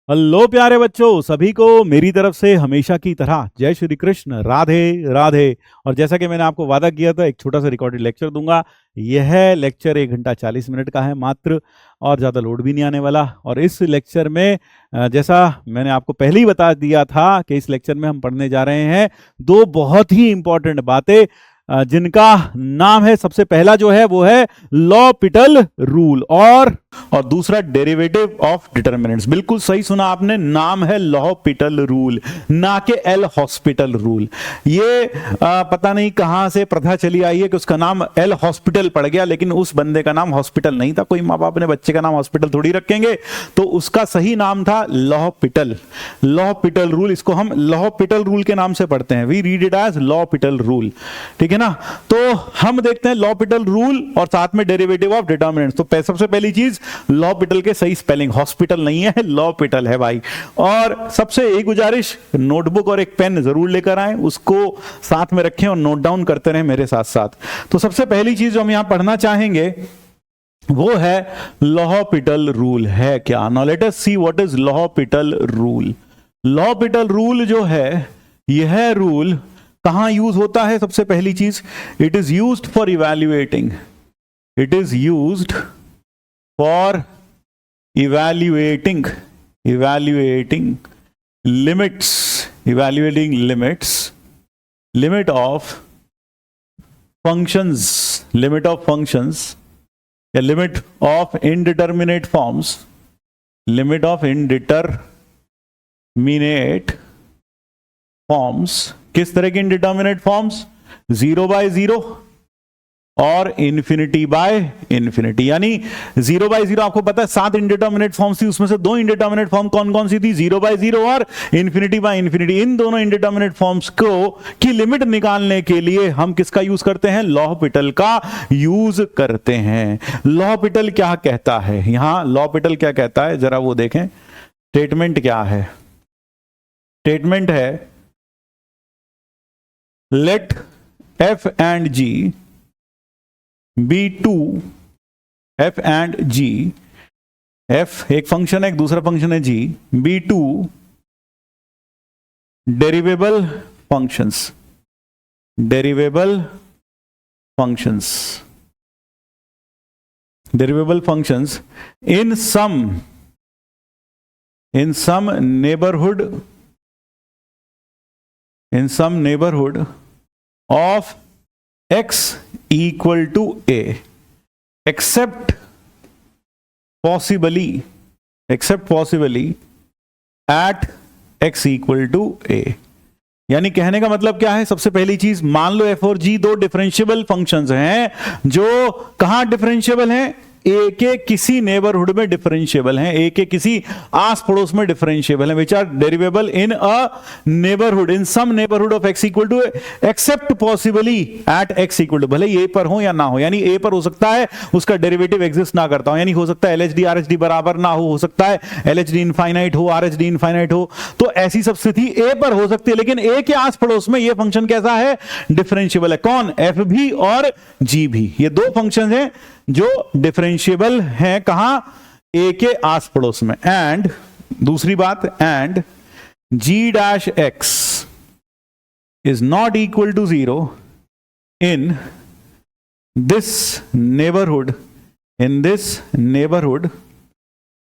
Hello प्यारे बच्चों, सभी को मेरी तरफ से हमेशा की तरह जय श्री कृष्ण, राधे राधे। और जैसा कि मैंने आपको वादा किया था, एक छोटा सा रिकॉर्डेड लेक्चर दूंगा। यह लेक्चर 1 घंटा 40 मिनट का है मात्र, और ज़्यादा लोड भी नहीं आने वाला। और इस लेक्चर में जैसा मैंने आपको पहले ही बता दिया था कि इस लेक्चर में हम पढ़ने जा रहे हैं दो बहुत ही इंपॉर्टेंट बातें, जिनका नाम है, सबसे पहला जो है वो है लॉपिटल रूल, और दूसरा डेरिवेटिव ऑफ डिटर्मिनेंट्स। बिल्कुल सही सुना आपने, नाम है लॉपिटल रूल, ना कि एल हॉस्पिटल रूल। ये पता नहीं कहां से प्रथा चली आई है कि उसका नाम एल हॉस्पिटल पड़ गया, लेकिन उस बंदे का नाम हॉस्पिटल नहीं था। कोई माँ बाप अपने बच्चे का नाम हॉस्पिटल थोड़ी रखेंगे, तो उसका सही नाम था लॉपिटल। लॉपिटल रूल, इसको हम लॉपिटल रूल के नाम से पढ़ते हैं। We read it as L'Hopital rule, ठीक है ना। तो हम देखते हैं लॉपिटल रूल और साथ में डेरिवेटिव ऑफ डिटर्मिनेंट्स। तो सबसे पहली चीज, लॉपिटल के सही स्पेलिंग, हॉस्पिटल नहीं है, लॉपिटल है भाई। और सबसे एक गुजारिश, नोटबुक और एक पेन जरूर लेकर आएं, उसको साथ में रखें और नोट डाउन करते रहें मेरे साथ साथ। तो सबसे पहली चीज जो हम यहां पढ़ना चाहेंगे वो है लॉपिटल रूल है क्या। Now let us see what is L'Hôpital rule. L'Hôpital rule जो है, यह रूल कहां यूज होता है? सबसे पहली चीज, it is used for evaluating. It is used for evaluating limits, evaluating limit of functions या लिमिट ऑफ इनडिटर्मिनेट फॉर्म्स। किस तरह की इनडिटर्मिनेट फॉर्म्स? 0 by 0 और इन्फिनिटी बाय इन्फिनिटी। यानी 0 by 0, आपको पता है 7 इनडिटर्मिनेट फॉर्म्स थी, उसमें से 2 इनडिटर्मिनेट फॉर्म कौन कौन सी थी? 0 by 0 और इन्फिनिटी बाय इन्फिनिटी। इन दोनों इनडिटर्मिनेट फॉर्म्स को की लिमिट निकालने के लिए हम किसका यूज करते हैं? लॉपिटल का यूज करते हैं। लॉपिटल क्या कहता है यहां? लॉपिटल क्या कहता है जरा वो देखें। स्टेटमेंट क्या है? स्टेटमेंट है, let f and g be two, f and g, f एक फंक्शन है, एक दूसरा फंक्शन है g, be two derivable functions in some neighborhood of x equal to a, except possibly at x equal to a। यानी कहने का मतलब क्या है? सबसे पहली चीज, मान लो f और g दो डिफरेंशिएबल फंक्शंस हैं, जो कहां डिफरेंशिएबल हैं? ए के किसी नेबरहुड में डिफरेंशिएबल हैं, ए के किसी आस पड़ोस में डिफरेंशिएबल हैं, which are derivable in a neighbourhood, in some neighbourhood of x equal to except possibly at x equal to. भले ए पर हो या ना हो, यानी ए पर हो सकता है उसका डेरिवेटिव एग्जिस्ट ना करता हो, यानी हो सकता है LHD RHD बराबर ना हो सकता है LHD इनफाइनाइट हो, RHD इनफाइनाइट हो। तो ऐसी सब स्थिति ए पर हो सकती है, लेकिन ए के आस पड़ोस में ये फंक्शन कैसा है? डिफरेंशिएबल है। कौन? f भी और g भी। ये दो फंक्शन हैं जो डिफरेंशिएबल हैं, कहां? ए के आस पड़ोस में। एंड दूसरी बात, and g dash x is not equal to 0 in this neighbourhood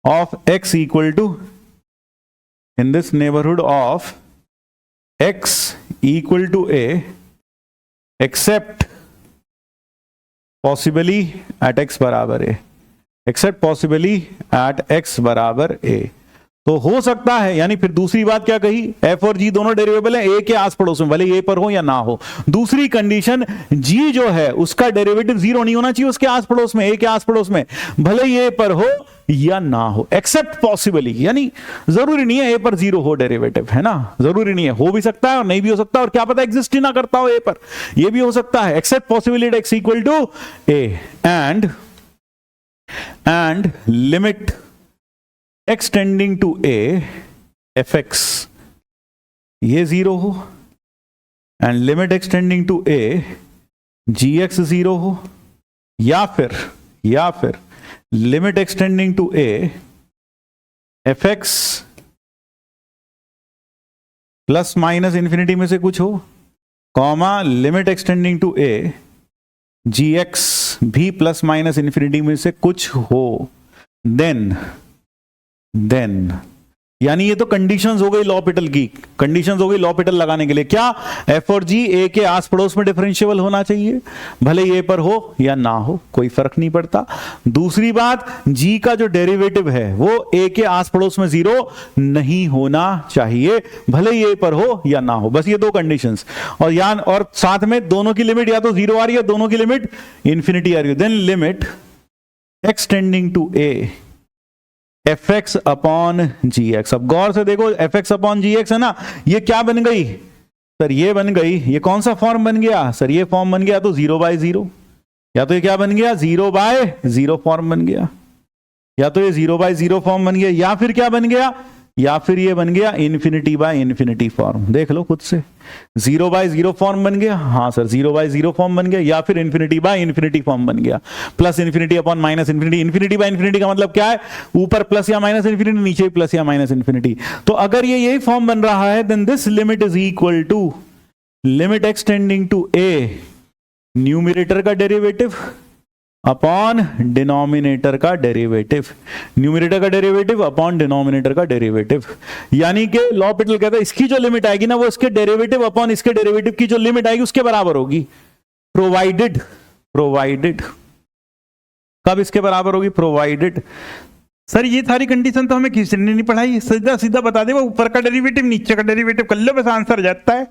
of x equal to a, except possibly at x बराबर a। तो हो सकता है, यानी फिर दूसरी बात क्या कही? f और g दोनों डेरिवेबल हैं ए के आस पड़ोस में, भले ए पर हो या ना हो। दूसरी कंडीशन, g जो है उसका डेरिवेटिव 0 नहीं होना चाहिए उसके आस पड़ोस में, ए के आस पड़ोस में, भले ए पर हो या ना हो। एक्सेप्ट पॉसिबली, यानी जरूरी नहीं है ए पर 0 हो डेरिवेटिव, है ना, जरूरी नहीं है, हो भी सकता है और नहीं भी हो सकता, और क्या पता एग्जिस्ट ही ना करता हो ए पर, ये भी हो सकता है। Except possibility x equal to a and limit extending to a fx ये 0 हो, and limit extending to a gx 0 हो, या फिर limit extending to a fx plus minus infinity में से कुछ हो, comma limit extending to a g x भी प्लस माइनस इन्फिनिटी में से कुछ हो, देन यानी ये तो कंडीशंस हो गई लॉपिटल की, कंडीशंस हो गई लॉपिटल लगाने के लिए। क्या? एफ और जी ए के आस पड़ोस में डिफरेंशिएबल होना चाहिए, भले ए पर हो या ना हो, कोई फर्क नहीं पड़ता। दूसरी बात, जी का जो डेरिवेटिव है वो ए के आस पड़ोस में जीरो नहीं होना चाहिए, भले ए पर हो या ना हो। बस ये दो कंडीशंस। और साथ में दोनों की लिमिट या तो जीरो आ रही है, दोनों की लिमिट इंफिनिटी आ रही है। Then limit extending to a f x upon g x. अब गौर से देखो, f x upon g x है ना, ये क्या बन गई सर? ये बन गई, ये कौन सा फॉर्म बन गया सर? ये फॉर्म बन गया तो 0/0, या तो ये क्या बन गया? 0/0 फॉर्म बन गया, या तो ये 0/0 फॉर्म बन गया, या फिर क्या बन गया? या फिर ये बन गया इन्फिनिटी फॉर्म। देख लो खुद से, 0/0 फॉर्म बन गया, हाँ सर 0/0 फॉर्म बन गया, या फिर इन्फिनिटी फॉर्म बन गया। Plus infinity upon minus infinity, infinity का मतलब क्या है? ऊपर प्लस या माइनस इन्फिनिटी, नीचे प्लस या माइनस इन्फिनिटी। तो अगर ये यही फॉर्म बन रहा है, then this limit is equal to limit extending to a numerator का डेरिवेटिव अपॉन डिनोमिनेटर का डेरिवेटिव, न्यूमरेटर का डेरिवेटिव अपॉन डिनोमिनेटर का डेरिवेटिव। यानी कि लॉपिटल कहता है इसकी जो लिमिट आएगी ना, वो इसके डेरिवेटिव अपॉन इसके डेरिवेटिव की जो लिमिट आएगी उसके बराबर होगी, प्रोवाइडेड कब इसके बराबर होगी? प्रोवाइडेड। सर ये सारी कंडीशन तो हमें किसी ने नहीं पढ़ाई, सीधा सीधा बता दे, वो ऊपर का डेरिवेटिव नीचे का डेरिवेटिव कर लो, बस आंसर जाता है।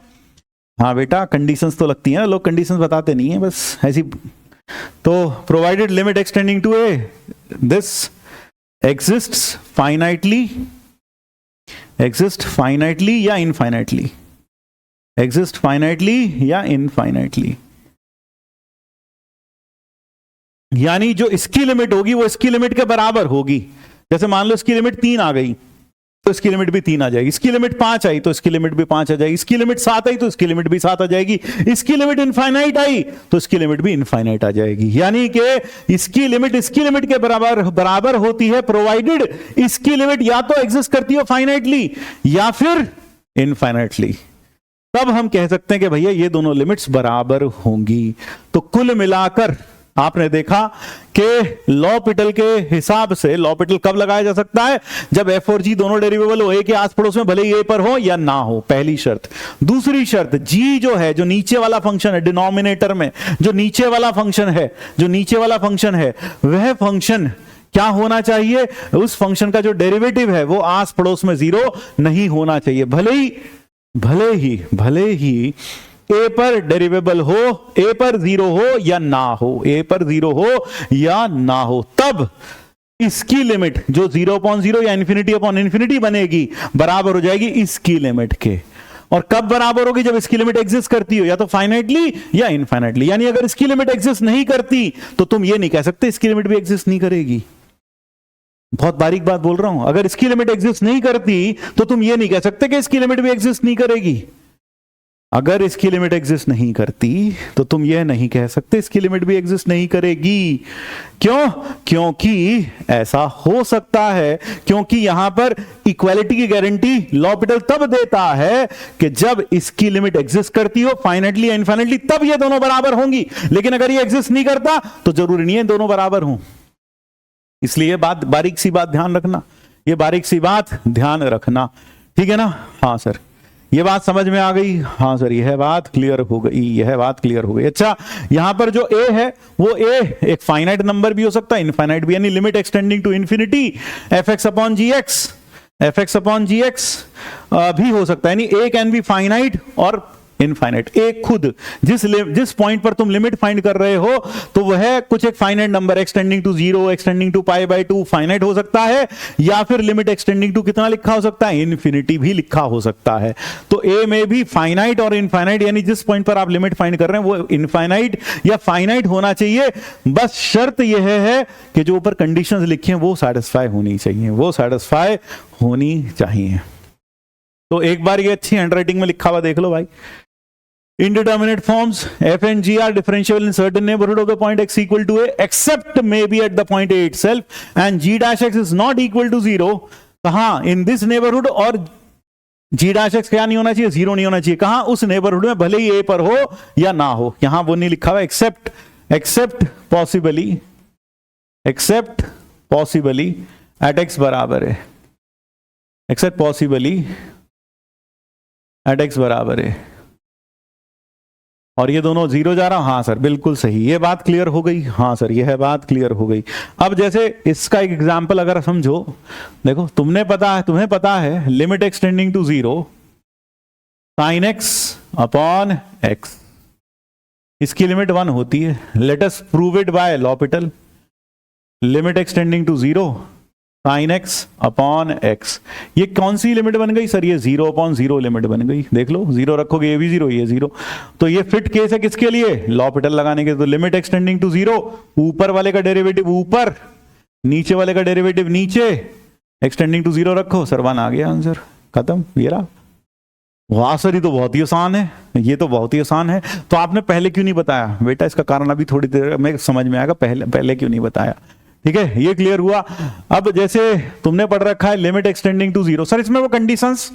हाँ बेटा, कंडीशंस तो लगती हैं, लोग कंडीशंस बताते नहीं है, बस ऐसी। तो provided limit extending to a this exist finitely या इनफाइनाइटली, एग्जिस्ट फाइनाइटली या इनफाइनाइटली। यानी जो इसकी लिमिट होगी वो इसकी लिमिट के बराबर होगी। जैसे मान लो इसकी लिमिट 3 आ गई तो इसकी लिमिट भी 3 आ जाएगी, इसकी लिमिट 5 आई तो इसकी लिमिट भी 5 आ जाएगी, इसकी लिमिट 7 आई तो इसकी लिमिट भी 7 आ जाएगी, इसकी लिमिट इनफाइनाइट आई तो इसकी लिमिट भी इनफाइनाइट आ जाएगी। यानी कि इसकी लिमिट के बराबर होती है, प्रोवाइडेड इसकी लिमिट या तो एग्जिस्ट करती है फाइनाइटली या फिर इनफाइनाइटली। तब हम कह सकते हैं कि भैया ये दोनों लिमिट्स बराबर होंगी। तो कुल मिलाकर आपने देखा कि लॉपिटल के हिसाब से लॉपिटल कब लगाया जा सकता है? जब एफ और जी दोनों डेरिवेबल हो ए के आस पड़ोस में, भले ही ए पर हो या ना हो, पहली शर्त। दूसरी शर्त, जी जो है, जो नीचे वाला फंक्शन है डिनोमिनेटर में, जो नीचे वाला फंक्शन है वह फंक्शन क्या होना चाहिए? उस फंक्शन का जो डेरिवेटिव है वो आस पड़ोस में 0 नहीं होना चाहिए, भले ही ए पर डेरिवेबल हो, ए पर 0 हो या ना हो, ए पर 0 हो या ना हो, तब इसकी लिमिट जो 0/0 या इन्फिनिटी बनेगी बराबर हो जाएगी इसकी लिमिट के। और कब बराबर होगी? जब इसकी लिमिट एग्जिस्ट करती हो या तो फाइनाइटली या इनफाइनाइटली। यानी अगर इसकी लिमिट एग्जिस्ट नहीं करती तो तुम ये नहीं कह सकते इसकी लिमिट भी एग्जिस्ट नहीं करेगी। बहुत बारीक बात बोल रहा हूं, अगर इसकी लिमिट एग्जिस्ट नहीं करती तो तुम ये नहीं कह सकते कि इसकी लिमिट भी एग्जिस्ट नहीं करेगी। अगर इसकी लिमिट एग्जिस्ट नहीं करती तो तुम यह नहीं कह सकते इसकी लिमिट भी एग्जिस्ट नहीं करेगी। क्यों? क्योंकि ऐसा हो सकता है, क्योंकि यहां पर इक्वालिटी की गारंटी लॉपिटल तब देता है कि जब इसकी लिमिट एग्जिस्ट करती हो फाइनाइटली या इनफाइनाइटली, तब ये दोनों बराबर होंगी। लेकिन अगर ये एग्जिस्ट नहीं करता तो जरूरी नहीं है दोनों बराबर हों। इसलिए बारीक सी बात ध्यान रखना, ठीक है ना? हाँ सर, ये बात समझ में आ गई? हाँ सर, यह बात क्लियर हो गई। अच्छा, यहां पर जो ए है वो ए एक फाइनाइट नंबर भी हो सकता है, इनफाइनाइट भी, यानी limit extending to infinity f x upon g x भी हो सकता है। यानी ए कैन बी फाइनाइट और इनफाइनाइट। एक खुद जिस पॉइंट पर तुम लिमिट फाइंड कर रहे हो तो वह कुछ एक finite number extending to 0, extending to π/2 finite हो सकता है, या फिर लिमिट एक्सटेंडिंग टू कितना लिखा हो सकता है? इन्फिनिटी भी लिखा हो सकता है। तो ए में भी फाइनाइट और इनफाइनाइट, यानी जिस पॉइंट पर आप लिमिट फाइंड कर रहे हैं वो इनफाइनाइट या फाइनाइट होना चाहिए। बस शर्त यह है कि जो ऊपर कंडीशंस लिखी हैं वो सेटिस्फाई होनी चाहिए। तो एक बार ये अच्छी हैंडराइटिंग में लिखा हुआ देख लो भाई। Indeterminate forms f and g are differentiable in certain neighborhood of the point x equal to a except maybe at the point a itself, and g dash x is not equal to 0. कहाँ? In this neighborhood or g dash x क्या नहीं होना चाहिए, zero नहीं होना चाहिए। कहां? उस नेबरहुड में, भले ही ए पर हो या ना हो। यहां वो नहीं लिखा हुआ, एक्सेप्ट पॉसिबली एट एक्स बराबर है, एक्सेप्ट पॉसिबली एट एक्स बराबर है, और ये दोनों जीरो जा रहा। हाँ सर बिल्कुल सही, ये बात क्लियर हो गई। हाँ सर ये है बात क्लियर हो गई। अब जैसे इसका एक एग्जांपल अगर समझो, देखो तुम्हें पता है limit extending to zero sine x upon x, इसकी लिमिट 1 होती है। Let us prove it by l'Hopital। Limit extending to zero sine x upon x, ये कौन सी लिमिट बन गई सर? ये 0/0 लिमिट बन गई। देख लो, जीरो रखोगे ये भी जीरो, ये जीरो, तो ये फिट केस है किसके लिए? l'Hopital लगाने के। तो लिमिट एक्सटेंडिंग टू जीरो, ऊपर वाले का डेरिवेटिव ऊपर, नीचे वाले का डेरिवेटिव नीचे, एक्सटेंडिंग टू जीरो रखो सर, 1 आ गया आंसर, खत्म। ये रहा। वाह सर ये तो बहुत ही आसान है, ये तो बहुत ही आसान है। तो आपने पहले क्यों नहीं बताया बेटा? इसका कारण अभी थोड़ी देर में समझ में आएगा, पहले क्यों नहीं बताया। ठीक है, ये क्लियर हुआ। अब जैसे तुमने पढ़ रखा है limit extending to zero, sir इसमें वो कंडीशंस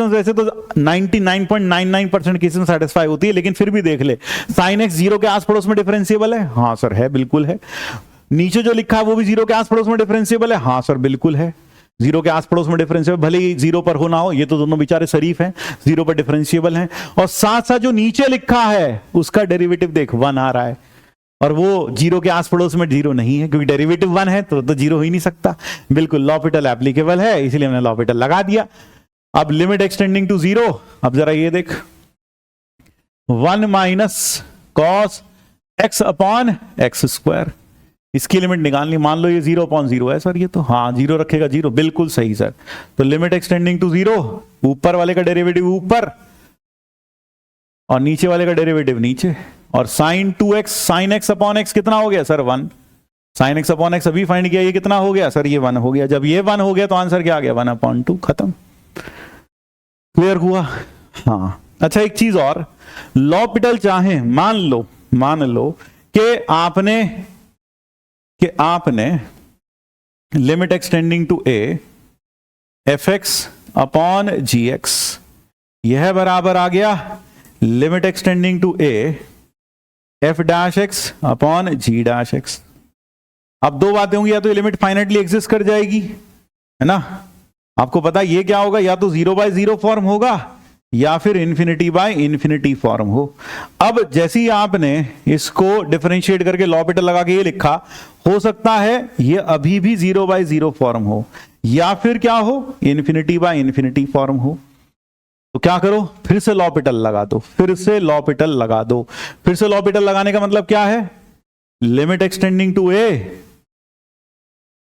वैसे तो 99.99% केसेस में सेटिस्फाई होती है, लेकिन फिर भी देख ले, साइन एक्स जीरो के आस पड़ोस में डिफरेंशिएबल है। हाँ सर है, बिल्कुल है। नीचे जो लिखा है वो भी जीरो के आस पड़ोस में डिफरेंशिएबल है। हाँ सर बिल्कुल है, जीरो के आस पड़ोस में डिफरेंशिएबल, भले ही जीरो पर हो ना हो, ये तो दोनों बेचारे शरीफ हैं, जीरो पर डिफरेंशिएबल हैं। और साथ साथ जो नीचे लिखा है उसका डेरिवेटिव देख 1 आ रहा है, और वो जीरो के आस पड़ोस में जीरो नहीं है, क्योंकि डेरिवेटिव 1 है तो जीरो हो ही नहीं सकता। बिल्कुल l'Hopital एप्लीकेबल है, इसलिए हमने l'Hopital लगा दिया। अब लिमिट एक्सटेंडिंग टू जीरो, अब जरा ये देख, 1 minus cos x upon x square, इसकी लिमिट निकालनी। मान लो ये 0/0 है सर, ये तो हाँ जीरो रखेगा, जीरो, बिल्कुल सही सर। तो लिमिट एक्सटेंडिंग टू जीरो, ऊपर वाले का डेरिवेटिव ऊपर और नीचे वाले का डेरिवेटिव नीचे, और sine 2x sine x upon x कितना हो गया sir? 1। Sine x upon x अभी फाइंड किया, ये कितना हो गया सर? ये 1 हो गया। जब ये 1 हो गया तो आंसर क्या आ गया? 1/2, खत्म। क्लियर हुआ? हाँ। अच्छा एक चीज और, l'Hopital चाहे मान लो कि आपने limit extending to a fx upon gx, यह बराबर आ गया limit extending to a f dash x upon g dash x. अब दो बातें होंगी, या तो ये लिमिट फाइनाइटली एग्जिस्ट कर जाएगी, है ना, आपको पता ये क्या होगा, या तो 0/0 फॉर्म होगा या फिर इन्फिनिटी फॉर्म हो। अब जैसे ही आपने इसको डिफरेंशिएट करके l'Hopital लगा के ये लिखा, हो सकता है ये अभी भी 0/0 फॉर्म हो, या फिर क्या हो, इन्फिनिटी फॉर्म हो। तो क्या करो, फिर से l'Hopital लगा दो, फिर से l'Hopital लगाने का मतलब क्या है? Limit extending to a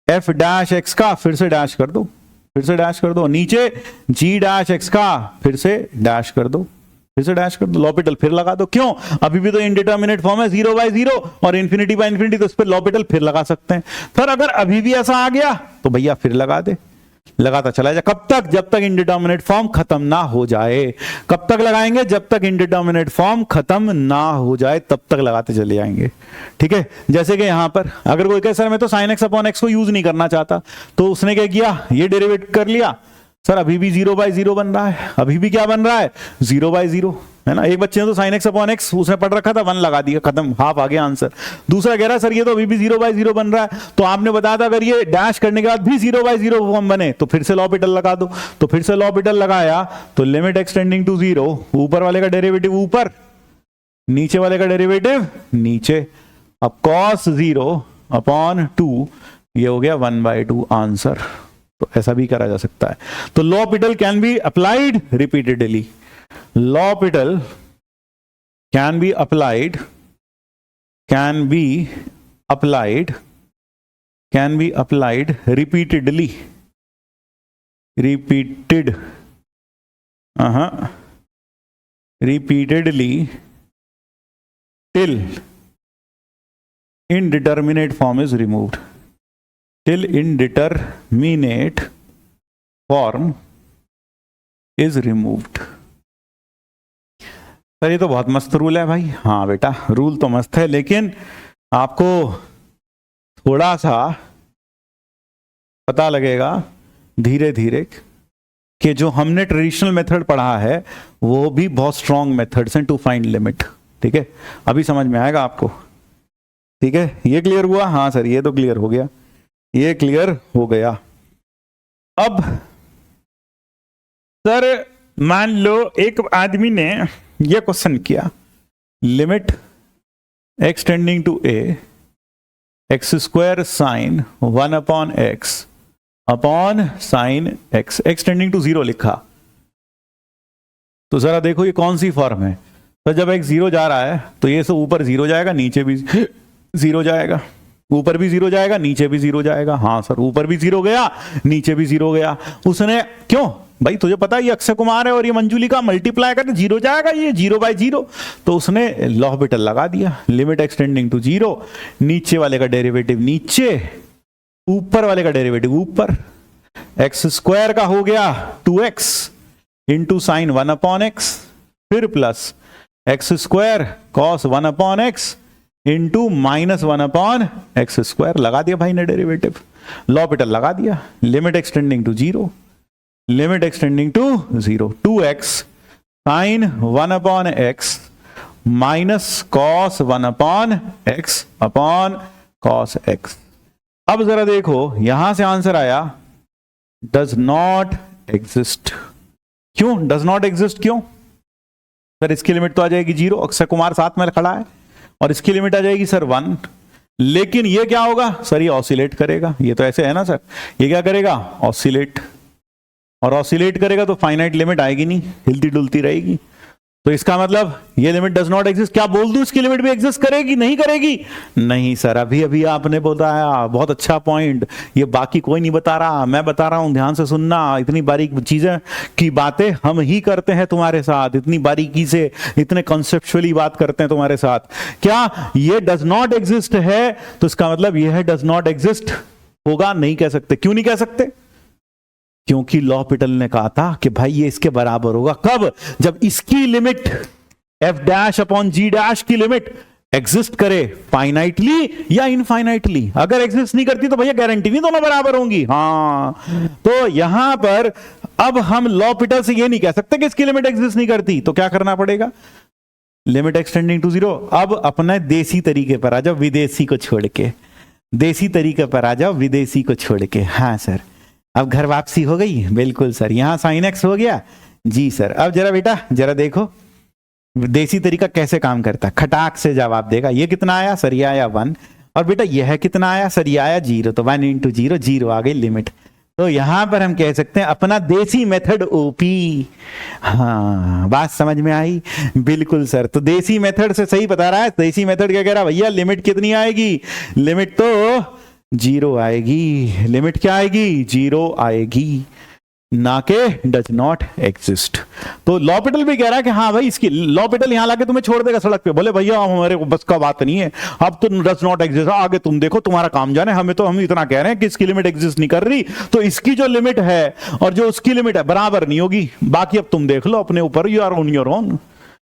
f dash x का फिर से डैश कर दो, नीचे g डैश एक्स का फिर से डैश कर दो, l'Hopital फिर लगा दो। क्यों? अभी भी तो इनडिटर्मिनेट फॉर्म है 0/0 और इन्फिनिटी, तो इस पर l'Hopital फिर लगा सकते हैं। फिर अगर अभी भी ऐसा आ गया तो भैया फिर लगा दे, लगाता चला जाए। कब तक? जब तक इनडिटर्मिनेट फॉर्म खत्म ना हो जाए। कब तक लगाएंगे? जब तक इनडिटर्मिनेट फॉर्म खत्म ना हो जाए, तब तक लगाते चले जाएंगे। ठीक है, जैसे कि यहां पर अगर कोई कहे सर मैं तो साइन एक्स अपॉन एक्स को यूज नहीं करना चाहता, तो उसने क्या किया, ये डेरिवेट कर लिया। सर अभी भी 0/0 बन रहा है, अभी भी क्या बन रहा है? 0/0, है ना। एक बच्चे ने तो साइन एक्स अपॉन एक्स उसने पढ़ रखा था, 1 लगा दिया, खत्म, हाफ आ गया आंसर। दूसरा कह रहा है सर ये तो अभी भी 0/0 बन रहा है, तो आपने बताया था अगर ये डैश करने के बाद भी 0/0 फॉर्म बने तो फिर से l'Hopital लगा दो। तो फिर से l'Hopital लगाया, तो लिमिट एक्सटेंडिंग टू जीरो, ऊपर वाले का डेरिवेटिव ऊपर, नीचे वाले का डेरिवेटिव नीचे। अब cos 0 अपॉन 2, ये हो गया 1/2 आंसर। तो ऐसा भी करा जा सकता है। तो l'Hopital can be applied repeatedly, l'Hopital can be applied repeatedly, till indeterminate form is removed, sir ये तो बहुत मस्त रूल है भाई। हाँ बेटा रूल तो मस्त है, लेकिन आपको थोड़ा सा पता लगेगा धीरे धीरे कि जो हमने ट्रेडिशनल मेथड पढ़ा है वो भी बहुत स्ट्रॉन्ग मेथड्स हैं टू फाइंड लिमिट। ठीक है, अभी समझ में आएगा आपको। ठीक है, ये क्लियर हुआ? हाँ सर, ये तो क्लियर हो गया, ये क्लियर हो गया। अब सर मान लो एक आदमी ने ये क्वेश्चन किया, limit x tending to a x square sine 1 upon x upon sine x, x tending to 0 लिखा। तो जरा देखो ये कौन सी फॉर्म है। तो जब x 0 जा रहा है तो ये सब ऊपर 0 जाएगा, नीचे भी 0 जाएगा, ऊपर भी 0 जाएगा, नीचे भी 0 जाएगा। हाँ सर, ऊपर भी 0 गया, नीचे भी 0 गया। उसने क्यों भाई, तुझे पता है ये अक्षय कुमार है और ये मंजुलिका, मल्टीप्लाई करके 0 जाएगा, ये 0/0। तो उसने लॉहबिटल लगा दिया, लिमिट एक्सटेंडिंग टू 0, नीचे वाले का डेरिवेटिव नीचे, ऊपर वाले का डेरिवेटिव ऊपर। एक्स स्क्वायर का हो गया 2x into sine 1 upon x, फिर plus x square cos 1 upon x into minus 1 upon x square. लगा दिया भाई ने डेरिवेटिव, लॉपिटल लगा दिया, limit extending to 0, limit extending to 0, 2x sine 1 upon x minus cos 1 upon x upon cos x. अब जरा देखो यहां से आंसर आया डज नॉट एग्जिस्ट। क्यों डज नॉट एग्जिस्ट? क्यों सर? इसकी लिमिट तो आ जाएगी 0, अक्षय कुमार साथ में खड़ा है, और इसकी लिमिट आ जाएगी सर 1। लेकिन ये क्या होगा सर? ये ऑसिलेट करेगा। ये तो ऐसे है ना सर, ये क्या करेगा? ऑसिलेट, और ऑसिलेट करेगा तो फाइनाइट लिमिट आएगी नहीं, हिलती डुलती रहेगी। तो इसका मतलब ये लिमिट डज नॉट एग्जिस्ट। क्या बोल दूं इसकी लिमिट भी एग्जिस्ट करेगी? नहीं करेगी? नहीं सर, अभी अभी आपने बताया, बहुत अच्छा पॉइंट, ये बाकी कोई नहीं बता रहा, मैं बता रहा हूं, ध्यान से सुनना। इतनी बारीक चीजें की बातें हम ही करते हैं तुम्हारे साथ, इतनी बारीकी से, इतने कॉन्सेप्चुअली बात करते हैं तुम्हारे साथ। क्या ये डज नॉट एग्जिस्ट है तो इसका मतलब यह डज नॉट एग्जिस्ट होगा? नहीं कह सकते। क्यों नहीं कह सकते? क्योंकि लॉपिटल ने कहा था कि भाई ये इसके बराबर होगा। कब? जब इसकी limit f dash upon g dash की लिमिट एग्जिस्ट करे फाइनाइटली या इनफाइनाइटली। अगर एग्जिस्ट नहीं करती तो भैया गारंटी नहीं दोनों बराबर होंगी। हाँ, तो यहां पर अब हम लॉपिटल से ये नहीं कह सकते कि इसकी लिमिट एग्जिस्ट नहीं करती। तो क्या करना पड़ेगा? Limit extending to 0। अब अपने देसी तरीके पर आ जाओ, विदेशी को छोड़ के, देसी तरीके पर आ जाओ, विदेशी को छोड़ के। हाँ सर, अब घर वापसी हो गई? बिल्कुल सर। यहां साइन एक्स हो गया? जी सर। अब जरा बेटा जरा देखो देसी तरीका कैसे काम करता है। खटाक से जवाब देगा। ये कितना आया सर? ये आया 1। और बेटा यह कितना आया सर? ये आया 0। तो 1 इंटू 0, 0 आ गई लिमिट। तो यहां पर हम कह सकते हैं अपना देसी मेथड ओपी। हाँ, बात समझ में आई? बिल्कुल सर। तो देसी मेथड से सही बता रहा है। देसी मेथड क्या कह रहा है भैया? लिमिट कितनी आएगी? लिमिट तो 0 आएगी। लिमिट क्या आएगी? 0 आएगी, ना के डज नॉट एग्जिस्ट। तो लॉपिटल भी कह रहा है कि हाँ भाई, इसकी लॉपिटल यहां लाके तुम्हें छोड़ देगा सड़क पे, बोले भैया हमारे को बस का बात नहीं है, अब तो डज नॉट एग्जिस्ट, आगे तुम देखो, तुम्हारा काम जाने, हमें तो हम इतना कह रहे हैं कि इसकी लिमिट एग्जिस्ट नहीं कर रही, तो इसकी जो लिमिट है और जो उसकी लिमिट है बराबर नहीं होगी, बाकी अब तुम देख लो अपने ऊपर, you are on your own.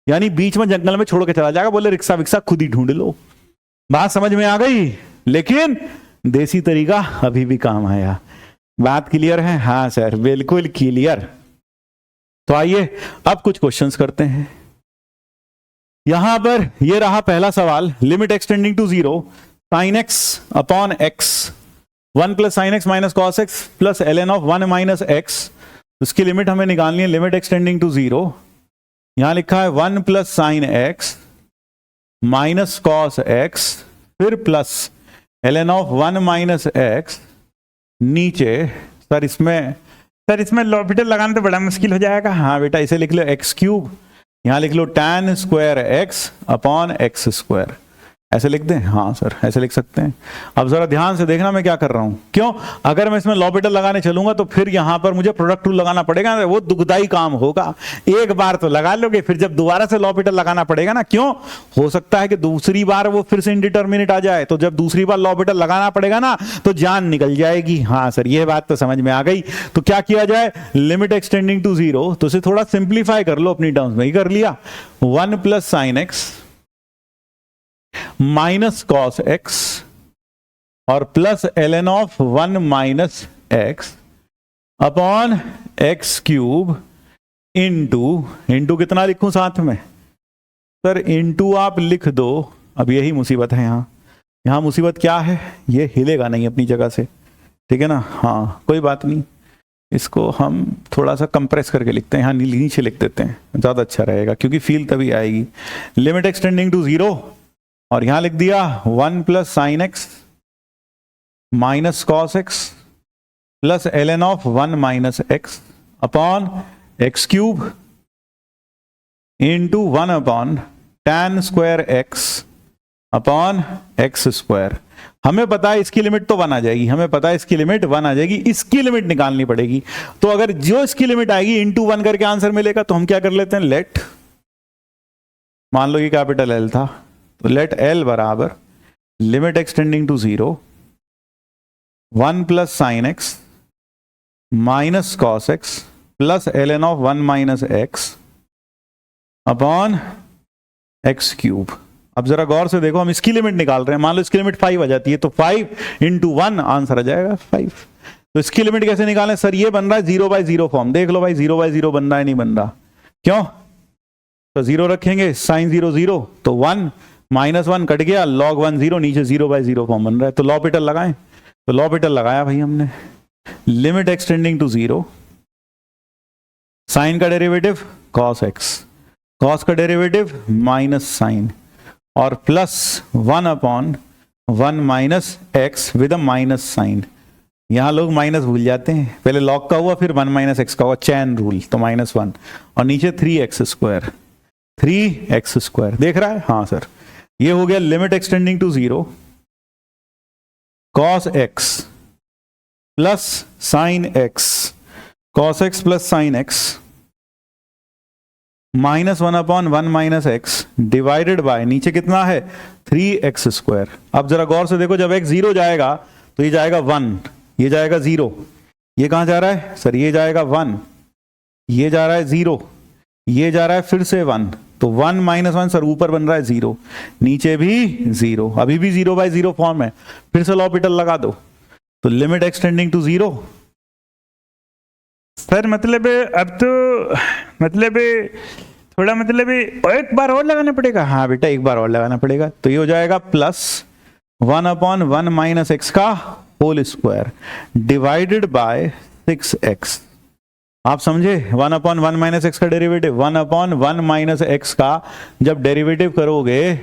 यानी बीच में जंगल में छोड़ के चला जाएगा, बोले रिक्शा विक्सा खुद ही ढूंढ लो। बात समझ में आ गई? लेकिन देसी तरीका अभी भी काम आया। बात क्लियर है? हाँ सर, बिल्कुल क्लियर। तो आइए अब कुछ क्वेश्चंस करते हैं। यहां पर ये रहा पहला सवाल, limit extending to 0 sine x upon x 1 plus sine x minus cos x plus ln of 1 minus x. उसकी लिमिट हमें निकालनी है, लिमिट एक्सटेंडिंग टू 0। यहां लिखा है 1 plus sine x minus cos x फिर plus ln of 1 minus x. नीचे सर इसमें लॉपिटल लगाना तो बड़ा मुश्किल हो जाएगा। हाँ बेटा, इसे लिख लो एक्स क्यूब, यहां लिख लो tan square x upon x square. ऐसे लिख दें? हाँ सर, ऐसे लिख सकते हैं। अब जरा ध्यान से देखना मैं क्या कर रहा हूं। क्यों? अगर मैं इसमें लॉपिटल लगाने चलूंगा तो फिर यहां पर मुझे प्रोडक्ट रूल लगाना पड़ेगा, वो दुखदाई काम होगा। एक बार तो लगा लोगे, फिर जब दोबारा से लॉपिटल लगाना पड़ेगा ना, क्यों? हो सकता है कि दूसरी बार वो फिर से इनडिटर्मिनेट आ जाए, तो जब दूसरी बार लॉपिटल लगाना पड़ेगा ना तो जान निकल जाएगी। हाँ सर, ये बात तो समझ में आ गई। तो क्या किया जाए? लिमिट एक्सटेंडिंग टू 0, तो इसे थोड़ा सिंप्लीफाई कर लो, अपनी टर्म्स में ही कर लिया। 1 plus sine x minus cos x और plus ln of 1 minus x upon x cube into कितना लिखूं साथ में सर, इंटू आप लिख दो। अब यही मुसीबत है यहाँ मुसीबत क्या है, ये हिलेगा नहीं अपनी जगह से, ठीक है ना। हाँ कोई बात नहीं, इसको हम थोड़ा सा कंप्रेस करके लिखते हैं, यहाँ नीचे लिख देते हैं, ज़्यादा अच्छा रहेगा क्योंकि फील तभी आएगी। लिमिट एक्सटेंडिंग टू 0 और यहाँ लिख दिया 1 plus sine x minus cos x plus ln of 1 minus x upon x cube into 1 upon tan square x upon x square. हमें पता है इसकी लिमिट तो 1 आ जाएगी, हमें पता है इसकी लिमिट 1 आ जाएगी, इसकी लिमिट निकालनी पड़ेगी। तो अगर जो इसकी लिमिट आएगी इंटू 1 करके आंसर मिलेगा, तो हम क्या कर लेते हैं, लेट, मान लो ये कैपिटल L था, तो लेट L बराबर limit extending to 0 1 plus sine x minus cos x plus ln of 1 minus x upon x cube. अब जरा गौर से देखो, हम इसकी लिमिट निकाल रहे हैं, मान लो इसकी लिमिट 5 आ जाती है, तो 5 इंटू 1 आंसर आ जाएगा 5। तो इसकी लिमिट कैसे निकालें सर, ये बन रहा है 0/0 फॉर्म, देख लो भाई 0/0 बन रहा है नहीं बन रहा, क्यों, तो 0 रखेंगे साइन 0 0 तो 1 माइनस 1 कट गया, log 1 0, नीचे 0/0 फॉर्म बन रहा है। तो लॉपिटल लगाएं, तो लॉपिटल लगाया भाई हमने, लिमिट एक्सटेंडिंग टू 0 साइन का डेरिवेटिव कॉस एक्स, कॉस का डेरिवेटिव माइनस साइन और plus 1 upon 1 minus x with a minus sine. यहां लोग माइनस भूल जाते हैं, पहले लॉग का हुआ फिर 1 माइनस एक्स का हुआ, चैन रूल, तो -1 और नीचे 3x स्क्वायर, 3x स्क्वायर, देख रहा है, हाँ सर। ये हो गया limit extending to 0 cos x plus sine x, cos x plus sine x -1 upon 1 minus x divided by, नीचे कितना है 3x स्क्वायर। अब जरा गौर से देखो, जब x 0 जाएगा तो ये जाएगा 1, ये जाएगा 0, ये कहां जा रहा है सर, ये जाएगा 1, ये जा रहा है 0, ये जा रहा है फिर से 1, तो 1 माइनस 1 सर ऊपर बन रहा है 0, नीचे भी 0, अभी भी 0/0 फॉर्म है, फिर से लॉपिटल लगा दो, तो लिमिट एक्सटेंडिंग टू 0 सर मतलब अब तो मतलब थोड़ा मतलब एक बार और लगाना पड़ेगा। हाँ बेटा एक बार और लगाना पड़ेगा, तो ये हो जाएगा प्लस 1 अपॉन 1 माइनस एक्स का whole square divided by 6x। आप समझे, 1 अपॉन 1 माइनस एक्स का डेरिवेटिव, 1 अपॉन 1 माइनस एक्स का जब डेरिवेटिव करोगे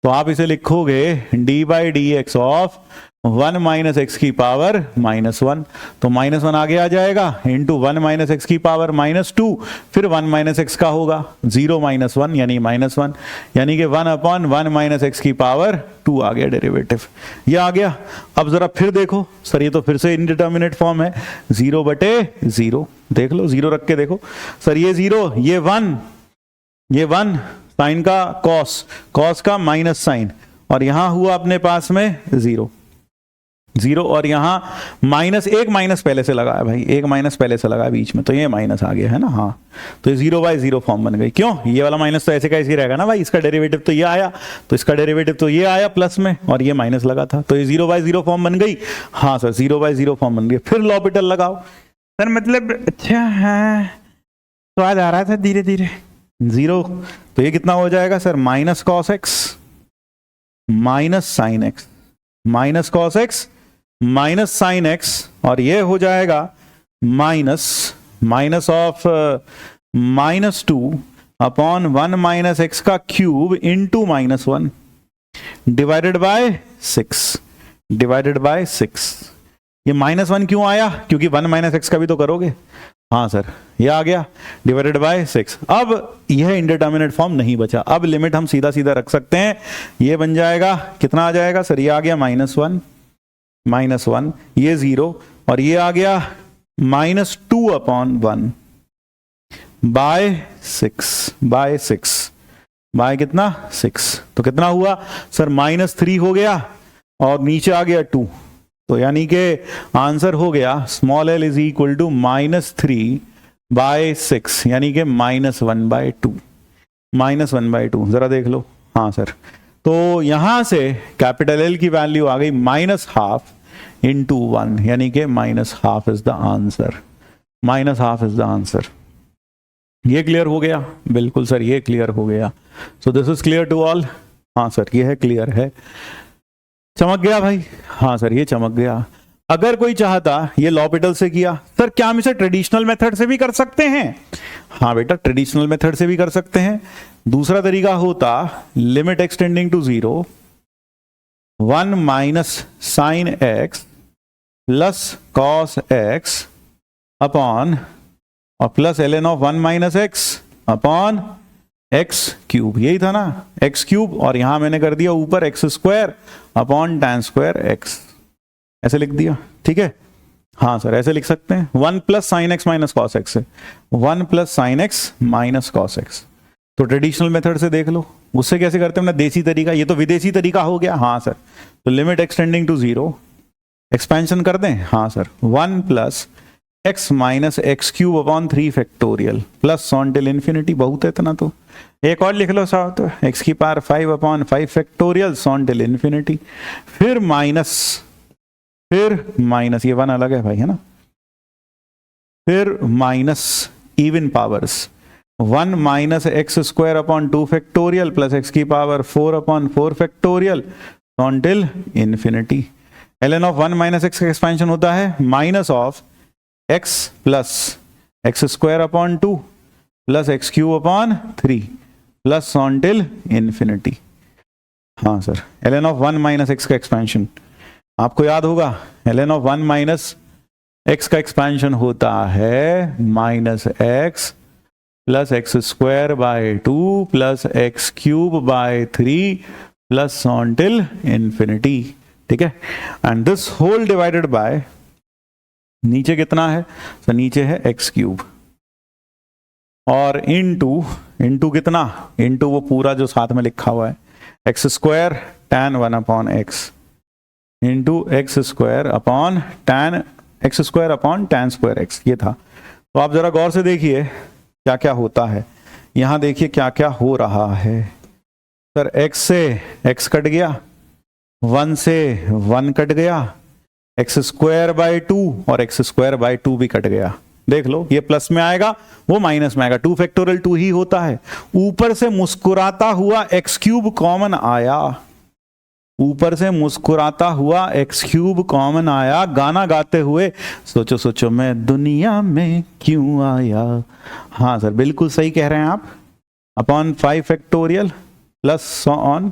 तो आप इसे लिखोगे d/dx ऑफ 1 माइनस एक्स की पावर -1, तो -1 आगे आ जाएगा इंटू 1 माइनस एक्स की पावर -2, फिर 1 माइनस एक्स का होगा 0 माइनस 1 यानी -1, यानी कि 1 अपॉन 1 माइनस एक्स की पावर 2 आ गया डेरिवेटिव, ये आ गया। अब जरा फिर देखो सर, ये तो फिर से इनडिटर्मिनेट फॉर्म है, 0/0, देख लो 0 रख के देखो सर, ये 0, ये 1, ये 1 साइन का कॉस, कॉस का माइनस साइन, और यहां हुआ अपने पास में 0 और यहां एक माइनस पहले से लगा है भाई, एक माइनस पहले से लगा है बीच में, तो ये माइनस आ गया है ना, हाँ, तो ये 0/0 फॉर्म बन गई। क्यों, ये वाला माइनस तो ऐसे का ऐसे रहेगा ना भाई, इसका डेरिवेटिव तो ये आया, तो इसका डेरिवेटिव तो ये आया प्लस में, और ये माइनस लगा था, तो ये 0/0 फॉर्म बन गई। हाँ सर 0/0 फॉर्म बन गई, फिर लॉपिटल लगाओ सर, मतलब अच्छा है, स्वाद आ रहा था धीरे धीरे। 0, तो ये कितना हो जाएगा sir, minus cos x minus sine x, minus cos x minus sine x, और ये हो जाएगा minus of -2 upon 1 minus x का cube into -1 divided by 6, divided by 6। ये -1 क्यों आया, क्योंकि 1 माइनस एक्स का भी तो करोगे, हाँ सर, ये आ गया डिवाइडेड बाय 6। अब यह इंडिटर्मिनेट फॉर्म नहीं बचा, अब लिमिट हम सीधा सीधा रख सकते हैं, ये बन जाएगा, कितना आ जाएगा सर, ये आ गया -1, ये 0, और ये आ गया -2 अपॉन 1 बाय 6, बाय कितना 6, तो कितना हुआ सर, -3 हो गया और नीचे आ गया 2, तो यानी कि आंसर हो गया small l is equal to -3/6, यानी कि -1/2, जरा देख लो। हाँ सर, तो यहां से कैपिटल L की वैल्यू आ गई -½ × 1, यानी कि -½ is the answer. Minus half is the answer. ये क्लियर हो गया? बिल्कुल सर, ये क्लियर हो गया। So this is clear to all? हाँ सर, ये है, क्लियर है। चमक गया भाई? हाँ सर, ये चमक गया। अगर कोई चाहता, ये लॉपिटल से किया, सर क्या हम इसे ट्रेडिशनल मेथड से भी कर सकते हैं? हाँ बेटा, ट्रेडिशनल मेथड से भी कर सकते हैं। दूसरा तरीका होता limit extending to 0, 1 minus sine x plus cos x upon और plus ln of 1 minus x upon x cube. यही था ना, एक्स क्यूब, और यहां मैंने कर दिया ऊपर x square upon tan square x, ऐसे लिख दिया। ठीक है? हाँ सर, ऐसे लिख सकते हैं। 1 plus sine x minus cos x है, 1 plus sine x minus cos x. तो ट्रेडिशनल मेथड से देख लो, उससे कैसे करते हैं? देसी तरीका, ये तो विदेशी तरीका हो गया। हाँ सर, तो लिमिट एक्सटेंडिंग टू 0, एक्सपेंशन कर दें। हाँ sir, 1 plus x minus x cube upon 3 factorial plus on till infinity. बहुत है इतना तो, एक और लिख लो साहब, तो एक्स की power 5 upon 5 factorial on till infinity, फिर माइनस, ये 1 अलग है भाई, है ना, फिर minus even powers, 1 minus x square upon 2 factorial plus x की power 4 upon 4 factorial on till infinity. ln of 1 minus x का एक्सपेंशन होता है minus of x plus x square upon 2 plus x cube upon 3 plus on till infinity. हाँ sir, ln of 1 minus x का expansion आपको याद होगा, ln of 1 minus x का expansion होता है minus x plus x square by 2 plus x cube by 3 plus on till infinity. ठीक है? And this whole divided by, नीचे कितना है? तो नीचे है एक्स क्यूब, और इनटू कितना? इनटू वो पूरा जो साथ में लिखा हुआ है, x square tan 1 upon x into x square upon tan square x, ये था। तो आप जरा गौर से देखिए क्या क्या होता है। यहां देखिए क्या क्या हो रहा है। सर x से x कट गया, 1 से 1 कट गया, एक्स स्क्वायर बाय 2 और एक्स स्क्वायर बाय 2 भी कट गया। देख लो, ये प्लस में आएगा, वो माइनस में आएगा, 2 फैक्टोरियल 2 ही होता है। ऊपर से मुस्कुराता हुआ एक्स क्यूब कॉमन आया, ऊपर से मुस्कुराता हुआ एक्स क्यूब कॉमन आया, गाना गाते हुए सोचो सोचो मैं दुनिया में क्यों आया। हाँ सर, बिल्कुल सही कह रहे हैं आप, upon 5 factorial plus so on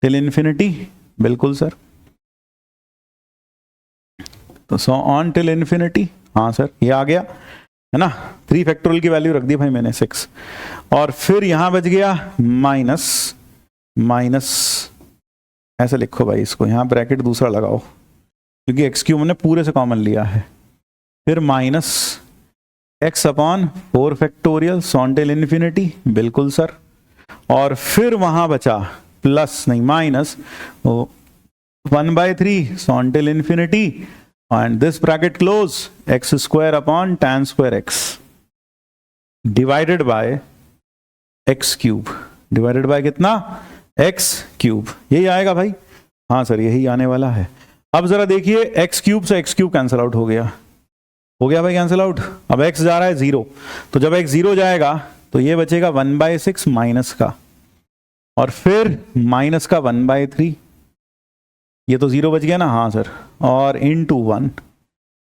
till infinity. बिल्कुल सर, तो सो ऑन टिल इन्फिनिटी। हाँ सर, ये आ गया है ना, 3 फैक्टोरियल की वैल्यू रख दी भाई मैंने 6, और फिर यहां बच गया माइनस, ऐसे लिखो भाई इसको, यहां ब्रैकेट दूसरा लगाओ क्योंकि एक्स क्यूब ने पूरे से कॉमन लिया है, फिर minus x upon 4 factorial so on till infinity. बिल्कुल सर, और फिर वहां बचा प्लस नहीं minus 1/3 so on till infinity, and this bracket close, x square upon tan square x divided by x cube, divided by कितना? x cube। यही आएगा भाई। हाँ सर, यही आने वाला है। अब जरा देखिए, x क्यूब से x क्यूब कैंसिल आउट हो गया भाई, कैंसिल आउट। अब x जा रहा है 0, तो जब x 0 जाएगा तो ये बचेगा 1/6 माइनस का, और फिर माइनस का 1/3, ये तो 0 बच गया ना। हाँ सर, और इनटू 1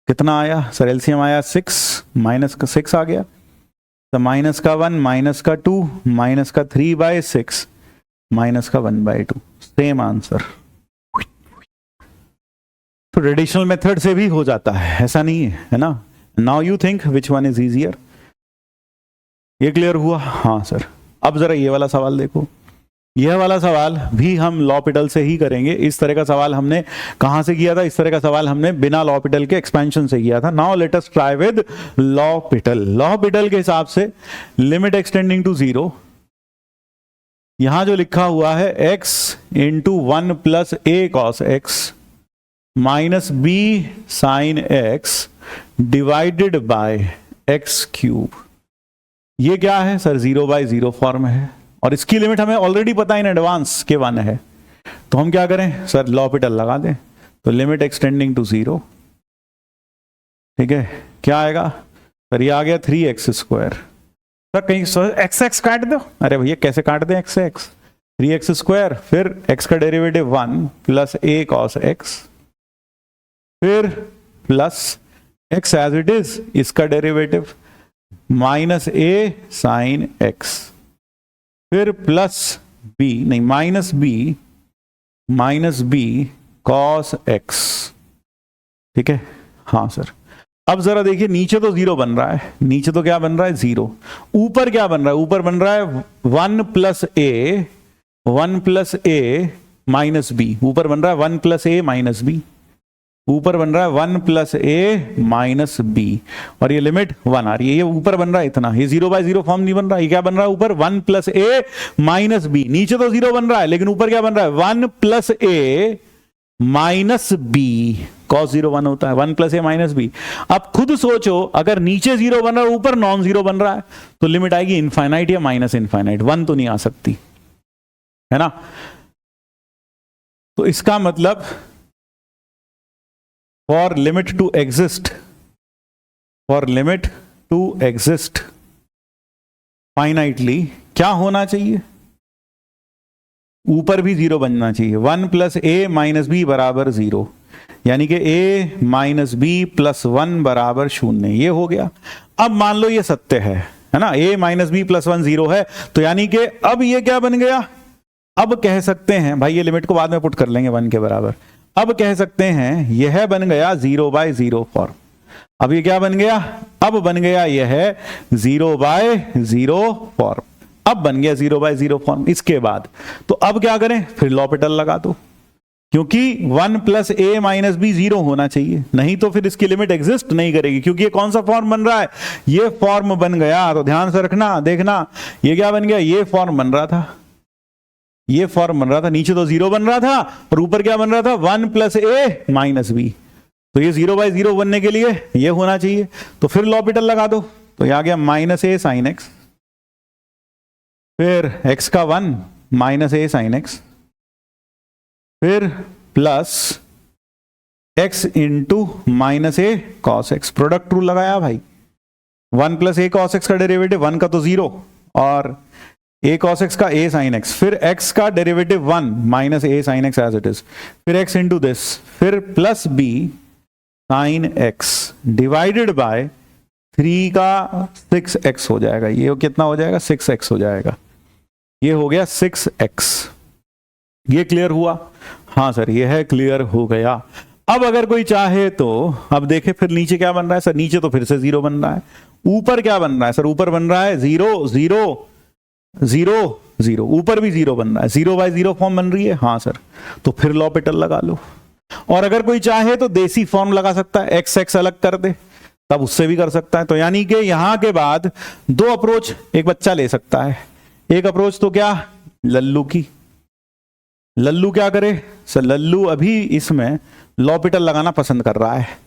कितना आया सर? एलसीएम आया 6, माइनस का 6 आ गया, तो माइनस का 1 माइनस का 2 माइनस का 3/6 माइनस का 1/2, सेम आंसर। तो ट्रेडिशनल मेथड से भी हो जाता है, ऐसा नहीं है ना। Now you think which one is easier. ये क्लियर हुआ? हाँ सर। अब जरा ये वाला सवाल देखो, यह वाला सवाल भी हम लॉपिटल से ही करेंगे। इस तरह का सवाल हमने कहां से किया था? इस तरह का सवाल हमने बिना लॉपिटल के एक्सपेंशन से किया था। Now let us try with L'Hôpital. L'Hôpital के हिसाब से लिमिट एक्सटेंडिंग टू 0, यहां जो लिखा हुआ है x into 1 plus a cos x minus b sine x divided by x cube, ये क्या है सर? 0/0 फॉर्म है, और इसकी लिमिट हमें ऑलरेडी पता है इन एडवांस के 1 है। तो हम क्या करें सर? लॉपिटल लगा दें। तो लिमिट एक्सटेंडिंग टू 0, ठीक है, क्या आएगा? सर ये आ गया 3x स्क्वायर। तो कहीं एक्स एक्स काट दो। अरे भैया कैसे काट दें x से x? 3x स्क्वायर, फिर x का derivative 1 plus a cos x, फिर plus x as it is, इसका derivative minus a sine x, फिर प्लस b नहीं माइनस b cos x। ठीक है, हाँ सर। अब जरा देखिए, नीचे तो 0 बन रहा है, नीचे तो क्या बन रहा है 0। ऊपर क्या बन रहा है? ऊपर बन रहा है 1 प्लस a माइनस b। ऊपर बन रहा है 1 प्लस a माइनस b। ऊपर बन रहा है 1 प्लस a माइनस b, और ये लिमिट 1 आ रही है। ये ऊपर बन रहा है इतना, ये 0/0 फॉर्म नहीं बन रहा। ये क्या बन रहा है ऊपर? 1 प्लस a माइनस b। नीचे तो 0 बन रहा है, लेकिन ऊपर क्या बन रहा है? 1 plus a minus b। cos 0 1 होता है, 1 प्लस a माइनस b। अब खुद सोचो, अगर नीचे 0 बन रहा है, ऊपर नॉन 0 बन रहा है, तो लिमिट आएगी इनफाइनाइट या माइनस इनफाइनाइट, 1 तो नहीं आ सकती, है ना। तो इसका मतलब for limit to exist finitely क्या होना चाहिए? ऊपर भी 0 बनना चाहिए। 1 प्लस a माइनस b बराबर 0, यानी कि a माइनस b प्लस 1 बराबर 0। ये हो गया। अब मान लो ये सत्य है ना, a माइनस b प्लस 1 0 है, तो यानी कि अब ये क्या बन गया? अब कह सकते हैं, भाई ये लिमिट को बाद में पुट कर लेंगे 1 के बराबर। अब कह सकते हैं यह बन गया 0/0 फॉर्म। अब ये क्या बन गया? अब बन गया यह 0/0 फॉर्म। अब बन गया 0/0 फॉर्म। इसके बाद तो अब क्या करें? फिर लॉपिटल लगा दो, क्योंकि 1 प्लस a माइनस b 0 होना चाहिए, नहीं तो फिर इसकी लिमिट एग्जिस्ट नहीं करेगी। क्योंकि ये कौन सा फॉर्म बन रहा है? ये फॉर्म बन गया। तो ध्यान से रखना, देखना, ये क्या बन गया? ये फॉर्म बन रहा था, ये फॉर्म बन रहा था। नीचे तो 0 बन रहा था, और ऊपर क्या बन रहा था? 1 प्लस a माइनस b। तो ये 0/0 बनने के लिए ये होना चाहिए। तो फिर लॉपिटल लगा दो, तो ये आ गया माइनस a साइन x, फिर x का 1 माइनस a साइन x, फिर plus x into minus a cos x। Product rule लगाया भाई। 1 प्लस a कॉस x का डेरिवेटिव 1 का तो 0, और a cos x का a sin x, फिर x का derivative 1 minus a sin x as it is, फिर x इंटू दिस, फिर plus b sin x divided by 3 का 6x हो जाएगा। ये कितना हो जाएगा? 6x हो जाएगा। ये हो गया 6x। ये क्लियर हुआ? हाँ सर, ये है, क्लियर हो गया। अब अगर कोई चाहे तो अब देखे फिर नीचे क्या बन रहा है सर? नीचे तो फिर से 0 बन रहा है। ऊपर क्या बन रहा है सर? ऊपर बन रहा है 0 0 0 0। ऊपर भी 0 बन रहा है, 0/0 फॉर्म बन रही है। हाँ सर, तो फिर लॉपिटल लगा लो। और अगर कोई चाहे तो देसी फॉर्म लगा सकता है, x अलग कर दे, तब उससे भी कर सकता है। तो यानी कि यहां के बाद 2 अप्रोच एक बच्चा ले सकता है। एक अप्रोच तो क्या? लल्लू की। लल्लू क्या करे सर? लल्लू अभी इसमें लॉपिटल लगाना पसंद कर रहा है।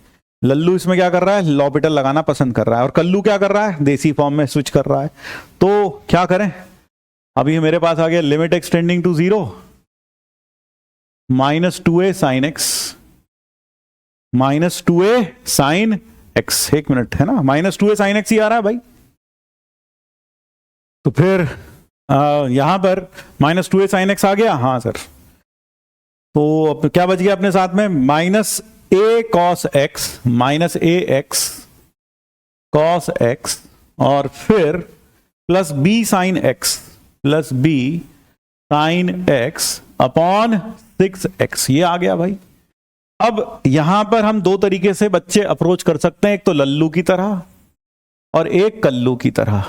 लल्लू इसमें क्या कर रहा है? लॉपिटल लगाना पसंद कर रहा है। और कल्लू क्या कर रहा है? देसी फॉर्म में स्विच कर रहा है। तो क्या करें? अभी मेरे पास आ गया limit extending to 0 minus 2a sine x, minus 2a sine x। 1 minute, है ना, माइनस 2a साइन x ही आ रहा है भाई। तो फिर यहां पर माइनस 2a साइन x आ गया। हाँ सर, तो अब क्या बच गया अपने साथ में? Minus a cos x minus ax cos x, और फिर plus b sine x plus b sine x upon 6x। ये आ गया भाई। अब यहां पर हम 2 तरीके से बच्चे अप्रोच कर सकते हैं, एक तो लल्लू की तरह और एक कल्लू की तरह।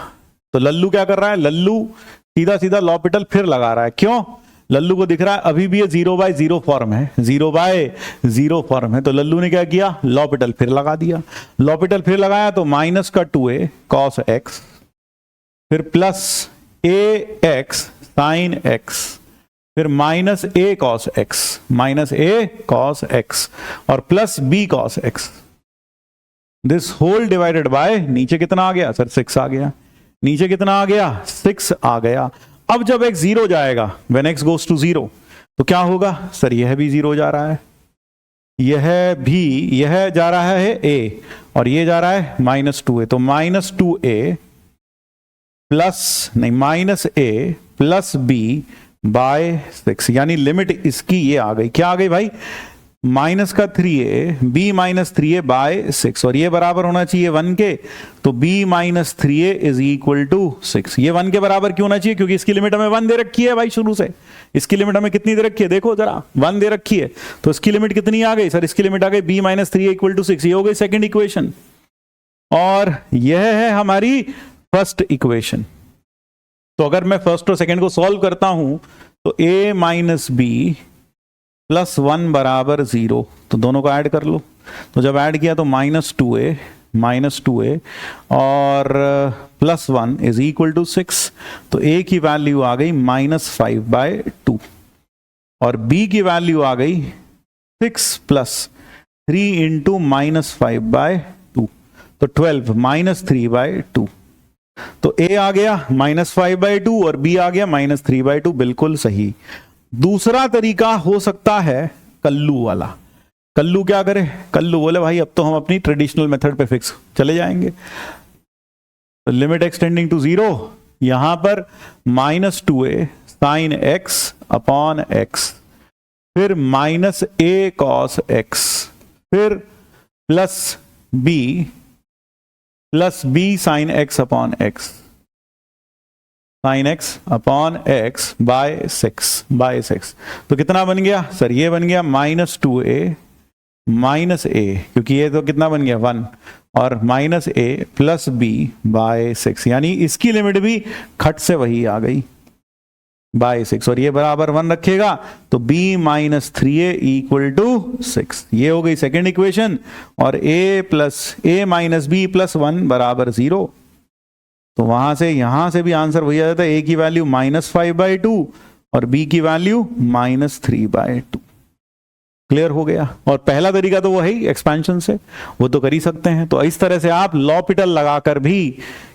तो लल्लू क्या कर रहा है? लल्लू सीधा सीधा लॉपिटल फिर लगा रहा है। क्यों? लल्लू को दिख रहा है अभी भी ये 0/0 फॉर्म है, 0/0 फॉर्म है। तो लल्लू ने क्या किया? लॉपिटल फिर लगा दिया। लॉपिटल फिर लगाया तो माइनस का 2a cos x, फिर प्लस ax साइन x, फिर minus a cos x, minus a cos x, और plus b cos x। This whole divided by, नीचे कितना आ गया सर? 6 आ गया। नीचे कितना आ गया? 6 आ गया। अब जब x 0 जाएगा, व्हेन x गोज टू 0, तो क्या होगा सर? यह भी 0 जा रहा है, यह भी, यह जा रहा है ए और ये जा रहा है -2a, तो -2a प्लस नहीं -a प्लस b बाय 6, यानी लिमिट इसकी ये आ गई, क्या आ गई भाई, माइनस का 3a b -3a बाय 6, और ये बराबर होना चाहिए 1 के, तो b -3a is equal to 6। ये 1 के बराबर क्यों होना चाहिए, क्योंकि इसकी लिमिट हमें 1 दे रखी है भाई शुरू से। इसकी लिमिट हमें कितनी दे रखी है, देखो जरा, 1 दे रखी है, तो इसकी लिमिट कितनी आ गई सर, इसकी लिमिट आ गई b -3a इक्वल टू 6। ये हो गई सेकंड इक्वेशन, और यह है हमारी फर्स्ट इक्वेशन। तो अगर मैं फर्स्ट और सेकंड को सॉल्व करता हूं तो a - b प्लस 1 बराबर 0, तो दोनों को ऐड कर लो। तो जब ऐड किया तो -2a और प्लस 1 इज इक्वल टू 6, तो a की वैल्यू आ गई -5/2 और b की वैल्यू आ गई 6 प्लस 3 इंटू -5/2, तो 12 -3/2। तो a आ गया -5/2 और b आ गया -3/2, बिल्कुल सही। दूसरा तरीका हो सकता है कल्लू वाला। कल्लू क्या करे, कल्लू बोले भाई अब तो हम अपनी ट्रेडिशनल मेथड पे फिक्स चले जाएंगे। तो लिमिट एक्सटेंडिंग टू 0, यहां पर -2a sin x upon x, फिर -a cos x, फिर plus b sin x upon x, sin x upon x by 6। तो कितना बन गया सर, ये बन गया -2a माइनस a, क्योंकि ये तो कितना बन गया 1, और -a प्लस b बाय 6, यानी इसकी लिमिट भी खट से वही आ गई बाय 6, और ये बराबर 1 रखेगा तो b -3a इक्वल टू 6। ये हो गई सेकेंड इक्वेशन, और a - b प्लस 1 बराबर 0। तो वहां से यहां से भी आंसर वही आ जाता है, a की वैल्यू -5/2 और b की वैल्यू -3/2। क्लियर हो गया। और पहला तरीका तो वो है ही एक्सपेंशन से, वो तो कर ही सकते हैं। तो इस तरह से आप लॉपिटल लगाकर भी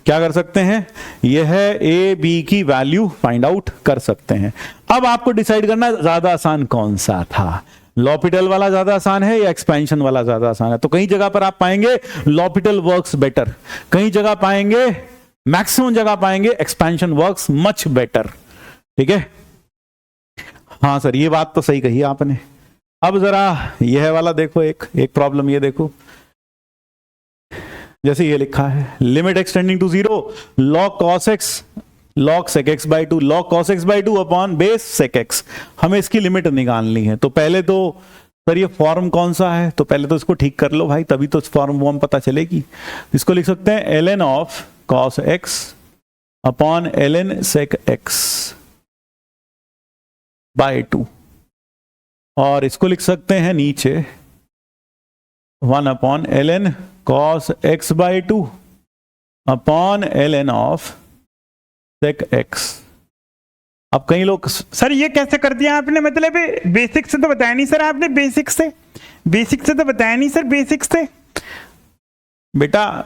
क्या कर सकते हैं, यह a b की वैल्यू फाइंड आउट कर सकते हैं। अब आपको डिसाइड करना ज्यादा आसान कौन सा था, लॉपिटल वाला ज्यादा आसान है या एक्सपेंशन वाला ज्यादा आसान है। तो कई जगह पर आप पाएंगे लॉपिटल वर्क्स बेटर, कई जगह पाएंगे, मैक्सिमम जगह पाएंगे एक्सपेंशन वर्क्स मच बेटर। ठीक है, हाँ सर ये बात तो सही कही आपने। अब जरा यह वाला देखो, एक प्रॉब्लम ये देखो, जैसे ये लिखा है limit extending to 0 log cos x log sec x by 2 log cos x by 2 upon base sec x। हमें इसकी लिमिट निकालनी है। तो पहले तो सर ये फॉर्म कौन सा है, तो पहले तो इसको ठीक कर लो भाई, तभी तो फॉर्म वॉर्म पता चलेगी। इसको लिख सकते हैं ln of cos x upon ln sec x by 2, और इसको लिख सकते हैं नीचे 1 upon ln cos x by 2 upon ln of sec x। अब कई लोग सर ये कैसे कर दिया आपने, मतलब बेसिक से तो बताया नहीं सर आपने, बेसिक से तो बताया नहीं सर, बेसिक से बेटा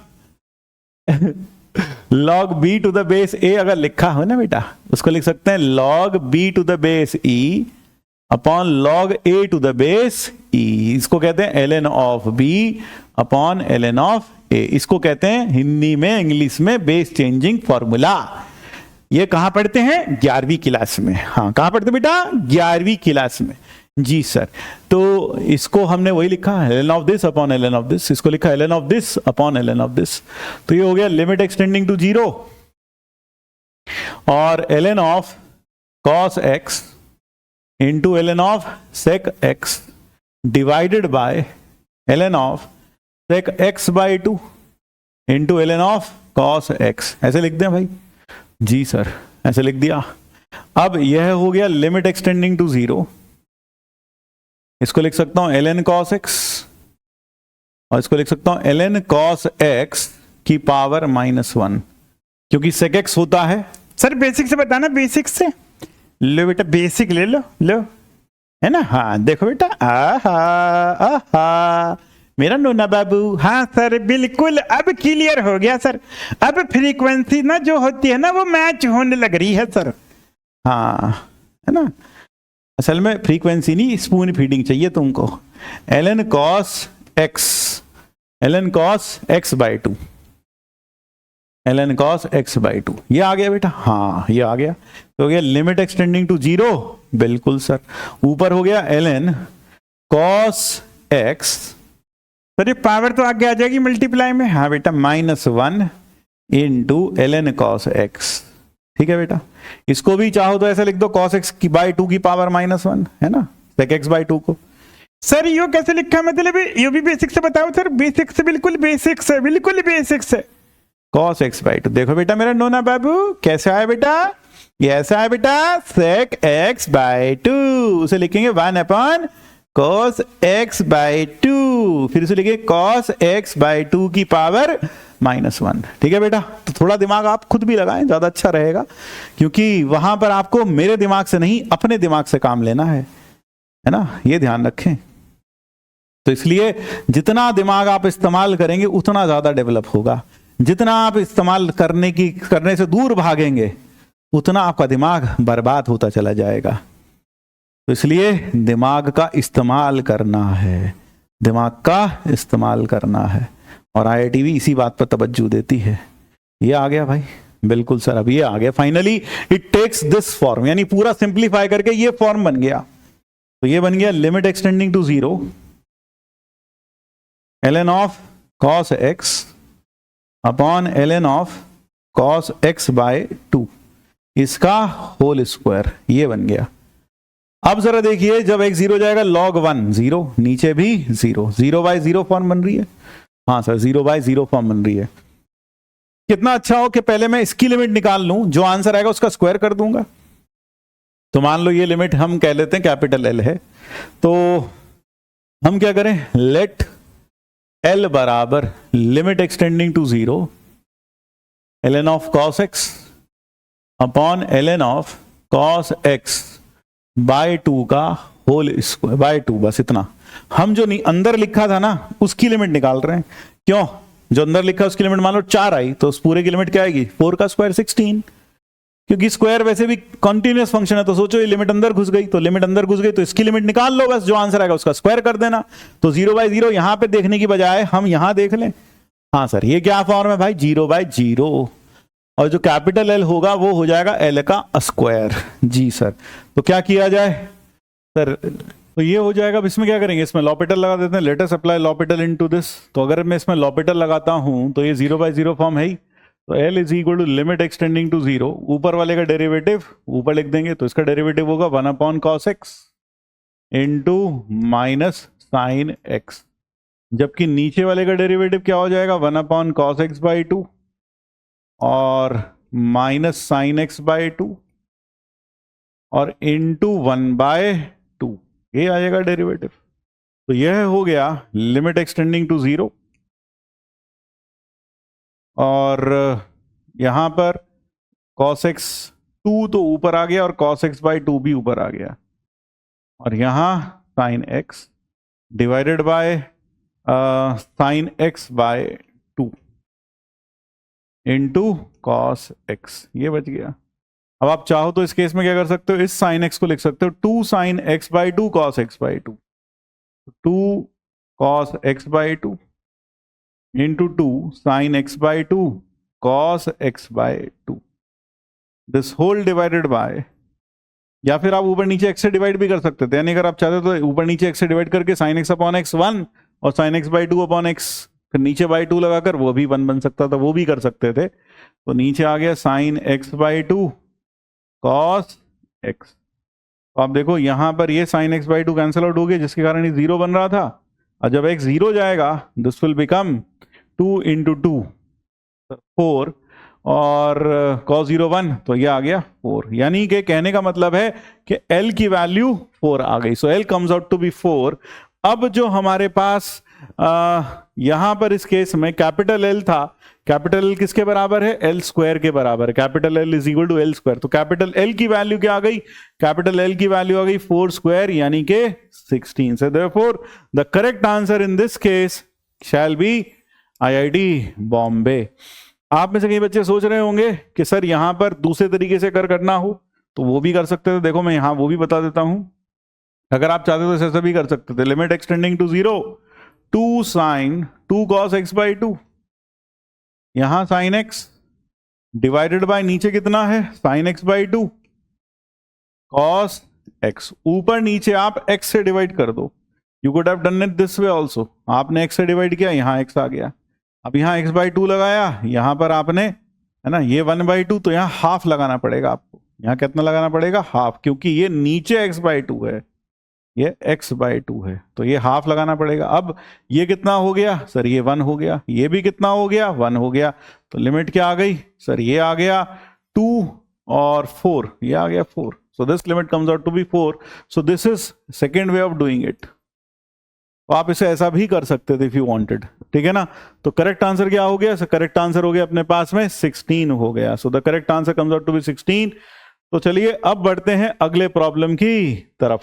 log b to the base a अगर लिखा हो ना बेटा, उसको लिख सकते हैं log b to the base e upon log a to the base e। इसको कहते हैं ln of b upon ln of a। इसको कहते हैं हिंदी में, इंग्लिश में बेस चेंजिंग फॉर्मूला। ये कहां पढ़ते हैं, 11वीं क्लास में। हाँ कहां पढ़ते बेटा, 11वीं क्लास में। जी सर, तो इसको हमने वही लिखा ln of this upon ln of this, इसको लिखा ln of this upon ln of this. तो ये हो गया लिमिट एक्सटेंडिंग टू 0 और ln of cos x into ln of sec x divided by ln of sec x by 2 into ln of cos x। ऐसे लिख दें भाई, जी sir ऐसे लिख दिया। अब यह हो गया लिमिट एक्सटेंडिंग टू 0, इसको लिख सकता हूं ln cos x और इसको लिख सकता हूं ln cos x की पावर -1, क्योंकि sec x होता है। सर बेसिक से बताना, बेसिक से लो बेटा, बेसिक ले लो, है ना। हाँ देखो बेटा, आहा मेरा नोना बाबू। हाँ सर बिल्कुल, अब क्लियर हो गया सर। अब फ्रीक्वेंसी ना जो होती है ना वो मैच होने लग रही है सर। हाँ है ना। असल में फ्रीक्वेंसी नहीं, स्पून फीडिंग चाहिए तुमको। ln cos x, ln cos x by 2, ln cos x by 2, ये आ गया बेटा, हाँ ये आ गया। तो हो गया लिमिट एक्सटेंडिंग टू 0, बिल्कुल सर। ऊपर हो गया ln cos x, सर ये पावर तो आगे आ जाएगी मल्टीप्लाई में। हाँ बेटा, -1 इंटू ln cos x, ठीक है बेटा। इसको भी चाहो तो ऐसा लिख दो cos x की बाई 2 की पावर -1, है ना, sec x बाई 2 को। सर यो कैसे लिखा, मतलब यो भी बेसिक से बताओ सर। बेसिक से बिल्कुल बेसिक से, बिल्कुल बेसिक से। cos x बाई 2, देखो बेटा मेरा नोना बाबू कैसे आया बेटा, ये ऐसा है बेटा, sec x बाई 2, उसे लिखेंगे 1 अपॉन cos x बाई 2, फिर उसे लिखेंगे cos x बाई 2 की पावर -1, ठीक है बेटा। तो थोड़ा दिमाग आप खुद भी लगाएं, ज्यादा अच्छा रहेगा, क्योंकि वहां पर आपको मेरे दिमाग से नहीं अपने दिमाग से काम लेना है ना, ये ध्यान रखें। तो इसलिए जितना दिमाग आप इस्तेमाल करेंगे उतना ज्यादा डेवलप होगा, जितना आप इस्तेमाल करने से दूर भागेंगे उतना आपका दिमाग बर्बाद होता चला जाएगा। तो इसलिए दिमाग का इस्तेमाल करना है, दिमाग का इस्तेमाल करना है, और IIT भी इसी बात पर तवज्जो देती है। ये आ गया भाई, बिल्कुल सर, अब ये आ गया finally. It takes this form, यानी पूरा सिंप्लीफाई करके ये फॉर्म बन गया। तो ये बन गया limit extending to 0 ln of cos x upon ln of cos x by 2, इसका होल स्क्वायर, ये बन गया। अब जरा देखिए, जब x 0 जाएगा log 1 0, नीचे भी 0, 0 बाय 0 फॉर्म बन रही है। हाँ सर, 0 बाय 0 फॉर्म बन रही है। कितना अच्छा हो कि पहले मैं इसकी लिमिट निकाल लूं, जो आंसर आएगा उसका स्क्वायर कर दूंगा। तो मान लो ये लिमिट हम कह लेते हैं कैपिटल L है, तो हम क्या करें, लेट L बराबर limit extending to 0 ln of cos x upon ln of cos x by 2 का होल स्क्वायर बाय 2, बस इतना। हम जो अंदर लिखा था ना उसकी लिमिट निकाल रहे हैं। क्यों, जो अंदर लिखा उसकी लिमिट मान लो 4 आई, तो उस पूरे की लिमिट क्या आएगी, 4 का स्क्वायर 16, क्योंकि स्क्वायर वैसे भी कॉन्टिन्यूअस फंक्शन है। तो सोचो ये लिमिट अंदर घुस गई, तो लिमिट अंदर घुस गई तो इसकी लिमिट निकाल लो, बस जो आंसर आएगा उसका स्क्वायर कर देना। तो 0 बाय 0 यहां पे देखने की बजाय हम यहां देख लें। हाँ सर, ये क्या फॉर्म है भाई, 0 बाय 0, और जो कैपिटल L होगा वो हो जाएगा L का स्क्वायर। जी सर, तो क्या किया जाए सर, तो ये हो जाएगा। अब इसमें क्या करेंगे, इसमें लॉपिटल लगा देते हैं, let us apply L'Hôpital into this. तो अगर मैं इसमें लॉपिटल लगाता हूं तो ये 0 बाय 0 फॉर्म है ही, तो L is equal to limit extending to 0, ऊपर वाले का डेरिवेटिव ऊपर लिख देंगे, तो इसका डेरिवेटिव होगा 1 upon cos x into minus sine x, जबकि नीचे वाले का डेरिवेटिव क्या हो जाएगा, 1 अपॉन cos x बाई 2 और माइनस साइन x बाई 2 और इंटू 1 बाय 2, ये आ जाएगा डेरिवेटिव। तो यह हो गया लिमिट एक्सटेंडिंग टू 0, और यहां पर cos x 2 तो ऊपर आ गया और cos x बाई 2 भी ऊपर आ गया, और यहां sin x divided by sin x by 2 into cos x, ये बच गया। अब आप चाहो तो इस केस में क्या कर सकते हो, इस sin x को लिख सकते हो 2 sin x by 2 cos x by 2, 2 cos x by 2 into 2 sin x by 2 cos x by 2, this whole divided by, या फिर आप ऊपर नीचे x से डिवाइड भी कर सकते थे, यानी अगर आप चाहते तो ऊपर नीचे x से डिवाइड करके sin x अपॉन x 1 और sin x by 2 upon x, फिर नीचे बाई 2 लगाकर वो भी 1 बन सकता था, वो भी कर सकते थे। तो नीचे आ गया sin x by 2 cos x। तो आप देखो यहां पर ये sin x by 2 cancel out हो गया, जिसके कारण ये 0 बन रहा था, और जब x 0 जाएगा दिस विल बिकम 2 इंटू 2 4, और cos 0 1, तो ये आ गया 4। यानी कि कहने का मतलब है कि L की वैल्यू 4 आ गई, so L comes out to be 4। अब जो हमारे पास यहां पर इस केस में कैपिटल L था, कैपिटल L किसके बराबर है, L स्क्वायर के बराबर है, capital L is equal to L square. तो कैपिटल L की वैल्यू क्या आ गई, कैपिटल L की वैल्यू आ गई 4 स्क्वायर यानी कि 16 से। Therefore the correct answer in this case shall be IIT Bombay. आप में से कई बच्चे सोच रहे होंगे कि सर यहां पर दूसरे तरीके से करना हो तो वो भी कर सकते थे। देखो मैं यहां वो भी बता देता हूं, अगर आप चाहते तो ऐसा भी कर सकते थे, limit extending to 0 2 sin 2 cos x by 2, यहां sin x डिवाइडेड बाय नीचे कितना है sin x by 2 cos x, ऊपर नीचे आप x से डिवाइड कर दो। You could have done it this way also, आपने x से डिवाइड किया, यहां x आ गया। अब यहां x by 2 लगाया, यहां पर आपने, है ना, ये 1 by 2, तो यहां हाफ लगाना पड़ेगा आपको। यहां कितना लगाना पड़ेगा? हाफ, क्योंकि ये नीचे x by 2 है, ये x by 2 है, तो ये हाफ लगाना पड़ेगा। अब ये कितना हो गया सर? ये 1 हो गया। ये भी कितना हो गया? 1 हो गया। तो लिमिट क्या आ गई सर? ये आ गया 2 और 4, ये आ गया 4। So this limit comes out to be 4। So this is second way of doing it. तो आप इसे ऐसा भी कर सकते थे इफ यू वांटेड, ठीक है ना। तो करेक्ट आंसर क्या हो गया? करेक्ट आंसर हो गया अपने पास में 16 हो गया। So the correct answer comes out to be 16। तो चलिए अब बढ़ते हैं अगले प्रॉब्लम की तरफ।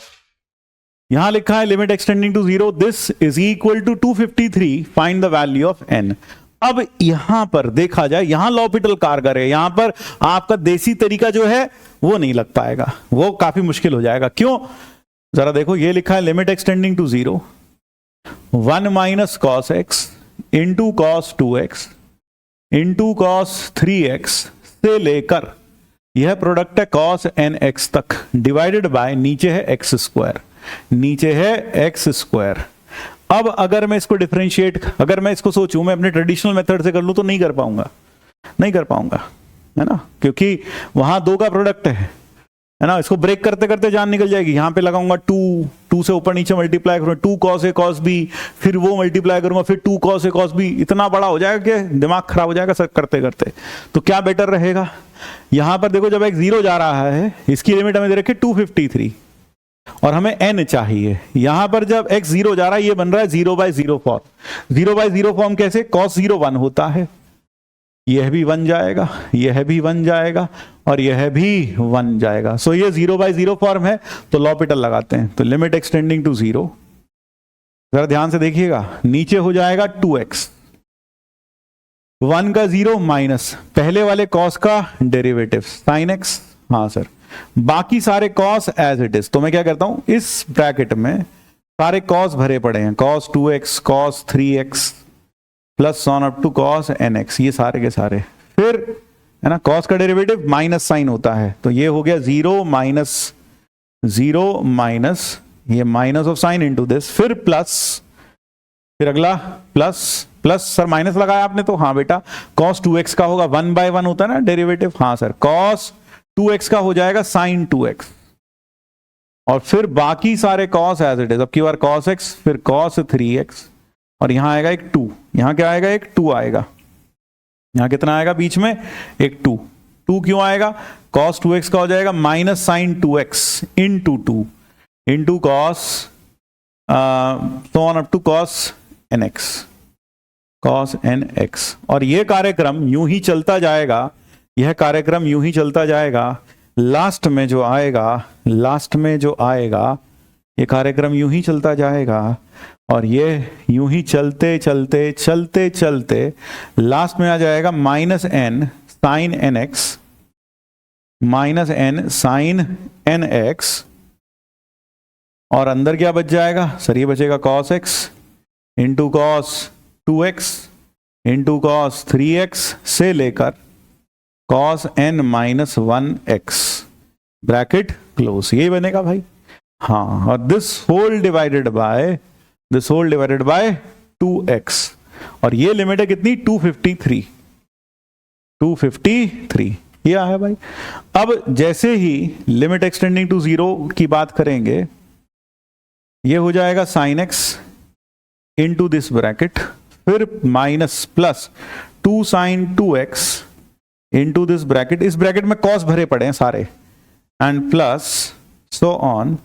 यहां लिखा है limit extending to 0, this is equal to 253, find the value of n। अब यहां पर देखा जाए, यहां लॉपिटल कारगर है, यहां पर आपका देसी तरीका जो है वो नहीं लग पाएगा, वो काफी मुश्किल हो जाएगा। क्यों? जरा देखो, ये लिखा है limit extending to 0 1 minus cos x into cos 2x into cos 3x से लेकर यह प्रोडक्ट है कॉस nx तक, डिवाइडेड बाय नीचे है एक्स स्क्वायर, नीचे है एक्स स्क्वायर। अब अगर मैं इसको डिफरेंशिएट, अगर मैं इसको सोचूं, मैं अपने ट्रेडिशनल मेथड से कर लूं तो नहीं कर पाऊंगा, नहीं कर पाऊंगा, है ना, क्योंकि वहां 2 का प्रोडक्ट है ना। इसको ब्रेक करते करते जान निकल जाएगी। यहां पे लगाऊंगा 2 से ऊपर नीचे मल्टीप्लाई करूंगा, 2 cos a cos b, फिर वो मल्टीप्लाई करूंगा, फिर 2 cos a cos b, इतना बड़ा हो जाएगा कि दिमाग खराब हो जाएगा सब करते करते। तो क्या बेटर रहेगा? यहां पर देखो, जब एक 0 जा रहा है, इसकी लिमिट हमें दे रखी 253 और हमें n चाहिए। यहां पर जब x 0 जा रहा है, ये बन रहा है 0/0 फॉर्म। 0/0 फॉर्म कैसे? cos 0 1 होता है, यह भी 1 जाएगा, यह भी 1 जाएगा और यह भी 1 जाएगा। सो ये 0/0 फॉर्म है। तो लॉपिटल लगाते हैं। तो लिमिट एक्सटेंडिंग टू 0, जरा ध्यान से देखिएगा, नीचे हो जाएगा 2x, 1 का 0 माइनस पहले वाले cos का डेरिवेटिव sin x, हाँ सर, बाकी सारे cos एज इट इज। तो मैं क्या करता हूं, इस ब्रैकेट में सारे cos भरे पड़े हैं, cos 2x cos 3x plus on up to cos nx, ये सारे के सारे। फिर है ना, cos का डेरिवेटिव माइनस साइन होता है, तो ये हो गया 0 माइनस ये minus of sine into this, फिर प्लस, फिर अगला प्लस प्लस। सर माइनस लगाया आपने तो हाँ बेटा, cos 2x का होगा 1/1 होता है ना डेरिवेटिव, हाँ सर, cos 2x का हो जाएगा sin 2x और फिर बाकी सारे cos एज इट इज। अब की बार cos x, फिर cos 3x और यहां आएगा एक 2, यहां क्या आएगा? एक 2 आएगा। यहां कितना आएगा बीच में? एक 2 क्यों आएगा? cos 2x का हो जाएगा minus sine 2x into 2 into cos तो on up to cos nx। और ये कार्यक्रम यूं ही चलता जाएगा, यह कार्यक्रम यूं ही चलता जाएगा। लास्ट में जो आएगा ये कार्यक्रम यूं ही चलता जाएगा और ये यूं ही चलते चलते चलते चलते लास्ट में आ जाएगा minus n sine nx, minus n sine nx और अंदर क्या बच जाएगा सर? ये बचेगा cos x into cos 2x into cos 3x से लेकर cos n minus 1x, bracket close, ये बनेगा भाई। हाँ, और this whole divided bye 2x और ये लिमिट है कितनी? 253 ये है भाई। अब जैसे ही लिमिट एक्सटेंडिंग टू 0 की बात करेंगे, ये हो जाएगा sin x into this bracket, फिर minus plus 2 sin 2x into this bracket, इस ब्रैकेट में cos भरे पड़े हैं सारे, and plus so on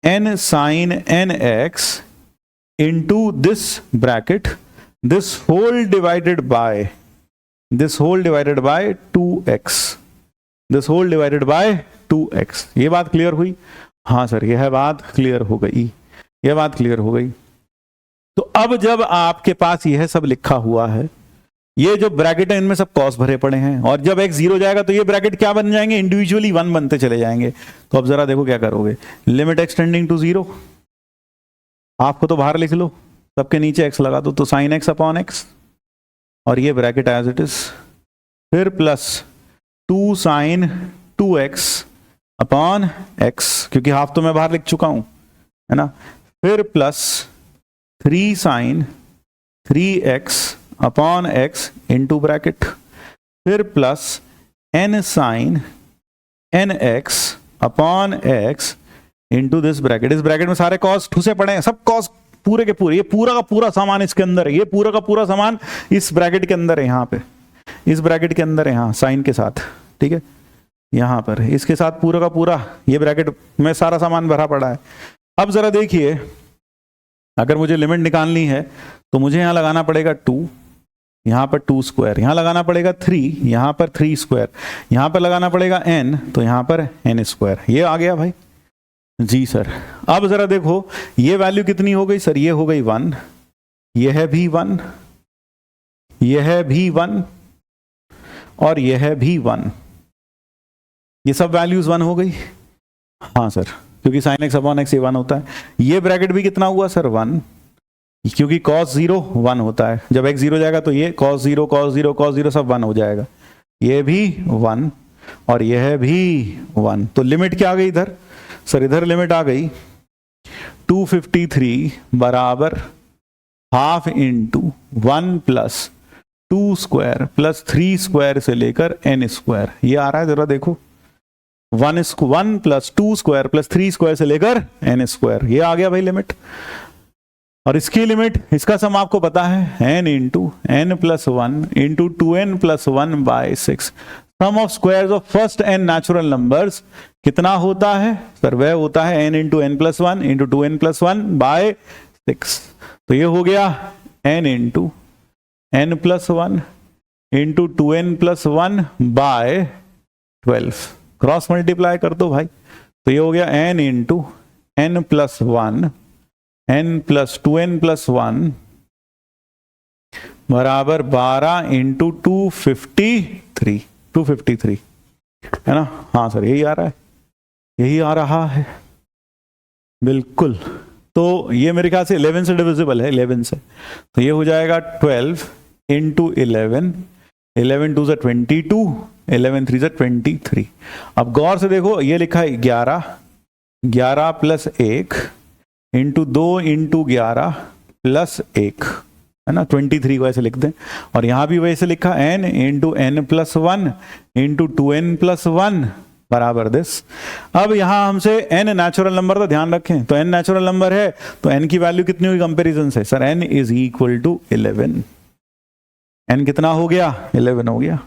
n sin nx into this bracket, this whole divided by 2x, ये बात क्लियर हुई? हाँ सर, यह बात क्लियर हो गई। तो अब जब आपके पास यह सब लिखा हुआ है, ये जो ब्रैकेट है इनमें सब कॉस भरे पड़े हैं, और जब x 0 जाएगा तो ये ब्रैकेट क्या बन जाएंगे, इंडिविजुअली 1 बनते चले जाएंगे। तो अब जरा देखो क्या करोगे, लिमिट एक्सटेंडिंग टू 0, हाफ को तो बाहर लिख लो, सबके नीचे x लगा दो, तो साइन x अपॉन x, और ये ब्रैकेट एज इट इज, फिर plus 2 sine 2x upon x, क्योंकि हाफ तो मैं बाहर लिख चुका हूं, है ना, फिर plus 3 sine 3x upon x into bracket, फिर plus n sine nx upon x into this bracket. इस ब्रैकेट में सारे कॉस ठुसे पड़े हैं, सब कॉस पूरे के पूरे, ये पूरा का पूरा सामान इसके अंदर है, ये पूरा का पूरा सामान इस ब्रैकेट के अंदर है, यहाँ पे इस ब्रैकेट के अंदर है, यहाँ साइन के साथ, ठीक है, यहाँ पर इसके साथ पूरा का पूरा ये ब्रैकेट में सारा सामान भरा पड़ा है। अब जरा देखिए, अगर मुझे लिमिट निकालनी है तो मुझे यहाँ लगाना पड़ेगा 2, यहाँ पर 2 स्क्वायर, यहाँ लगाना पड़ेगा 3, यहाँ पर 3 स्क्वायर, यहाँ पर लगाना पड़ेगा n, तो यहाँ पर n स्क्वायर। ये आ गया भाई जी सर। अब जरा देखो ये वैल्यू कितनी हो गई सर, ये हो गई 1, ये है भी 1, ये है भी 1, और ये है भी 1, ये सब वैल्यूज 1 हो गई। हाँ सर, क्योंकि साइन एक्स अपॉन एक्स ये 1 होता है। ये ब्रैकेट भी कितना हुआ सर 1, क्योंकि cos 0 1 होता है, जब x 0 जाएगा तो ये cos 0 cos 0 cos 0 सब 1 हो जाएगा, ये भी 1 और यह भी 1। तो लिमिट क्या आ गई इधर सर, इधर लिमिट आ गई 253 बराबर half into 1 plus 2 square plus 3 square से लेकर n स्क्वायर। ये आ रहा है जरा देखो, 1 प्लस 2 स्क्वायर प्लस 3 स्क्वायर से लेकर n स्क्वायर, ये आ गया भाई लिमिट। और इसकी लिमिट, इसका सम आपको पता है n into n plus 1 into 2n plus 1 by 6। Sum of squares of first n natural numbers कितना होता है सर, वह होता है n into n plus 1 into 2n plus 1 by 6। तो ये हो गया n into n plus 1 into 2n plus 1 by 12। Cross multiply कर दो भाई, तो ये हो गया n into n plus 1 n plus 2n plus 1 बराबर 12 इंटू 253 है ना। हाँ सर यही आ रहा है, यही आ रहा है बिल्कुल। तो ये मेरे ख्याल से 11 से डिविजिबल है, 11 से, तो ये हो जाएगा 12 इंटू 11, 11 2 से 22, 11 3 से 23। अब गौर से देखो, ये लिखा है 11, 11 प्लस 1 इंटू 2 इंटू 11 प्लस 1, है ना, 23 को ऐसे लिख दें। और यहां भी वैसे लिखा n into n plus 1 into 2n plus 1 बराबर दिस। अब यहां हमसे n नेचुरल नंबर का ध्यान रखें, तो n नेचुरल नंबर है तो n की वैल्यू कितनी हुई कंपेरिजन से sir, n is equal to 11। n कितना हो गया, 11 हो गया,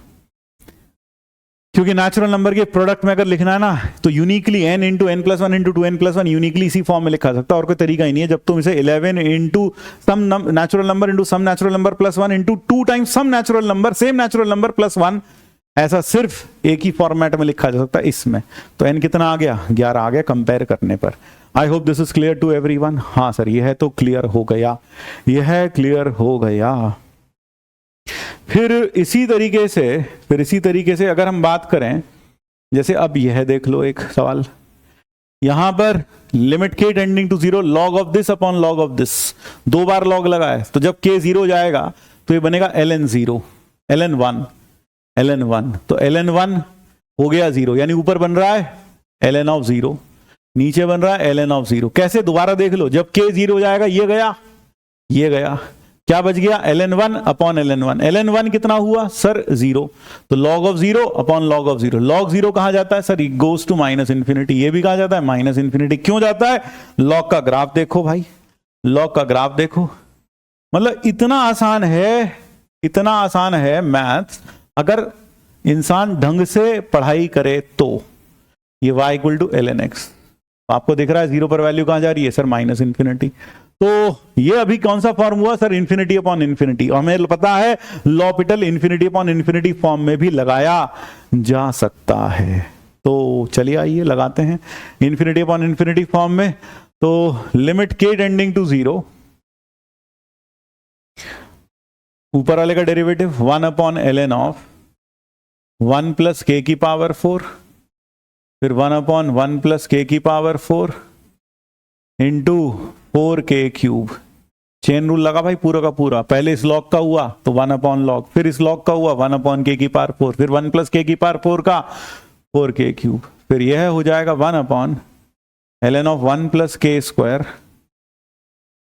क्योंकि नेचुरल नंबर के प्रोडक्ट में अगर लिखना है ना तो uniquely n into n plus 1 into 2n plus 1 uniquely इसी फॉर्म में लिखा सकता है, और कोई तरीका ही नहीं है। जब तुम इसे 11 into sum natural number into sum natural number plus 1 into 2 times sum natural number same natural number plus 1, ऐसा सिर्फ एक ही फॉर्मेट में लिखा जा सकता है इसमें। तो n कितना आ गया, 11 आ गया कंपेयर करने पर। I hope this is clear to everyone. हाँ सर यह तो क्लियर हो गया, यह क्लियर हो गया। फिर इसी तरीके से अगर हम बात करें, जैसे अब यह देख लो एक सवाल, यहां पर limit k tending to 0 log of this upon log of this, 2 बार log लगा है, तो जब k 0 जाएगा तो ये बनेगा ln 0 ln 1, तो ln 1 हो गया 0, यानी ऊपर बन रहा है ln ऑफ 0, नीचे बन रहा है ln ऑफ 0। कैसे, दोबारा देख लो, जब k 0 जाएगा ये गया, ये गया, क्या बच गया ln 1 अपॉन ln 1। ln 1 कितना हुआ सर 0, तो log ऑफ 0 अपॉन log ऑफ 0। log 0 कहा जाता है sir, it goes to minus infinity, ये भी कहा जाता है माइनस इंफिनिटी। क्यों जाता है, log का ग्राफ देखो भाई, log का ग्राफ देखो, मतलब इतना आसान है मैथ्स, अगर इंसान ढंग से पढ़ाई करे तो। ये y equal to ln x, आपको दिख रहा है 0 पर वैल्यू कहां जा रही है सर, माइनस इंफिनिटी। तो ये अभी कौन सा फॉर्म हुआ सर, इन्फिनिटी अपॉन इन्फिनिटी, और हमें पता है L'Hôpital infinity upon infinity form में भी लगाया जा सकता है। तो चलिए आइए लगाते हैं इन्फिनिटी अपॉन इन्फिनिटी फॉर्म में। तो लिमिट k टेंडिंग टू 0 ऊपर वाले का derivative 1/ln of 1 plus k की पावर 4, फिर 1/1 प्लस के की power 4 into 4k cube. Chain rule लगा भाई पूरा का पूरा, पहले इस लॉग का हुआ तो 1/log, फिर इस लॉग का हुआ 1/k की पावर 4, फिर 1 प्लस के की पावर 4 का 4k क्यूब, फिर यह हो जाएगा 1/ln of 1 plus k square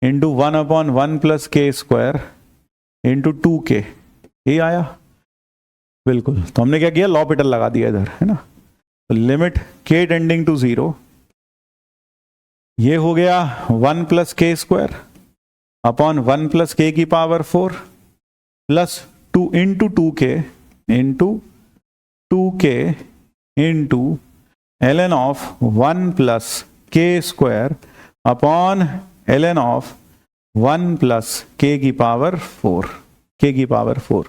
into 1/1 plus k square into 2k। ये आया बिल्कुल। तो हमने क्या किया, लॉपिटल लगा दिया इधर, है ना। तो लिमिट k टेंडिंग टू 0, ये हो गया 1 plus k square upon 1 plus k की power 4 plus 2 into 2k into 2k into ln of 1 plus k square upon ln of 1 plus k की पावर 4, के की पावर 4।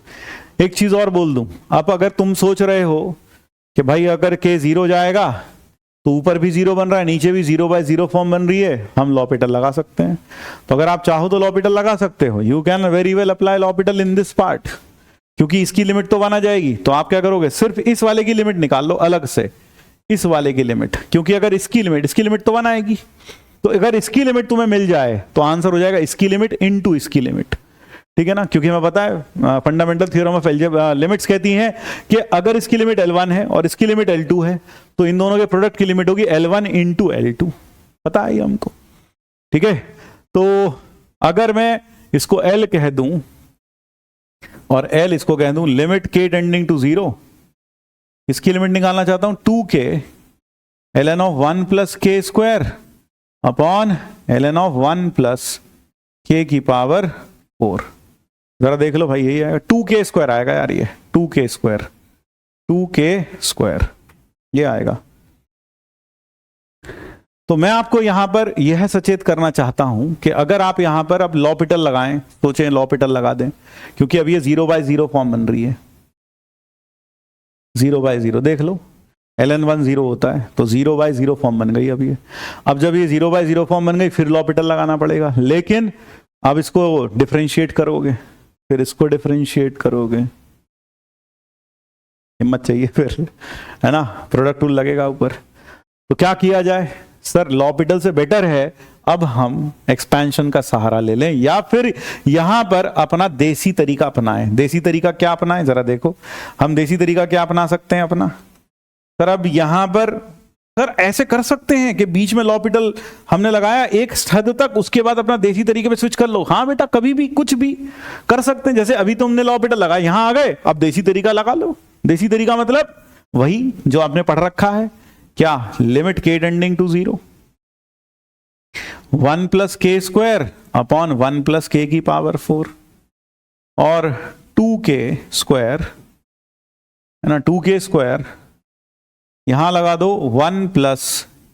एक चीज और बोल दूं, अब अगर तुम सोच रहे हो कि भाई अगर k 0 जाएगा तो ऊपर भी 0 बन रहा है, नीचे भी 0/0 फॉर्म बन रही है, हम लॉपिटल लगा सकते हैं। तो अगर आप चाहो तो लॉपिटल लगा सकते हो, you can very well apply L'Hôpital in this part, क्योंकि इसकी लिमिट तो 1 आ जाएगी। तो आप क्या करोगे, सिर्फ इस वाले की लिमिट निकाल लो अलग से, इस वाले की लिमिट, क्योंकि अगर इसकी लिमिट तो 1 आएगी। तो अगर इसकी लिमिट तुम्हें मिल जाए तो आंसर हो जाएगा इसकी लिमिट इनटू इसकी लिमिट, ठीक है ना। क्योंकि मैं पता है fundamental theorem of algebra limits कहती हैं कि अगर इसकी लिमिट L1 है और इसकी लिमिट L2 है तो इन दोनों के प्रोडक्ट की लिमिट होगी L1 इंटू L2, पता है हमको, ठीक है। तो अगर मैं इसको L कह दूं और L इसको कह दूं लिमिट k टेंडिंग टू 0, इसकी लिमिट निकालना चाहता हूं 2k ln of 1 plus k square upon ln of 1 plus k की पावर 4। जरा देख लो भाई, यही आएगा 2k स्क्वायर आएगा यार, ये 2k स्क्वायर ये आएगा। तो मैं आपको यहां पर यह सचेत करना चाहता हूं कि अगर आप यहां पर अब लॉपिटल लगाएं, सोचें लॉपिटल लगा दें, क्योंकि अब ये 0/0 फॉर्म बन रही है, 0/0 देख लो, ln1 0 होता है तो 0/0 फॉर्म बन गई अब ये। अब जब ये 0/0 फॉर्म बन गई फिर लॉपिटल लगाना पड़ेगा, लेकिन अब इसको डिफरेंशिएट करोगे, फिर इसको डिफरेंशिएट करोगे, हिम्मत चाहिए फिर, है ना, प्रोडक्ट टूल लगेगा ऊपर। तो क्या किया जाए सर, लॉपिटल से बेटर है अब हम एक्सपेंशन का सहारा ले लें या फिर यहां पर अपना देसी तरीका अपनाएं। देसी तरीका क्या अपनाएं, जरा देखो, हम देसी तरीका क्या अपना सकते हैं अपना। सर अब यहां पर सर ऐसे कर सकते हैं कि बीच में लॉपिटल हमने लगाया एक हद तक, उसके बाद अपना देसी तरीके पे स्विच कर लो। हाँ बेटा, कभी भी कुछ भी कर सकते हैं। जैसे अभी तुमने लॉपिटल लगाया, यहां आ गए, अब देसी तरीका लगा लो। देसी तरीका मतलब वही जो आपने पढ़ रखा है, क्या, limit k tending to 0 1 plus k square upon 1 plus k की पावर 4 और 2k स्क्वायर, है ना, 2k स्क्वायर यहां लगा दो 1 प्लस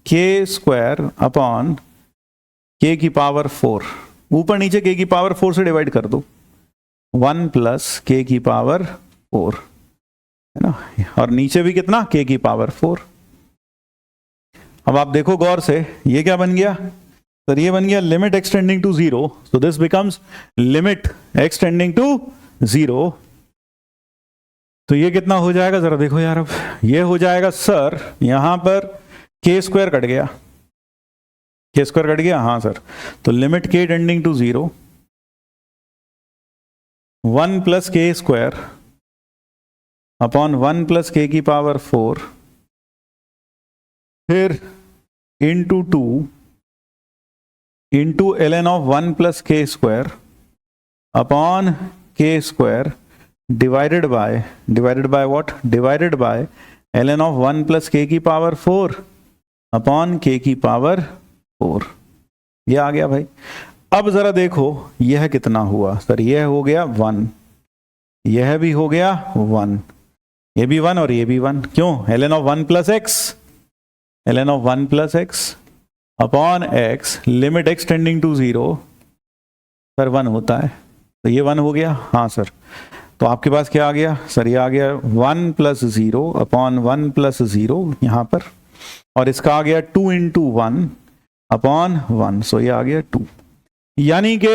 के स्क्वायर अपॉन के की पावर 4, ऊपर नीचे के की पावर 4 से डिवाइड कर दो, 1 प्लस के की पावर 4, है ना, और नीचे भी कितना, के की पावर 4। अब आप देखो गौर से, ये क्या बन गया सर, ये बन गया limit extending to 0, so this becomes limit extending to 0। तो ये कितना हो जाएगा, जरा देखो यार, अब ये हो जाएगा सर, यहां पर के स्क्वायर कट गया, के स्क्वायर कट गया, हाँ सर। तो limit k tending to 0 1 plus k square upon 1 plus k की पावर 4 फिर into 2 into ln of 1 plus k square upon k square divided by what, divided by ln of 1 plus k की power 4 upon के की power 4। ये आ गया भाई। अब जरा देखो यह कितना हुआ सर, यह हो गया 1, यह भी हो गया 1, ये भी 1 और ये भी 1, क्यों, ln of 1 plus x, ln of 1 plus x upon x, limit x tending to 0 sir 1 होता है, तो ये 1 हो गया, हाँ सर। तो आपके पास क्या आ गया सर, ये आ गया 1 प्लस 0 अपॉन 1 प्लस 0 यहां पर, और इसका आ गया 2 इंटू 1 अपॉन 1, सो ये आ गया 2। यानी कि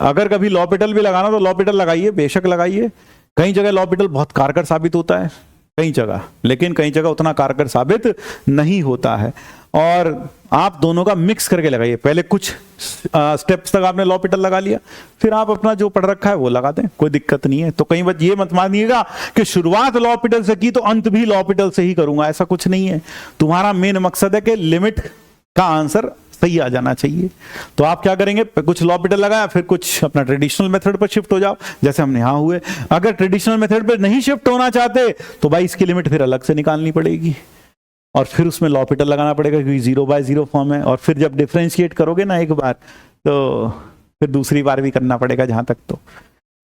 अगर कभी लॉपिटल भी लगाना तो लॉपिटल लगाइए, बेशक लगाइए। कई जगह लॉपिटल बहुत कारगर साबित होता है, कई जगह, लेकिन कई जगह उतना कारगर साबित नहीं होता है। और आप दोनों का मिक्स करके लगाइए। पहले कुछ स्टेप्स तक आपने लॉपिटल लगा लिया, फिर आप अपना जो पढ़ रखा है वो लगा दें, कोई दिक्कत नहीं है। तो कई बार ये मत मानिएगा कि शुरुआत लॉपिटल से की तो अंत भी लॉपिटल से ही करूंगा, ऐसा कुछ नहीं है। तुम्हारा मेन मकसद है कि लिमिट का आंसर सही आ जाना चाहिए। तो आप क्या करेंगे, कुछ लॉपिटल लगाया, फिर कुछ अपना ट्रेडिशनल मेथड पर शिफ्ट हो जाओ, जैसे हमने यहां हुए। अगर ट्रेडिशनल मेथड पर नहीं शिफ्ट होना चाहते तो भाई इसकी लिमिट फिर अलग से निकालनी पड़ेगी और फिर उसमें लॉपिटल लगाना पड़ेगा, क्योंकि 0/0 फॉर्म है। और फिर जब डिफरेंशिएट करोगे ना एक बार, तो फिर दूसरी बार भी करना पड़ेगा जहां तक, तो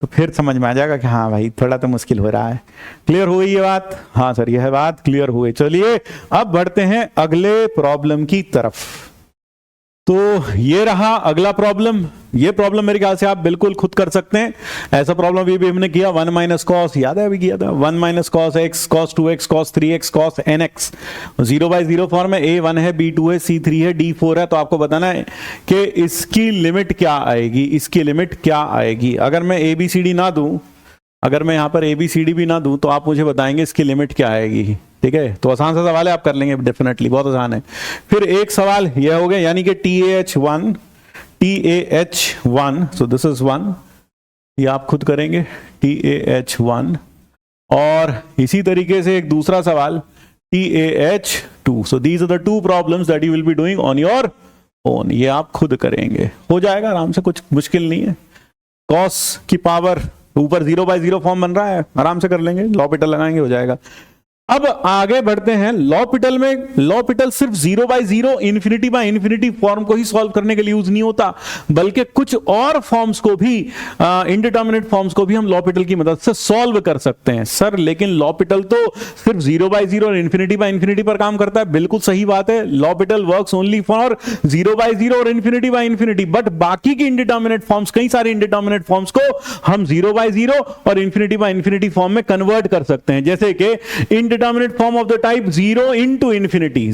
फिर समझ में आ जाएगा कि हाँ भाई थोड़ा तो मुश्किल हो रहा है। क्लियर हो गई ये बात? हाँ सर, यह बात क्लियर हो गई। चलिए अब बढ़ते हैं अगले प्रॉब्लम की तरफ। तो ये रहा अगला प्रॉब्लम। ये प्रॉब्लम मेरे ख्याल से आप बिल्कुल खुद कर सकते हैं। ऐसा प्रॉब्लम भी हमने किया, 1 माइनस कॉस, याद है अभी किया था, 1 minus cos x, cos 2x, cos 3x, cos nx। 0/0 form है, A1 है, B2 है, C3 है, D4 है। तो आपको बताना है कि इसकी लिमिट क्या आएगी, इसकी लिमिट क्या आएगी। अगर मैं ABCD ना दूं, अगर मैं यहां पर ABCD भी ना दूं, तो आप मुझे बताएंगे इसकी लिमिट क्या आएगी। ठीक है, तो आसान सा सवाल है, आप कर लेंगे डेफिनेटली, बहुत आसान है। फिर एक सवाल यह हो गया, यानी कि TAH1, सो दिस इज 1, ये आप खुद करेंगे, TAH1। और इसी तरीके से एक दूसरा सवाल TAH2। So these are the 2 problems that you will be doing on your own. ये आप खुद करेंगे, हो जाएगा आराम से, कुछ मुश्किल नहीं है। कॉस की पावर ऊपर 0/0 फॉर्म बन रहा है, आराम से कर लेंगे, लॉपिटल लगाएंगे, हो जाएगा। अब आगे बढ़ते हैं। लॉपिटल में, लॉपिटल सिर्फ 0/0 इन्फिनिटी फॉर्म को ही सॉल्व करने के लिए यूज नहीं होता, बल्कि कुछ और फॉर्म्स को भी, इंडिटर्मिनेट फॉर्म्स को भी हम लॉपिटल की मदद से सॉल्व कर सकते हैं। सर लेकिन लॉपिटल तो सिर्फ 0/0 और इन्फिनिटी पर काम करता है। बिल्कुल सही बात है, लॉपिटल वर्क्स ओनली फॉर 0/0 और इन्फिनिटी, बट बाकी की इंडिटर्मिनेट फॉर्म्स, कई सारे इंडिटर्मिनेट फॉर्म्स को हम 0/0 और इन्फिनिटी फॉर्म में कन्वर्ट कर सकते हैं। जैसे कि indeterminate form of the type 0 into infinity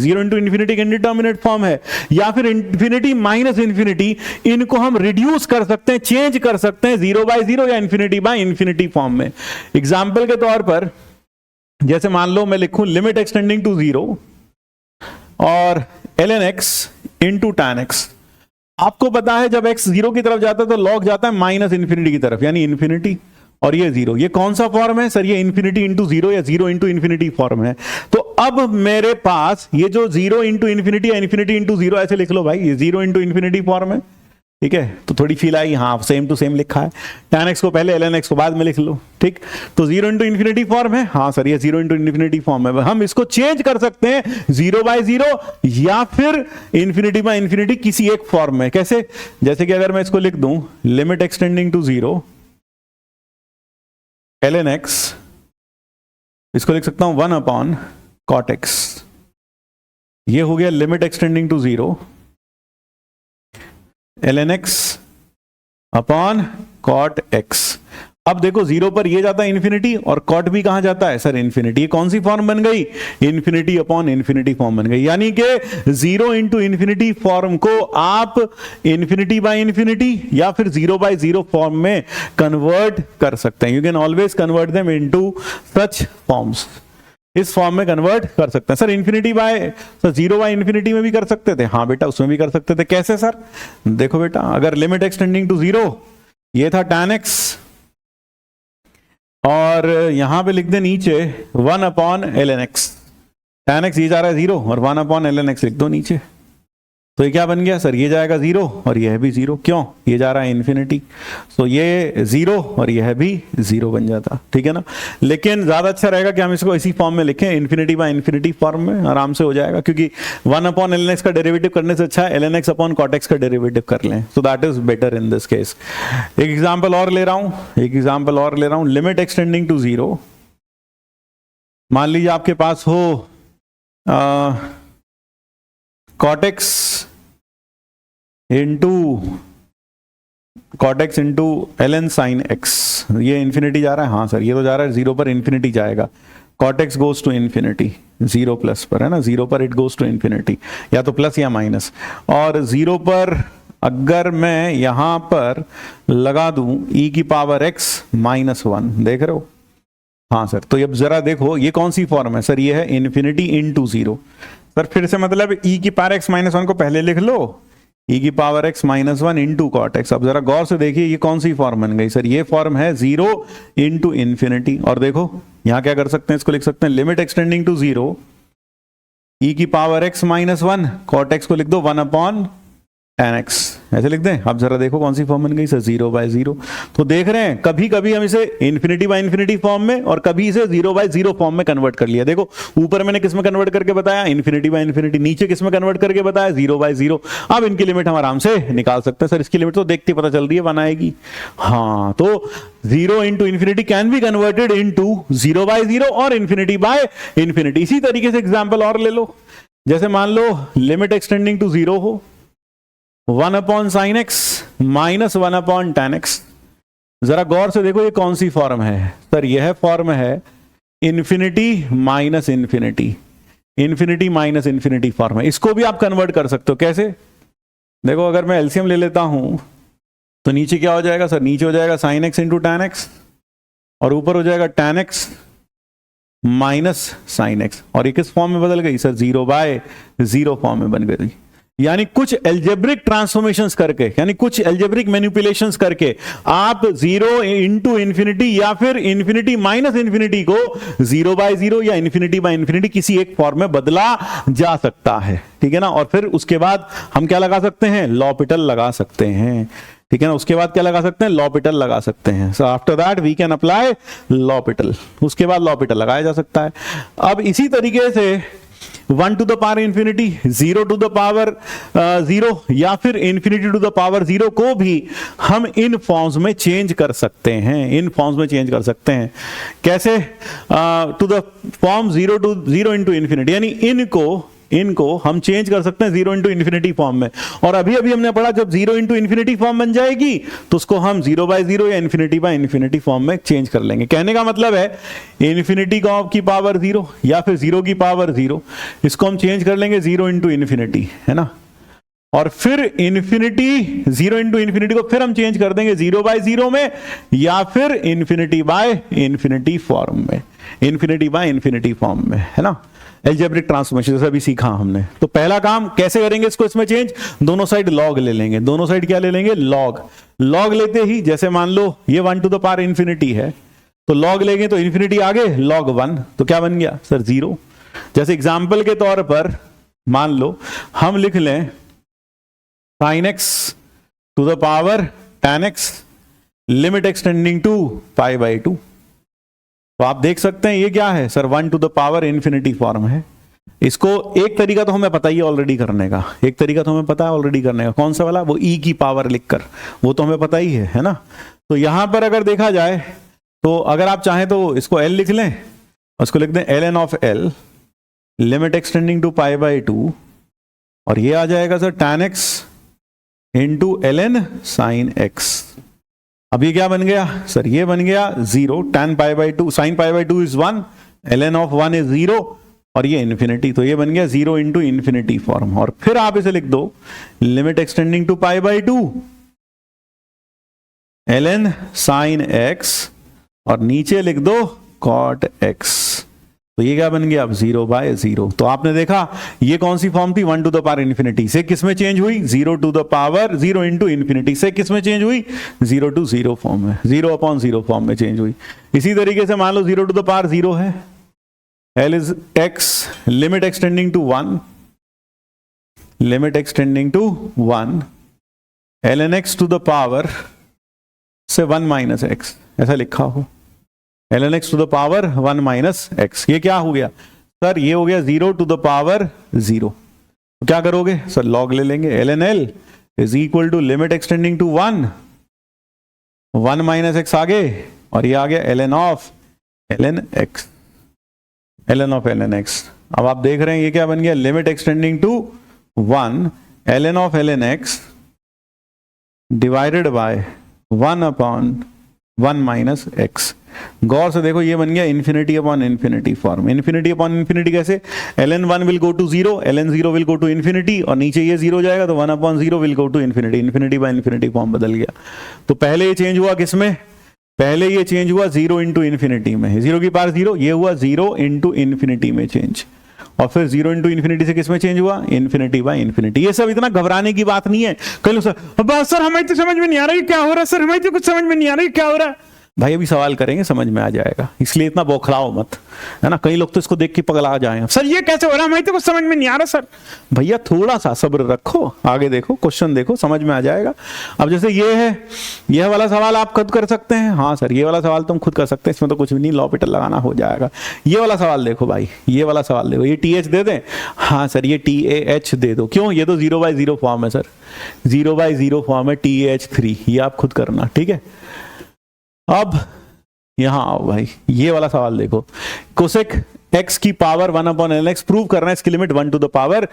एक इंडिटर्मिनेट फॉर्म है, या फिर इन्फिनिटी माइनस इन्फिनिटी, इनको हम रिड्यूस कर सकते हैं, चेंज कर सकते हैं 0/0 या इन्फिनिटी फॉर्म में। एग्जाम्पल के तौर पर जैसे मान लो मैं लिखूं लिमिट एक्सटेंडिंग टू 0 और ln x into tan x। आपको पता है जब x 0 की तरफ जाता है तो log जाता है माइनस इन्फिनिटी की तरफ, यानी इन्फिनिटी, और ये 0। ये कौन सा फॉर्म है सर? ये इन्फिनिटी इंटू 0 या 0 इंटू इन्फिनिटी फॉर्म है। तो अब मेरे पास ये जो 0 इंटू इन्फिनिटी या इन्फिनिटी इंटू 0, ऐसे लिख लो भाई, ये 0 इंटू इन्फिनिटी फॉर्म है। ठीक है, तो थोड़ी फील आई, हाँ सेम टू सेम लिखा है। tan x को पहले, ln x को बाद में लिख लो। ठीक, तो 0 इंटू इन्फिनिटी फॉर्म है, हाँ सर ये 0 इंटू इन्फिनिटी फॉर्म है। हम इसको चेंज कर सकते हैं 0/0 या फिर इन्फिनिटी किसी एक फॉर्म में। कैसे? जैसे कि अगर मैं इसको लिख दूं limit extending to 0 ln x, इसको लिख सकता हूं 1/cot x। ये हो गया limit extending to 0 ln x upon cot x। अब देखो 0 पर ये जाता है इन्फिनिटी, और cot भी कहां जाता है सर? इन्फिनिटी। ये कौन सी फॉर्म बन गई? इन्फिनिटी अपॉन इन्फिनिटी फॉर्म बन गई। यानी कि 0 इंटू इन्फिनिटी फॉर्म को आप इन्फिनिटी या फिर 0/0 फॉर्म में कन्वर्ट कर सकते हैं। You can always convert them into such forms. इस फॉर्म में कन्वर्ट कर सकते हैं। सर 0/इन्फिनिटी में भी कर सकते थे? हाँ बेटा, उसमें भी कर सकते थे। कैसे सर? देखो बेटा, अगर लिमिट एक्सटेंडिंग टू 0, ये था tan x, और यहां पे लिख दे नीचे 1/ln x। tan x ये जा रहा है 0 और 1/ln x लिख दो नीचे। तो ये क्या बन गया सर? ये जाएगा 0 और यह भी 0। क्यों? ये जा रहा है इन्फिनिटी, तो ये 0 और यह भी 0 बन जाता। ठीक है ना? लेकिन ज्यादा अच्छा रहेगा कि हम इसको इसी फॉर्म में लिखें, इन्फिनिटी फॉर्म में, आराम से हो जाएगा। क्योंकि 1/ln x का डेरिवेटिव करने से अच्छा है ln x upon cot x का डेरिवेटिव कर लें। सो that is better in this case. एक एग्जाम्पल और ले रहा हूं, लिमिट एक्सटेंडिंग टू 0। मान लीजिए आपके पास हो cot x into ln sin x। ये इन्फिनिटी जा रहा है, हाँ सर ये तो जा रहा है 0 पर इन्फिनिटी जाएगा। cot x goes to infinity, 0 plus पर है ना, 0 पर इट गोज टू इन्फिनिटी, या तो प्लस या माइनस। और 0 पर अगर मैं यहां पर लगा दूं e की पावर x -1, देख रहे हो? हाँ सर, तो अब जरा देखो ये कौन सी फॉर्म है सर? ये है इन्फिनिटी इनटू 0। सर फिर से मतलब e की पावर x -1 को पहले लिख लो, e की power x -1 into cot x। अब जरा गौर से देखिए ये कौन सी फॉर्म बन गई सर? ये फॉर्म है 0 इंटू इन्फिनिटी। और देखो यहां क्या कर सकते हैं, इसको लिख सकते हैं लिमिट एक्सटेंडिंग टू 0 e की पावर x -1 कॉट x को लिख दो 1/tan x, ऐसे लिख दें। अब जरा देखो कौन सी फॉर्म बन गई सर? 0/0। तो देख रहे हैं कभी कभी हम इसे इन्फिनिटी बाय इन्फिनिटी फॉर्म में और कभी इसे 0/0 फॉर्म में कन्वर्ट कर लिया। देखो ऊपर मैंने किस में कन्वर्ट करके बताया? Infinity by infinity. नीचे किस में कन्वर्ट करके बताया? 0/0। अब इनकी लिमिट हम आराम से निकाल सकते हैं। सर इसकी लिमिट तो देखते पता चल रही है 1 आएगी। हाँ, तो 0 into infinity can be converted into 0/0 और इन्फिनिटी बाय इन्फिनिटी। इसी तरीके से एग्जाम्पल और ले लो, जैसे मान लो लिमिट एक्सटेंडिंग टू 0 हो 1/sin x -1/tan x। जरा गौर से देखो ये कौन सी फॉर्म है सर? यह फॉर्म है infinity minus infinity, infinity minus infinity form है। इसको भी आप कन्वर्ट कर सकते हो। कैसे? देखो अगर मैं एलसीएम ले लेता हूं तो नीचे क्या हो जाएगा सर? नीचे हो जाएगा sin x into tan x और ऊपर हो जाएगा tan x minus sin x। और ये किस फॉर्म में बदल गई सर? 0/0 फॉर्म में बन गई। यानी कुछ एल्जेब्रिक ट्रांसफॉर्मेशंस करके, यानी कुछ एल्जेब्रिक मैनिपुलेशंस करके आप 0 इंटू इन्फिनिटी या फिर इन्फिनिटी माइनस इन्फिनिटी को 0/0 या इन्फिनिटी बाय इन्फिनिटी किसी एक फॉर्म में बदला जा सकता है। ठीक है ना? और फिर उसके बाद हम क्या लगा सकते हैं? लॉपिटल लगा सकते हैं। ठीक है ना? उसके बाद क्या लगा सकते हैं? लॉपिटल लगा सकते हैं। So after that we can apply L'Hopital. उसके बाद लॉपिटल लगाया जा सकता है। अब इसी तरीके से 1 to the power infinity, 0 to the power 0 या फिर इंफिनिटी टू द पावर 0 को भी हम इन फॉर्म्स में चेंज कर सकते हैं। इन फॉर्म्स में चेंज कर सकते हैं। कैसे? To the form 0 to 0 into infinity, यानी इनको हम चेंज कर सकते हैं 0 इंटू इन्फिनिटी फॉर्म में। और अभी अभी हमने पढ़ा जब 0 इंटू इन्फिनिटी फॉर्म बन जाएगी तो उसको हम 0/0 या इन्फिनिटी बाय इन्फिनिटी फॉर्म में चेंज कर लेंगे। कहने का मतलब है इन्फिनिटी की पावर 0 या फिर 0 की पावर 0, इसको हम चेंज कर लेंगे 0 इंटू इन्फिनिटी, है ना? और फिर इन्फिनिटी 0 इंटू इन्फिनिटी को फिर हम चेंज कर देंगे 0/0 में या फिर इन्फिनिटी बाय इन्फिनिटी फॉर्म में, इन्फिनिटी बाय इन्फिनिटी फॉर्म में, है ना? एल्जेब्रिक ट्रांसफॉर्मेशन जैसा अभी सीखा हमने। तो पहला काम कैसे करेंगे इसको? इसमें चेंज, दोनों साइड लॉग ले लेंगे। दोनों साइड क्या ले लेंगे? लॉग। लॉग लेते ही जैसे मान लो ये 1 टू द पावर इन्फिनिटी है तो लॉग लेंगे तो इन्फिनिटी आगे log 1, तो क्या बन गया सर? 0। जैसे एग्जाम्पल के तौर पर मान लो हम लिख लें sin x to the power tan x limit extending to π/2। तो आप देख सकते हैं ये क्या है sir? 1 to the power infinity form है। इसको एक तरीका तो हमें पता ही है ऑलरेडी करने का, एक तरीका तो हमें पता है ऑलरेडी करने का। कौन सा वाला? वो e की पावर लिखकर, वो तो हमें पता ही है ना? तो यहां पर अगर देखा जाए तो अगर आप चाहें तो इसको l लिख लें, उसको लिख दें ln of l limit extending to π/2 और ये आ जाएगा sir tan x into ln sin x। अब ये क्या बन गया सर? ये बन गया 0 tan π/2 sin π/2 is 1, ln of 1 is 0 और ये इन्फिनिटी, तो ये बन गया 0 इंटू इन्फिनिटी फॉर्म। और फिर आप इसे लिख दो limit extending to π/2 ln sin x और नीचे लिख दो cot x। तो ये क्या बन गया अब? 0/0। तो आपने देखा ये कौन सी फॉर्म थी? 1 टू द पावर इन्फिनिटी से किस में चेंज हुई? 0 to the power 0 into infinity से किस में चेंज हुई? 0 टू 0 फॉर्म में, 0/0 फॉर्म में चेंज हुई। इसी तरीके से मान लो 0 टू द पावर 0 है, l is x limit extending to 1, limit extending to 1 ln x to the power से 1 माइनस x, ऐसा लिखा हो ln x to the power 1 minus x। ये क्या हो गया सर? ये हो गया 0 टू द पावर 0। तो क्या करोगे सर? लॉग ले लेंगे। ln l is equal to limit extending to 1 minus x आगे और ये आ गया ln of ln x, ln of ln x। अब आप देख रहे हैं ये क्या बन गया? Limit extending to 1 ln of ln x divided by 1/tan 1 minus x. गौर से देखो ये बन गया infinity upon infinity form. Infinity upon infinity कैसे, ln1 will go to 0, ln0 will go to इन्फिनिटी, और नीचे ये 0 जाएगा तो 1 अपॉन 0 विल गो टू इन्फिनिटी। इन्फिनिटी बाय इन्फिनिटी फॉर्म बदल गया। तो पहले ये चेंज हुआ किसमें, पहले ये चेंज हुआ 0 इंटू इन्फिनिटी में, 0 की पावर 0, ये हुआ 0 इंटू इन्फिनिटी में चेंज, और फिर 0 इंटू इन्फिनिटी से किसमें चेंज हुआ, इन्फिनिटी बाय इन्फिनिटी। ये सब इतना घबराने की बात नहीं है। कई लोग सर हमें तो समझ में नहीं आ रहा है क्या हो रहा है, सर हमें तो कुछ समझ में नहीं आ रहा है क्या हो रहा है। भाई अभी सवाल करेंगे समझ में आ जाएगा, इसलिए इतना बौखलाओ मत, है ना। कई लोग तो इसको देख के पगला जाएंगे, सर ये कैसे हो रहा है, हमें तो कुछ समझ में नहीं आ रहा सर। भैया थोड़ा सा सब्र रखो, आगे देखो, क्वेश्चन देखो, समझ में आ जाएगा। अब जैसे ये है, यह वाला सवाल आप खुद कर सकते हैं। हाँ सर ये वाला सवाल तुम खुद कर सकते हैं, इसमें तो कुछ भी नहीं, लॉपिटल लगाना हो जाएगा। ये वाला सवाल देखो भाई, ये वाला सवाल देखो, ये TH दे दें, हाँ सर ये TAH दे दो, क्यों, ये तो 0/0 फॉर्म है सर, 0/0 फॉर्म है TAH3, ये आप खुद करना, ठीक है। अब यहां आओ भाई, ये वाला सवाल देखो, कोसेक x की power 1 upon ln x prove करना है, इसकी limit 1 to the power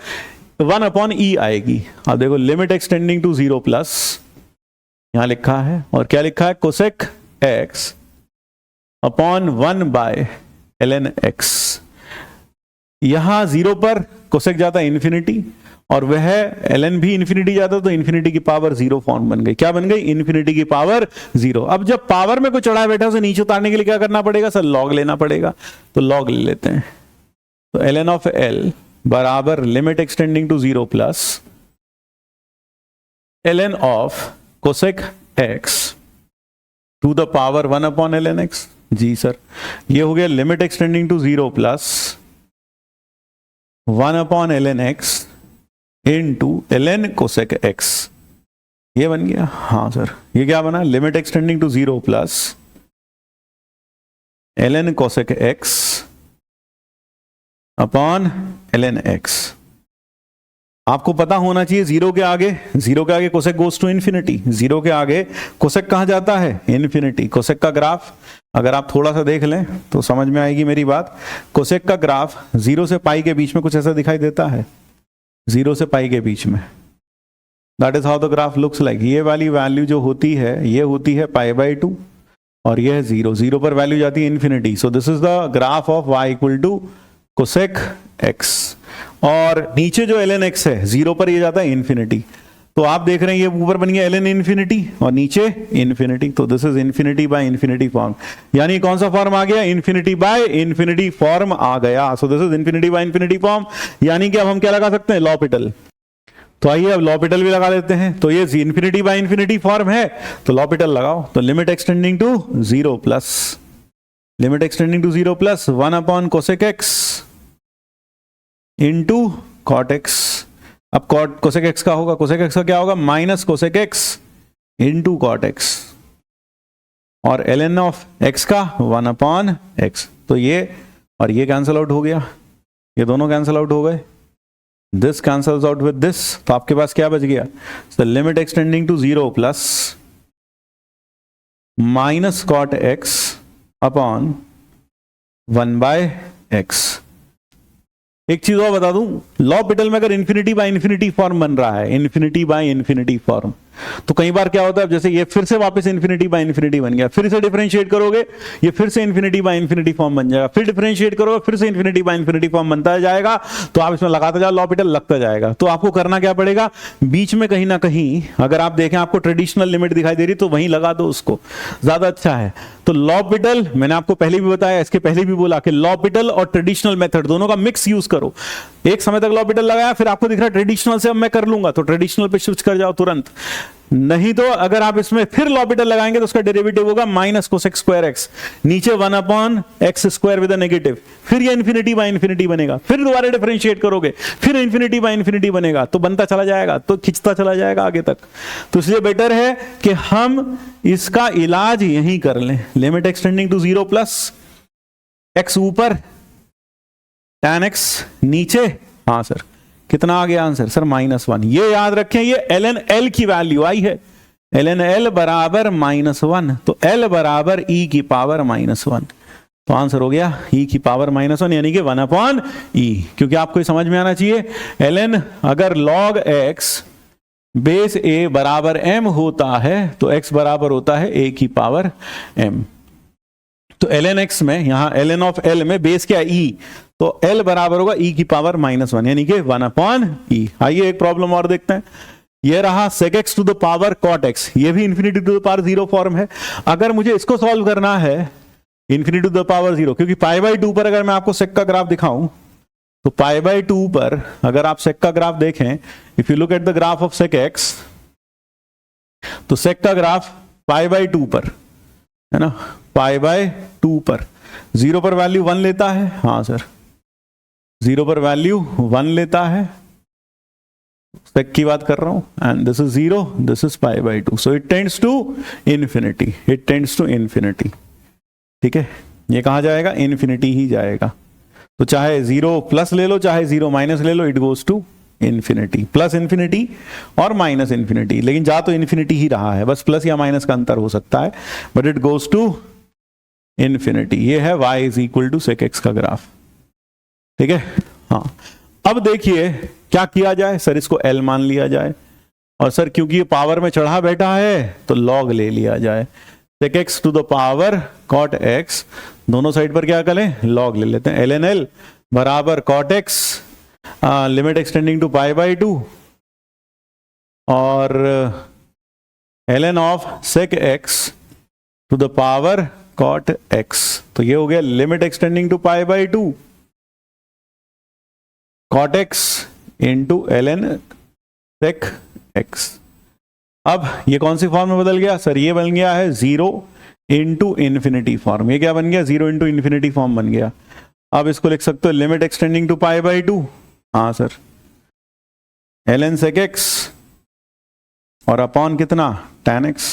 1 upon e आएगी। अब देखो लिमिट एक्सटेंडिंग टू 0 प्लस, यहां लिखा है, और क्या लिखा है, cosec x upon 1 by ln x। यहां 0 पर कोसेक जाता है इन्फिनिटी, और वह ln भी इन्फिनिटी जाता तो इन्फिनिटी की पावर 0 फॉर्म बन गई। क्या बन गई, इन्फिनिटी की पावर 0। अब जब पावर में कोई चढ़ा बैठा उसे नीचे उतारने के लिए क्या करना पड़ेगा सर, लॉग लेना पड़ेगा, तो लॉग ले लेते हैं। तो ln ऑफ l बराबर limit extending to 0 plus ln of cosec x to the power 1 upon ln x। जी सर ये हो गया limit extending to 0 plus 1 upon ln x into ln cosec x, ये बन गया। हाँ सर ये क्या बना, limit extending to 0 plus ln cosec x upon ln x। आपको पता होना चाहिए 0 के आगे कोसेक गोज टू इन्फिनिटी, 0 के आगे कोसेक कहां जाता है, इन्फिनिटी। कोसेक का ग्राफ अगर आप थोड़ा सा देख लें तो समझ में आएगी मेरी बात। कोसेक का ग्राफ 0 से पाई के बीच में कुछ ऐसा दिखाई देता है, 0 से पाई के बीच में, that is how the graph looks like. ये वाली वैल्यू जो होती है ये होती है π/2, और ये है 0 पर वैल्यू जाती है infinity. So this is the graph of y equal to cosec x, और नीचे जो ln x है 0 पर ये जाता है इन्फिनिटी। तो आप देख रहे हैं ये ऊपर बन गया ln इन्फिनिटी और नीचे इन्फिनिटी, तो this is infinity by infinity form. यानी कौन सा फॉर्म आ गया, इन्फिनिटी बाय इन्फिनिटी फॉर्म आ गया। So this is infinity by infinity form. यानी कि अब हम क्या लगा सकते हैं, लॉपिटल। तो आइए अब लॉपिटल भी लगा लेते हैं। तो ये इन्फिनिटी बाय इन्फिनिटी फॉर्म है तो लॉपिटल लगाओ। तो limit extending to 0 plus, limit extending to 0 plus 1 upon cosec x into cot x। अब कॉट कोसेक x का होगा, कोसेक x का क्या होगा, minus cosec x into cot x, और ln ऑफ x का 1 अपॉन x। तो ये और ये कैंसल आउट हो गया, ये दोनों कैंसल आउट हो गए, this cancels out with this. तो आपके पास क्या बच गया, तो limit extending to 0 plus minus cot x upon 1 by x। एक चीज और बता दूं, लॉपिटल में अगर इन्फिनिटी बाय इन्फिनिटी फॉर्म बन रहा है, इन्फिनिटी बाय इन्फिनिटी फॉर्म, तो कई बार क्या होता है, जैसे ये फिर से वापस इन्फिनिटी बाय इन्फिनिटी बन गया, फिर से डिफरेंशिएट करोगे ये फिर से इन्फिनिटी बाय इन्फिनिटी फॉर्म बन जाएगा, फिर डिफरेंशिएट करोगे फिर से इन्फिनिटी बाय इन्फिनिटी फॉर्म बनता जाएगा। तो आप इसमें लगाते जाओ, लॉपिटल लगता जाएगा। तो आपको करना क्या पड़ेगा, बीच में कहीं ना कहीं अगर आप देखें आपको ट्रेडिशनल लिमिट दिखाई दे रही तो वहीं लगा दो, उसको ज्यादा अच्छा है। तो लॉपिटल मैंने आपको पहले भी बताया, इसके पहले भी बोला कि लॉपिटल और ट्रेडिशनल मेथड दोनों का मिक्स यूज करो। एक समय तक लॉपिटल लगाया, फिर आपको दिख रहा है ट्रेडिशनल से अब मैं कर लूंगा, तो ट्रेडिशनल पे स्विच कर जाओ तुरंत। नहीं तो अगर आप इसमें फिर लॉपिटल लगाएंगे तो उसका डेरिवेटिव होगा माइनस कोसेक स्क्वायर एक्स, नीचे 1 upon x square with a negative, फिर ये इन्फिनिटी बाय इन्फिनिटी बनेगा, फिर दोबारा डिफरेंशिएट करोगे फिर इन्फिनिटी बाय इन्फिनिटी बनेगा, तो बनता चला जाएगा, तो खिंचता चला जाएगा आगे तक। तो इसलिए बेटर है कि हम इसका इलाज यहीं कर लें। Limit extending to 0 plus x ऊपर tan x नीचे, हाँ सर कितना आ गया आंसर, सर -1। ये याद रखें ये ln l की वैल्यू आई है, ln l बराबर -1, तो l बराबर e की पावर -1। तो आंसर हो गया e की पावर -1 यानी कि 1 अपॉन e। क्योंकि आपको समझ में आना चाहिए ln अगर log x बेस a बराबर m होता है तो x बराबर होता है a की पावर m। तो ln x में, यहां ln ऑफ l में बेस क्या e, तो l बराबर होगा e की पावर -1 यानी कि 1/e। आइए एक प्रॉब्लम और देखते हैं। ये रहा sec x to the power cot x, ये भी infinity to the power 0 form है। अगर मुझे इसको सॉल्व करना है इंफिनिटी टू द पावर 0, क्योंकि π/2 पर अगर मैं आपको sec का ग्राफ दिखाऊं तो π/2 पर अगर आप sec का ग्राफ देखें, if you look at the graph of sec x, तो sec का ग्राफ π/2 पर है ना, π/2 पर 0 पर वैल्यू 1 लेता है, हाँ सर 0 पर वैल्यू 1 लेता है, sec की बात कर रहा हूं, and this is 0, this is π/2, so it tends to infinity, it tends to infinity. ठीक है, ये कहां जाएगा, इंफिनिटी ही जाएगा। तो चाहे 0 प्लस ले लो चाहे 0 माइनस ले लो, it goes to infinity, plus infinity और माइनस इंफिनिटी, लेकिन जा तो इंफिनिटी ही रहा है, बस प्लस या माइनस का अंतर हो सकता है, but it goes to infinity. ये है y is equal to sec x का ग्राफ। ठीक है, हाँ अब देखिए क्या किया जाए, सर इसको l मान लिया जाए, और सर क्योंकि ये पावर में चढ़ा बैठा है तो log ले लिया जाए। sec x to the power cot x, दोनों साइड पर क्या करें, log ले लेते हैं। ln l बराबर cot x limit extending to π/2 और ln of sec x to the power cot x, तो ये हो गया limit extending to π/2 cot x into ln sec x। अब ये कौन सी फॉर्म में बदल गया, सर ये बन गया है 0 इंटू इंफिनिटी फॉर्म। ये क्या बन गया, 0 इंटू इंफिनिटी फॉर्म बन गया। अब इसको लिख सकते हो लिमिट एक्सटेंडिंग टू π/2, हाँ सर ln sec x और अपॉन कितना, tan x।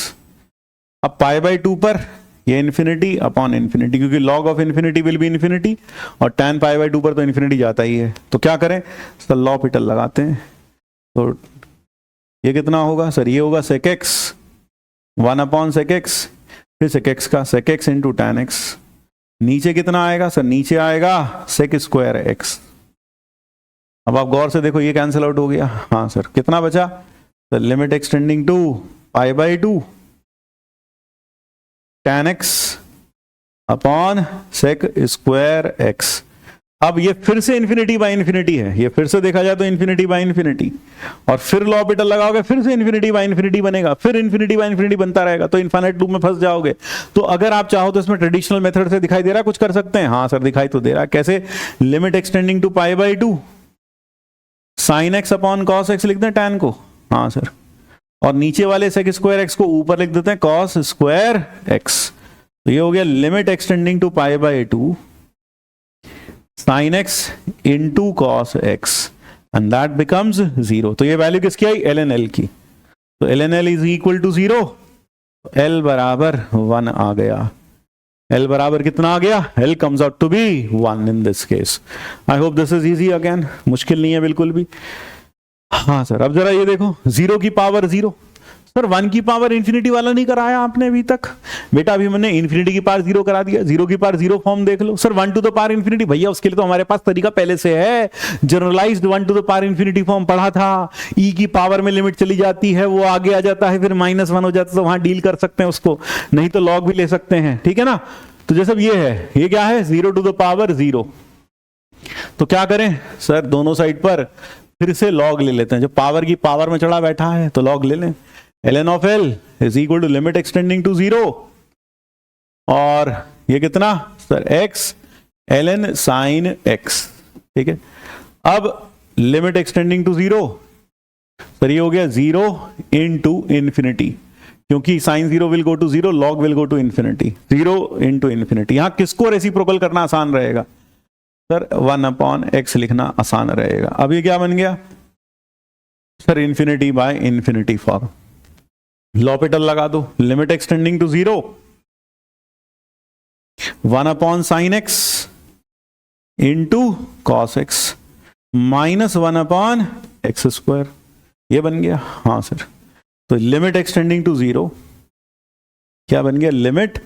अब π/2 पर ये इंफिनिटी अपॉन इंफिनिटी, क्योंकि log of infinity will be infinity, और tan π/2 पर तो इंफिनिटी जाता ही है। तो क्या करें सर, लॉपिटल लगाते हैं, तो ये कितना होगा सर, ये होगा sec x 1/sec x, फिर sec x का sec x into tan x, नीचे कितना आएगा सर, नीचे आएगा sec स्क्वायर x। अब आप गौर से देखो ये कैंसिल आउट हो गया, हाँ सर कितना बचा, तो limit extending to π/2 tan x upon sec square x। अब ये फिर से इंफिनिटी बाय इंफिनिटी है, ये फिर से देखा जाए तो इंफिनिटी बाय इंफिनिटी, और फिर लॉपिटल लगाओगे फिर से इंफिनिटी बाय इंफिनिटी बनेगा, फिर इंफिनिटी बाय इंफिनिटी बनता रहेगा, तो इनफाइनाइट लूप में फंस जाओगे। तो अगर आप चाहो तो इसमें ट्रेडिशनल मेथड से दिखाई दे रहा है कुछ कर सकते हैं, हाँ सर दिखाई तो दे रहा है, कैसे, limit extending to π/2 sin x upon cos x लिख दें tan को, हाँ सर, और नीचे वाले sec स्क्वायर x को ऊपर लिख देते हैं cos स्क्वायर x। तो ये हो गया limit extending to π/2 sin x into cos x and that becomes 0। तो ये वैल्यू किसकी आई, ln l की, तो ln l is equal to 0, l बराबर 1 आ गया। l बराबर कितना आ गया, l comes out to be 1 in this case। I hope this is easy again, मुश्किल नहीं है बिल्कुल भी। हाँ सर, अब जरा ये देखो 0 की पावर 0, सर 1 की पावर इंफिनिटी वाला नहीं कराया आपने अभी तक, बेटा अभी मैंने इंफिनिटी की पावर 0 करा दिया, 0 की पावर 0 फॉर्म देख लो। Sir 1 to the power infinity, भैया उसके लिए तो हमारे पास तरीका पहले से है, generalised 1 to the power infinity form पढ़ा था, e की पावर में लिमिट चली जाती है, वो आगे आ जाता है, फिर -1 हो जाता है, तो वहां डील कर सकते हैं उसको, नहीं तो लॉग भी ले सकते हैं, ठीक है ना। तो जैसे ये है, ये क्या है 0 टू द पावर 0, तो क्या करें सर, दोनों साइड पर फिर से लॉग ले लेते हैं, जो पावर की पावर में चढ़ा बैठा है तो लॉग ले लें। ln of l is equal to limit extending to 0, और ये कितना sir x ln sin x, ठीक है। अब लिमिट एक्सटेंडिंग टू 0, सर ये हो गया 0 इंटू इंफिनिटी, क्योंकि sin 0 will go to 0, log will go to infinity, 0 into infinity. यहां किसको रेसिप्रोकल करना आसान रहेगा सर, 1/x लिखना आसान रहेगा। अब ये क्या बन गया sir, infinity by infinity form, L'Hopital लगा दो, limit extending to 0 1/sin x into cos x minus 1/x square, ये बन गया, हाँ सर। तो लिमिट एक्सटेंडिंग टू 0 क्या बन गया, लिमिट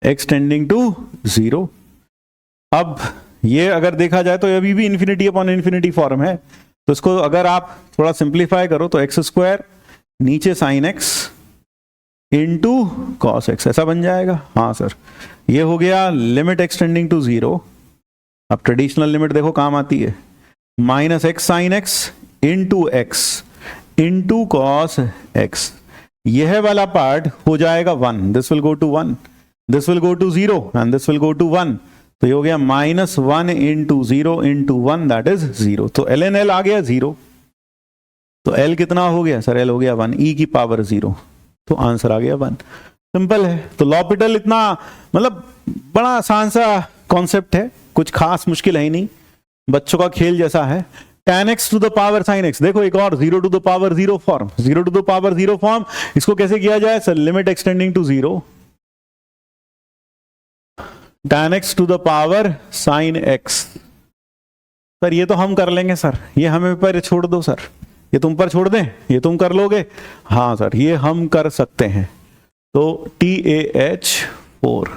एक्सटेंडिंग टू 0। अब ये अगर देखा जाए तो अभी भी इंफिनिटी अपॉन इंफिनिटी फॉर्म है, तो इसको अगर आप थोड़ा सिंप्लीफाई करो तो x स्क्वायर नीचे sine x into cos x, ऐसा बन जाएगा। हाँ सर, ये हो गया लिमिट एक्सटेंडिंग टू जीरो। अब ट्रेडिशनल लिमिट देखो काम आती है, minus x sine x into x into cos x. यह वाला पार्ट हो जाएगा 1, this will go to 1, this will go to 0 and this will go to 1। तो ये हो गया -1 इंटू 0 इंटू 1, दैट इज 0। तो ln L आ गया 0। तो L कितना हो गया सर? L हो गया 1 e की पावर 0। तो आंसर आ गया 1। सिंपल है। तो लॉपिटल इतना मतलब बड़ा आसान सा कॉन्सेप्ट है, कुछ खास मुश्किल है ही नहीं, बच्चों का खेल जैसा है। tan x to the power sin x, देखो एक और 0 to the power 0 form, 0 to the power 0 form. इसको कैसे किया जाए sir? Limit extending to 0, tan x to the power sin x। Sir ये तो हम कर लेंगे सर, ये हमें पर छोड़ दो सर, ये तुम पर छोड़ दें, ये तुम कर लोगे? हाँ सर, ये हम कर सकते हैं। तो TAH4,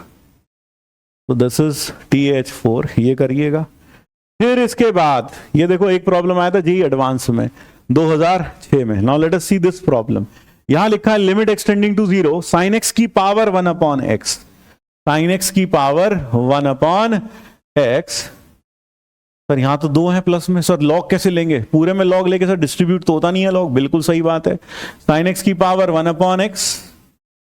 तो दिस इज TH4, ये करिएगा। फिर इसके बाद ये देखो एक प्रॉब्लम आया था जी एडवांस में 2006 में। Now let us see this problem. यहां लिखा है limit extending to 0 sine x की power 1 upon x, sine x की पावर 1 अपॉन एक्स। सर यहां तो 2 है प्लस में, सर लॉग कैसे लेंगे? पूरे में लॉग लेके सर डिस्ट्रीब्यूट तो होता नहीं है लॉग, बिल्कुल सही बात है। साइन एक्स की power 1 upon x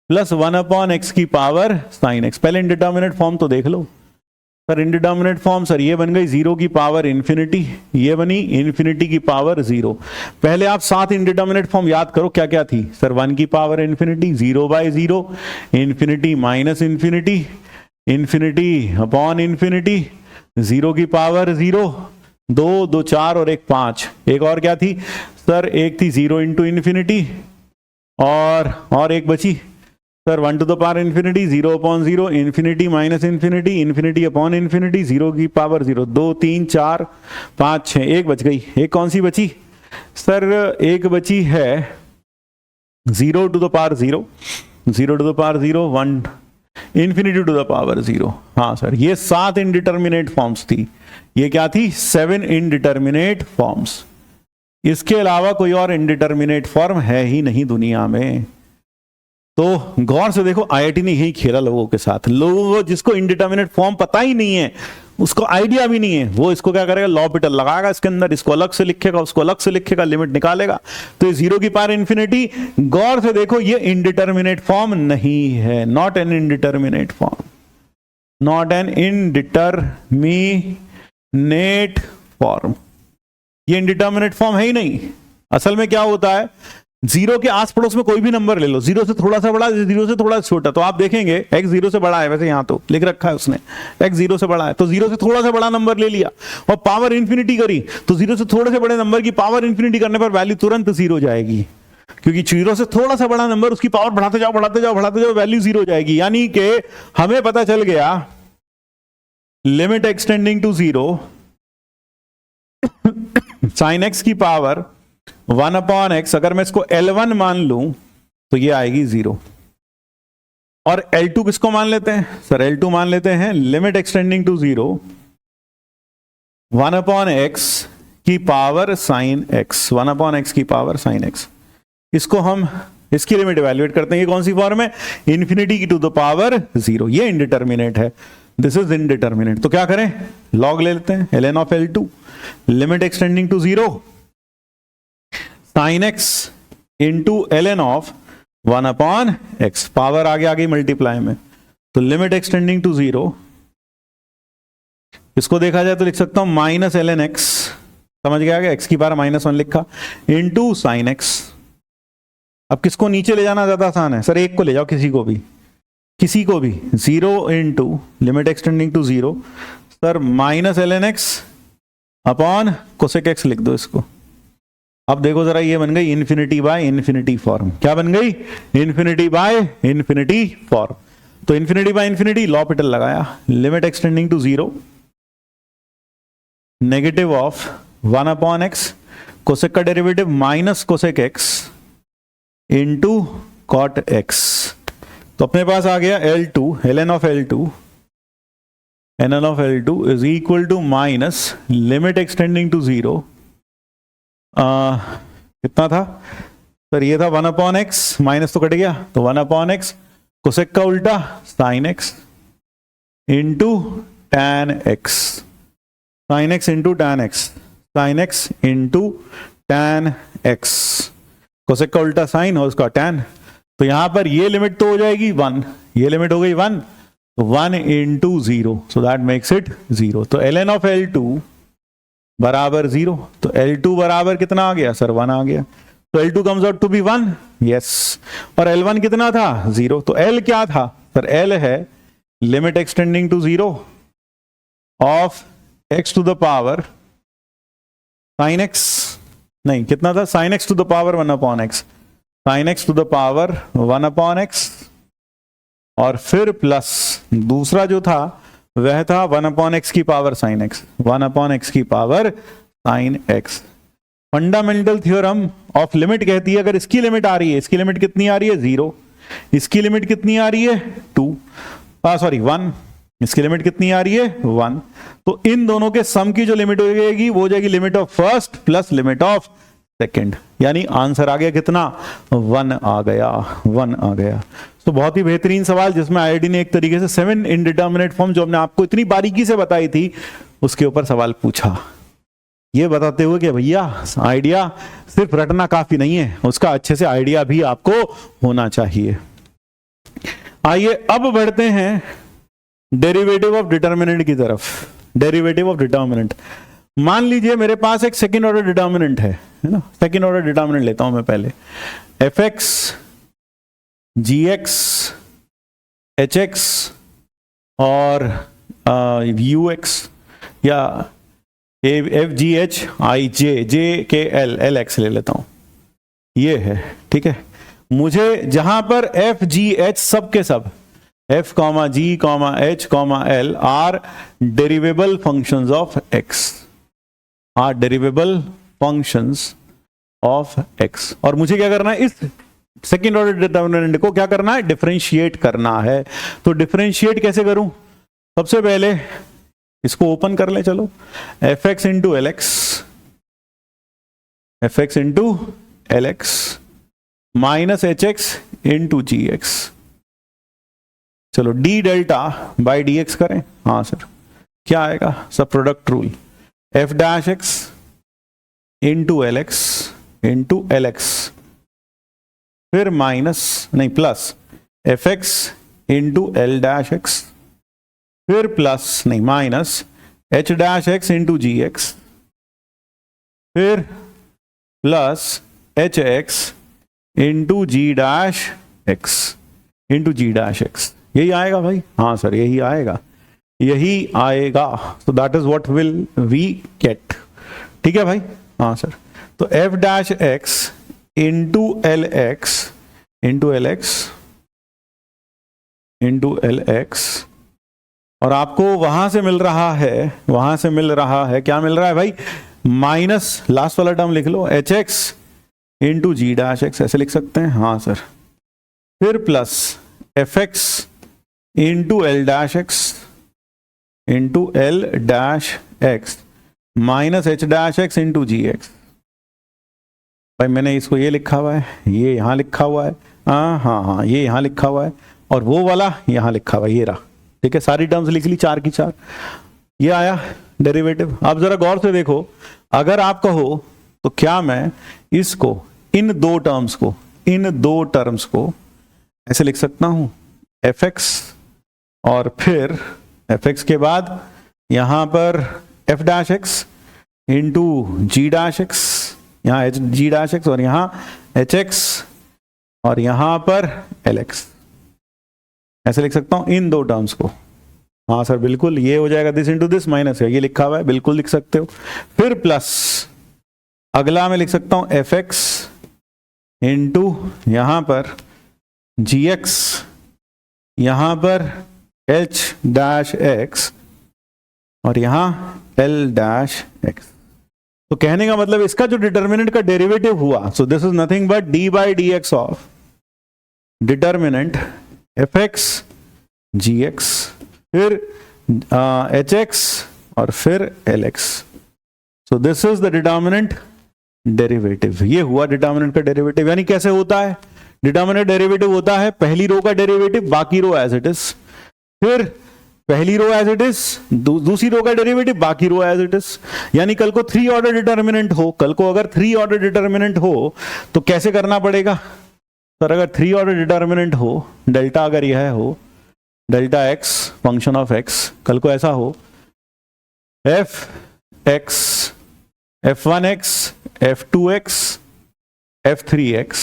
plus 1 upon x की पावर साइन एक्स। पहले इंडिटर्मिनेट फॉर्म तो देख लो सर। इंडिटर्मिनेट फॉर्म सर ये बन गई 0 की पावर इन्फिनिटी, ये बनी इन्फिनिटी की पावर 0। पहले आप 7 इंडिटर्मिनेट फॉर्म याद करो क्या क्या थी सर? 1 की power infinity, 0/0, infinity minus infinity, infinity upon infinity, 0 की पावर 0, 2, 2 4 और 1 5। एक और क्या थी सर? एक थी 0 इंटू इन्फिनिटी, और एक बची sir 1 to the power infinity, 0 upon 0, infinity minus infinity, infinity upon infinity, 0 की पावर 0, 2 3 4 5 6, एक बच गई। एक कौन सी बची सर? एक बची है 0 to the power 0, 0 to the power 0, 1 infinity to the power 0। हाँ सर, ये 7 इनडिटर्मिनेट फॉर्म्स थी। ये क्या थी? 7 इनडिटर्मिनेट फॉर्म्स। इसके अलावा कोई और इनडिटर्मिनेट फॉर्म है ही नहीं दुनिया में। तो गौर से देखो, आईआईटी ने यही खेला लोगों के साथ। लोगों को जिसको इनडिटर्मिनेट फॉर्म पता ही नहीं है, उसको आइडिया भी नहीं है, वो इसको क्या करेगा? लॉपिटल लगाएगा इसके अंदर, इसको अलग से लिखेगा, उसको अलग से लिखेगा, लिमिट निकालेगा। तो ये 0 की पावर इन्फिनिटी, गौर से देखो, ये इनडिटर्मिनेट फॉर्म नहीं है, not an indeterminate form, not an indeterminate form. ये इनडिटर्मिनेट फॉर्म है ही नहीं। असल में क्या होता है, 0 के आस पड़ोस में कोई भी नंबर ले लो, 0 से थोड़ा सा बड़ा, 0 से थोड़ा सा छोटा, तो आप देखेंगे x 0 से बड़ा है। वैसे यहां तो लिख रखा है उसने x 0 से बड़ा है, तो 0 से थोड़ा सा बड़ा नंबर ले लिया और पावर इन्फिनिटी करी, तो 0 से थोड़े से बड़े नंबर की पावर इन्फिनिटी करने पर वैल्यू तुरंत 0 हो जाएगी, क्योंकि 0 से थोड़ा सा बड़ा नंबर, उसकी पावर बढ़ाते जाओ बढ़ाते जाओ बढ़ाते जाओ, वैल्यू 0 हो जाएगी। यानी कि हमें पता चल गया limit extending to 0 sine x की पावर 1 अपॉन एक्स, अगर मैं इसको L1 मान लूं तो ये आएगी 0। और L2 किसको मान लेते हैं सर? L2 मान लेते हैं limit extending to 0 1 upon x की power sine x, 1 upon x की पावर साइन एक्स। इसको हम इसकी लिमिट इवैल्यूएट करते हैं। ये कौन सी फॉर्म है? इन्फिनिटी की टू द पावर 0। ये इनडिटर्मिनेट है, दिस इज इनडिटर्मिनेट। तो क्या करें? लॉग ले लेते हैं, ln of L2 limit extending to 0 sine x into ln of 1 upon x, power आगे आ गई मल्टीप्लाई में, तो लिमिट एक्सटेंडिंग टू 0, इसको देखा जाए तो लिख सकता हूं माइनस ln x, समझ गया? एक्स की पावर -1 लिखा, इंटू साइन एक्स। अब किसको नीचे ले जाना ज्यादा आसान है सर? एक को ले जाओ, किसी को भी 0 into limit extending to 0 sir minus ln x upon cosec x लिख दो इसको। अब देखो जरा, ये बन गई इन्फिनिटी बाय इन्फिनिटी फॉर्म। क्या बन गई? Infinity by infinity form. तो इन्फिनिटी बाय इन्फिनिटी, लॉपिटल लगाया, limit extending to 0 negative of 1 upon x, cosec का derivative minus cosec x into cot x. तो अपने पास आ गया L2, ln of L2 is equal to minus limit extending to 0, कितना था सर ये था 1/x, माइनस तो कट गया, तो 1/x, कोसेक का उल्टा sign x into tan x, sine x into tan x, sine x into tan x, cosec का उल्टा साइन और उसका टैन। तो यहां पर ये लिमिट तो हो जाएगी 1, ये लिमिट हो गई 1, तो 1 into 0, so that makes it 0। तो ln ऑफ L2 बराबर 0, तो L2 बराबर कितना आ गया सर, 1 आ गया। तो L2 comes out to be 1, yes. और L1 कितना था, 0। तो L क्या था सर, L है limit extending to 0 of x to the power sin x, नहीं कितना था, sin x to the power 1/x, sin x to the power 1/x, और फिर प्लस दूसरा जो था वह था 1/x की पावर sin x, 1/x की power sin x। Fundamental theorem of limit कहती है अगर इसकी लिमिट आ रही है, इसकी लिमिट कितनी आ रही है 0, इसकी लिमिट कितनी आ रही है 2, सॉरी 1, इसकी लिमिट कितनी आ रही है 1, तो इन दोनों के सम की जो लिमिट हो जाएगी वो हो जाएगी limit of first plus limit of second, यानी आंसर आ गया कितना, 1 आ गया, 1 आ गया। तो बहुत ही बेहतरीन सवाल जिसमें आईआईटी ने एक तरीके से 7 इनडिटर्मिनेट फॉर्म जो हमने आपको इतनी बारीकी से बताई थी उसके ऊपर सवाल पूछा, ये बताते हुए कि भैया आइडिया सिर्फ रटना काफी नहीं है, उसका अच्छे से आइडिया भी आपको होना चाहिए। आइए अब बढ़ते हैं डेरिवेटिव ऑफ डिटर्मिनेंट की तरफ। डेरिवेटिव ऑफ डिटर्मिनेंट, मान लीजिए मेरे पास एक सेकंड ऑर्डर डिटर्मिनेंट है ना, सेकंड ऑर्डर डिटर्मिनेंट लेता हूं मैं पहले, fx gx hx और ux या f g h i j j k l l x ले लेता हूं, ये है ठीक है। मुझे जहां पर f g h सब के सब f, g, h, l are derivable functions of x, are derivable functions of x, और मुझे क्या करना है, इस सेकेंड ऑर्डर डिटर्मिनेंट को क्या करना है, डिफरेंशिएट करना है। तो डिफरेंशिएट कैसे करूं, सबसे पहले इसको ओपन कर ले, चलो fx into l x, fx into l x minus h x into g x, चलो d delta by d x करें, हाँ सर क्या आएगा, सब product rule, f dash x into l x, फिर माइनस नहीं plus f x into l dash x, फिर plus नहीं minus h dash x into g x, फिर plus h x into g dash x into g dash x, यही आएगा भाई, हाँ sir यही आएगा, यही आएगा। so that is what will we get, ठीक है भाई, हाँ सर। तो f dash x into l x into l x into l x, और आपको वहां से मिल रहा है, वहां से मिल रहा है, क्या मिल रहा है भाई, माइनस लास्ट वाला टर्म लिख लो h x into g dash x, ऐसे लिख सकते हैं, हाँ सर, फिर plus f x into l dash x into l dash x minus h dash x into g x. भाई मैंने इसको ये लिखा हुआ है, ये यहाँ लिखा हुआ है, हाँ ये यहाँ लिखा हुआ है, और वो वाला यहाँ लिखा हुआ है, ये रहा, ठीक है, सारी टर्म्स लिख ली 4 की 4, ये आया डेरिवेटिव। आप जरा गौर से देखो, अगर आप कहो तो क्या मैं इसको इन दो टर्म्स को ऐसे लिख सकता हूं, एफ एक्स और फिर एफ एक्स के बाद यहां पर F dash x into g dash x, यहाँ एच जी डैश एक्स और यहाँ एच एक्स और यहां पर एल एक्स, ऐसे लिख सकता हूं इन दो टर्म्स को, हाँ सर बिल्कुल, ये हो जाएगा दिस इंटू दिस माइनस है, ये लिखा हुआ है, बिल्कुल लिख सकते हो। फिर प्लस अगला मैं लिख सकता हूं एफ एक्स इंटू यहां पर जी एक्स, यहां पर एच डैश एक्स और यहां एल डैश एक्स। तो कहने का मतलब इसका जो डिटर्मिनेंट का डेरिवेटिव हुआ, so this is nothing but d by d x of determinant f x g x, फिर एच एक्स और फिर l x. So this is the determinant derivative. ये हुआ डिटर्मिनेंट का डेरिवेटिव। यानी कैसे होता है डिटर्मिनेंट डेरिवेटिव? होता है पहली रो का डेरिवेटिव बाकी रो एज इट इज, फिर पहली रो एज इट इज, दूसरी रो का डेरिवेटिव बाकी रो एज इट इज। यानी कल को 3 ऑर्डर डिटर्मिनेंट हो, कल को अगर 3 ऑर्डर डिटर्मिनेंट हो तो कैसे करना पड़ेगा सर? अगर 3 ऑर्डर डिटर्मिनेंट हो, डेल्टा अगर यह हो, delta x function of x, कल को ऐसा हो F x, f1x, f2x, f3x,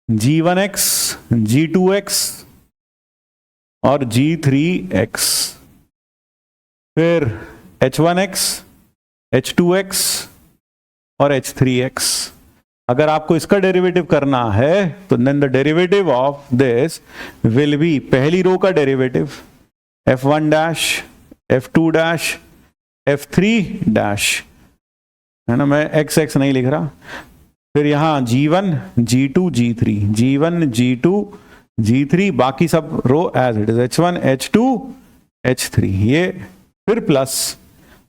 g1x, g2x और g3x, फिर h1x, h2x और h3x। अगर आपको इसका डेरिवेटिव करना है तो then the derivative of this will be पहली रो का derivative f1 dash, f2 dash, f3 dash, है ना, मैं x नहीं लिख रहा, फिर यहां g1, g2, g3, g1, g2, g3, बाकी सब रो as it is, h1, h2, h3, ये फिर प्लस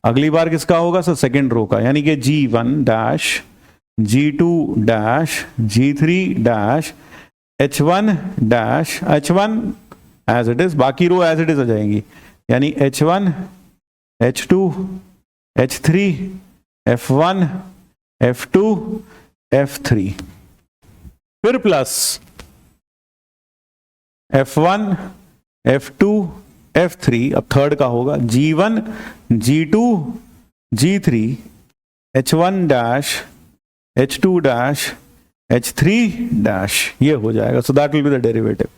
अगली बार किसका होगा सर? सेकेंड रो का, यानी कि g1 dash, g2 dash, g3 dash, h1 dash, h1 as it is, बाकी रो एज इट इज हो जाएंगी, यानी h1, h2, h3, f1, f2, f3, फिर प्लस f1, f2, f3, अब थर्ड का होगा g1, g2, g3, h1 dash, h2 dash, h3 dash, ये हो जाएगा। So that will be the derivative.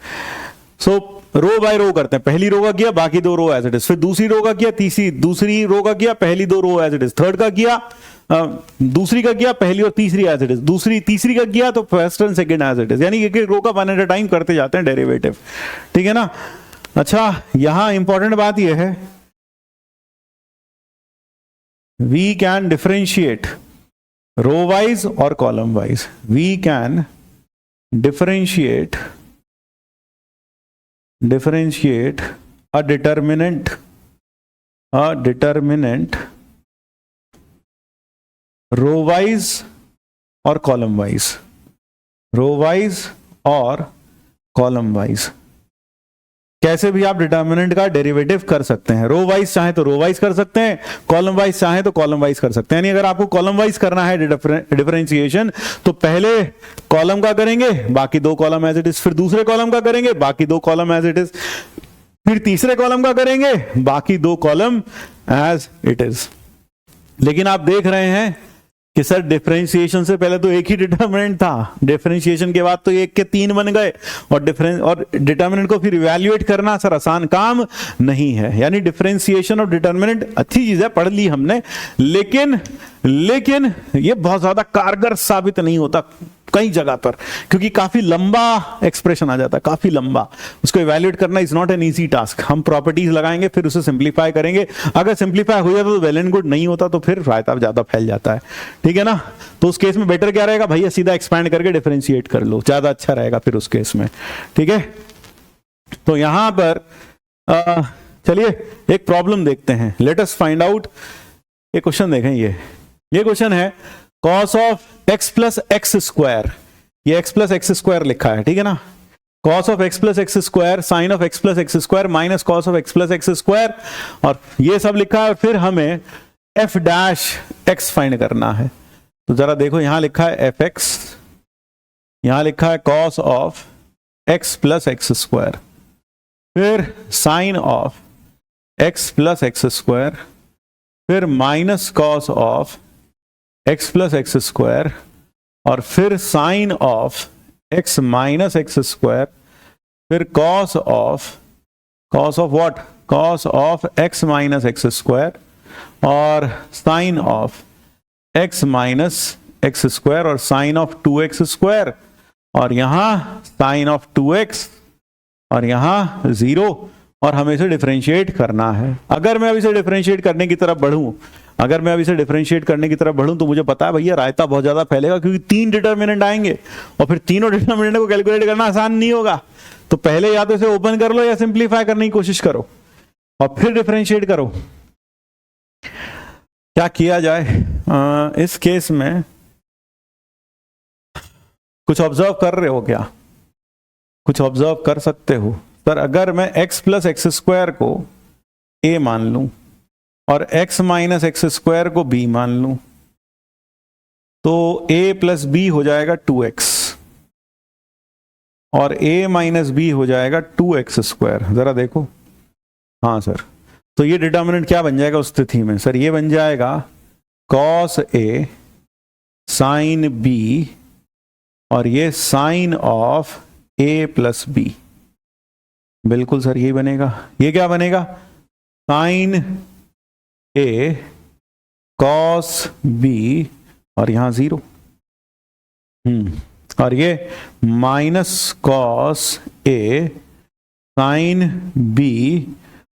So row by row करते हैं, पहली रो का किया बाकी दो रो एज इट इज, फिर दूसरी रो का किया, दूसरी रो का किया पहली दो रो एज इट इज, थर्ड का किया दूसरी का किया पहली और तीसरी एज इट इज, तीसरी का किया तो first and second as it is, यानी एक एक रो का वन एट अ टाइम करते जाते हैं डेरिवेटिव, ठीक है ना। अच्छा, यहां इंपॉर्टेंट बात यह है we can differentiate row wise और column wise, we can differentiate a determinant row wise और column wise, row wise और column wise। कैसे भी आप डिटर्मिनेंट का डेरिवेटिव कर सकते हैं, रो वाइज चाहे तो रो वाइज कर सकते हैं, कॉलम वाइज चाहे तो कॉलम वाइज कर सकते हैं। यानी अगर आपको कॉलम वाइज करना है डिफरेंशिएशन तो पहले कॉलम का करेंगे बाकी दो कॉलम एज इट इज, फिर दूसरे कॉलम का करेंगे बाकी दो कॉलम एज इट इज, फिर तीसरे कॉलम का करेंगे बाकी दो कॉलम एज इट इज। लेकिन आप देख रहे हैं कि सर डिफरेंशिएशन से पहले तो एक ही डिटर्मिनेंट था, डिफरेंशिएशन के बाद तो एक के तीन बन गए, और डिटर्मिनेंट को फिर इवैल्यूएट करना सर आसान काम नहीं है। यानी डिफरेंशिएशन और डिटर्मिनेंट अच्छी चीज है, पढ़ ली हमने, लेकिन ये बहुत ज्यादा कारगर साबित नहीं होता कई जगह पर, क्योंकि काफी लंबा एक्सप्रेशन आ जाता है, काफी लंबा, उसको इवैल्यूएट करना is not an easy task. हम प्रॉपर्टीज लगाएंगे फिर उसे सिंप्लीफाई करेंगे, अगर सिंप्लीफाई हो जाता तो वेल एंड गुड, नहीं होता तो फिर रायता ज्यादा फैल जाता है, ठीक है ना। तो उस केस में बेटर क्या रहेगा भैया, सीधा एक्सपैंड करके डिफरेंशिएट कर लो, ज्यादा अच्छा रहेगा फिर उस केस में, ठीक है। तो यहां पर चलिए एक प्रॉब्लम देखते हैं, लेट अस फाइंड आउट। एक क्वेश्चन देखें, ये क्वेश्चन है cos of x plus x square, ये x प्लस एक्स स्क्वायर लिखा है, ठीक है ना। cos of x plus x square, sine of x plus x square minus cos of x plus x square, और ये सब लिखा है, और फिर हमें f डैश x फाइंड करना है। तो जरा देखो, यहां लिखा है fx, यहां लिखा है cos of x plus x square, फिर sine of x plus x square, फिर minus cos of x plus x square, और फिर sine of x minus x square, फिर cos of what, cos of x minus x square, और sine of x minus x square, और sine of 2x square, और यहां sign of 2x, और यहां 0, और हमें इसे डिफरेंशिएट करना है। अगर मैं अब इसे डिफरेंशिएट करने की तरफ बढ़ूं, तो मुझे पता है भैया रायता बहुत ज्यादा फैलेगा, क्योंकि 3 डिटर्मिनेंट आएंगे और फिर तीनों डिटर्मिनेंट को कैलकुलेट करना आसान नहीं होगा। तो पहले या तो इसे ओपन कर लो या सिंप्लीफाई करने की कोशिश करो, और फिर डिफरेंशिएट करो। क्या किया जाए? इस केस में कुछ ऑब्जर्व कर रहे हो क्या? कुछ ऑब्जर्व कर सकते हो सर? अगर मैं x प्लस एक्स स्क्वायर को a मान लूं और x माइनस एक्स स्क्वायर को b मान लूं तो a प्लस b हो जाएगा 2x और a माइनस b हो जाएगा 2x स्क्वायर। जरा देखो, हाँ सर, तो ये डिटर्मिनेंट क्या बन जाएगा उस स्थिति में? सर ये बन जाएगा cos a साइन b और ये sine of a plus b। बिल्कुल सर यही बनेगा। ये क्या बनेगा? साइन a cos b और यहां 0, और ये minus cos a sine b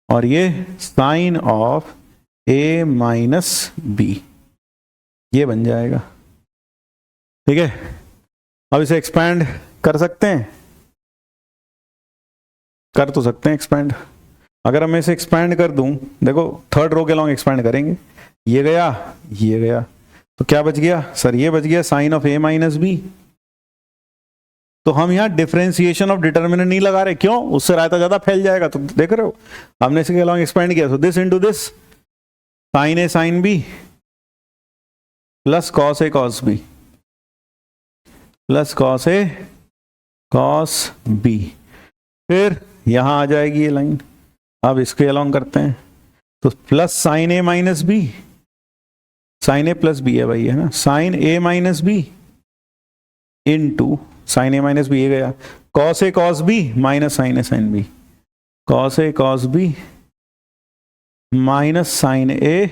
और ये sine of a minus b, ये बन जाएगा। ठीक है, अब इसे एक्सपैंड कर सकते हैं, कर तो सकते हैं एक्सपैंड। अगर मैं इसे एक्सपैंड कर दूं, देखो थर्ड रो के लॉन्ग एक्सपैंड करेंगे, ये गया ये गया, तो क्या बच गया सर? ये बच गया sine of a minus b। तो हम यहां डिफरेंशिएशन ऑफ डिटर्मिनेंट नहीं लगा रहे, क्यों? उससे रायता ज्यादा फैल जाएगा। तो देख रहे हो, हमने इसके लॉन्ग एक्सपैंड किया, तो this into this sine a sine b plus cos a cos b plus cos a cos b। फिर यहां आ जाएगी ये लाइन, अब इसके अलोंग करते हैं, तो plus sine a minus b, sine a plus b है भाई, है ना, sine a minus b into sine a minus b, ये गया cos a cos b minus sine a sine b, cos a cos b minus sine a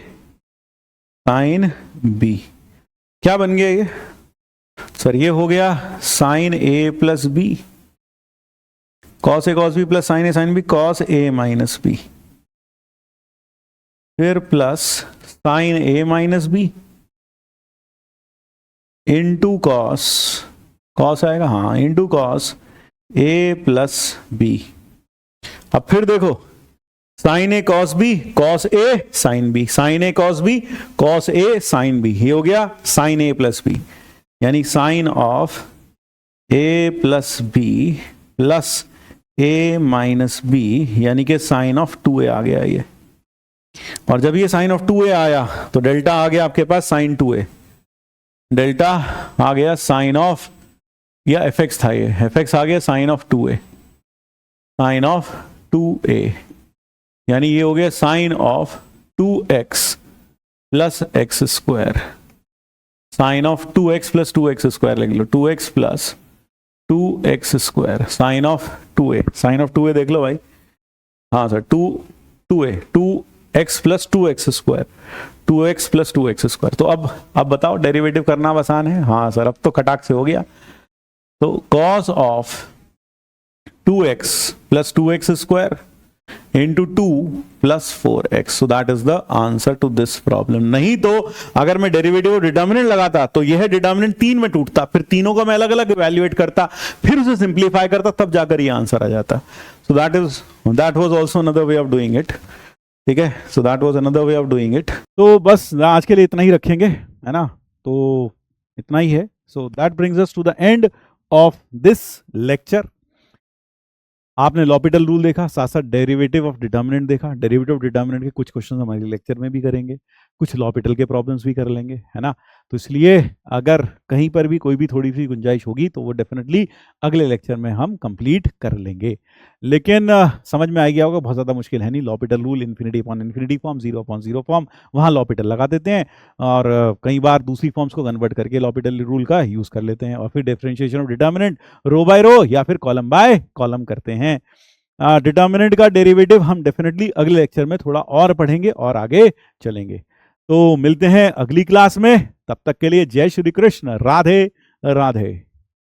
sine b। क्या बन गया ये सर? ये हो गया sine a plus b, cos a cos b plus sine a sine b, cos a minus b, फिर plus sine a minus b into cos, cos आएगा, हाँ, into cos a plus b। अब फिर देखो, sine a cos b cos a sine b, sine a cos b cos a sine b, ये हो गया sine a plus b, यानी sine of a plus b plus a minus b, यानी कि sign of 2a आ गया ये। और जब ये साइन ऑफ 2a आया तो डेल्टा आ गया आपके पास साइन 2a, डेल्टा आ गया साइन ऑफ, या fx था ये, fx आ गया sine of 2a, sine of 2a, यानी ये हो गया sine of 2x plus x square, sine of 2x plus 2x square लिख लो, 2x plus 2x square, sine of 2a, sine of 2a देख लो भाई, हाँ sir, 2a 2x plus 2x square, 2x plus 2x square. तो अब बताओ derivative करना आसान है? हाँ सर, अब तो खटाक से हो गया। तो cos of 2x plus 2x square into 2 plus 4x, so that is the answer to this problem. नहीं तो अगर मैं डेरिवेटिव और डिटर्मिनेंट लगाता तो यह डिटर्मिनेंट 3 में टूटता, फिर तीनों को मैं अलग अलग इवैल्यूएट करता, फिर उसे सिंप्लीफाई करता, तब जाकर ये आंसर आ जाता। So that was also another way of doing it. ठीक है, so that was another way of doing it. तो बस आज के लिए इतना ही रखेंगे, है ना, तो इतना ही है। So that brings us to the end of this lecture. आपने लॉपिटल रूल देखा, साथ साथ डेरिवेटिव ऑफ डिटर्मिनेंट देखा। डेरिवेटिव ऑफ डिटर्मिनेंट के कुछ क्वेश्चन हमारे लेक्चर में भी करेंगे, कुछ लॉपिटल के प्रॉब्लम्स भी कर लेंगे, है ना। तो इसलिए अगर कहीं पर भी कोई भी थोड़ी सी गुंजाइश होगी तो वो डेफिनेटली अगले लेक्चर में हम कंप्लीट कर लेंगे। लेकिन समझ में आ गया होगा, बहुत ज़्यादा मुश्किल है नहीं। L'Hôpital rule infinity upon infinity form, 0 upon 0 form, वहाँ लॉपिटल लगा देते हैं और कई बार दूसरी फॉर्म्स को कन्वर्ट करके लॉपिटल रूल का यूज़ कर लेते हैं, और फिर differentiation of determinant row by row या फिर कॉलम बाय कॉलम करते हैं। डिटर्मिनेंट का डेरिवेटिव हम डेफिनेटली अगले लेक्चर में थोड़ा और पढ़ेंगे और आगे चलेंगे। तो मिलते हैं अगली क्लास में, तब तक के लिए जय श्री कृष्ण, राधे राधे।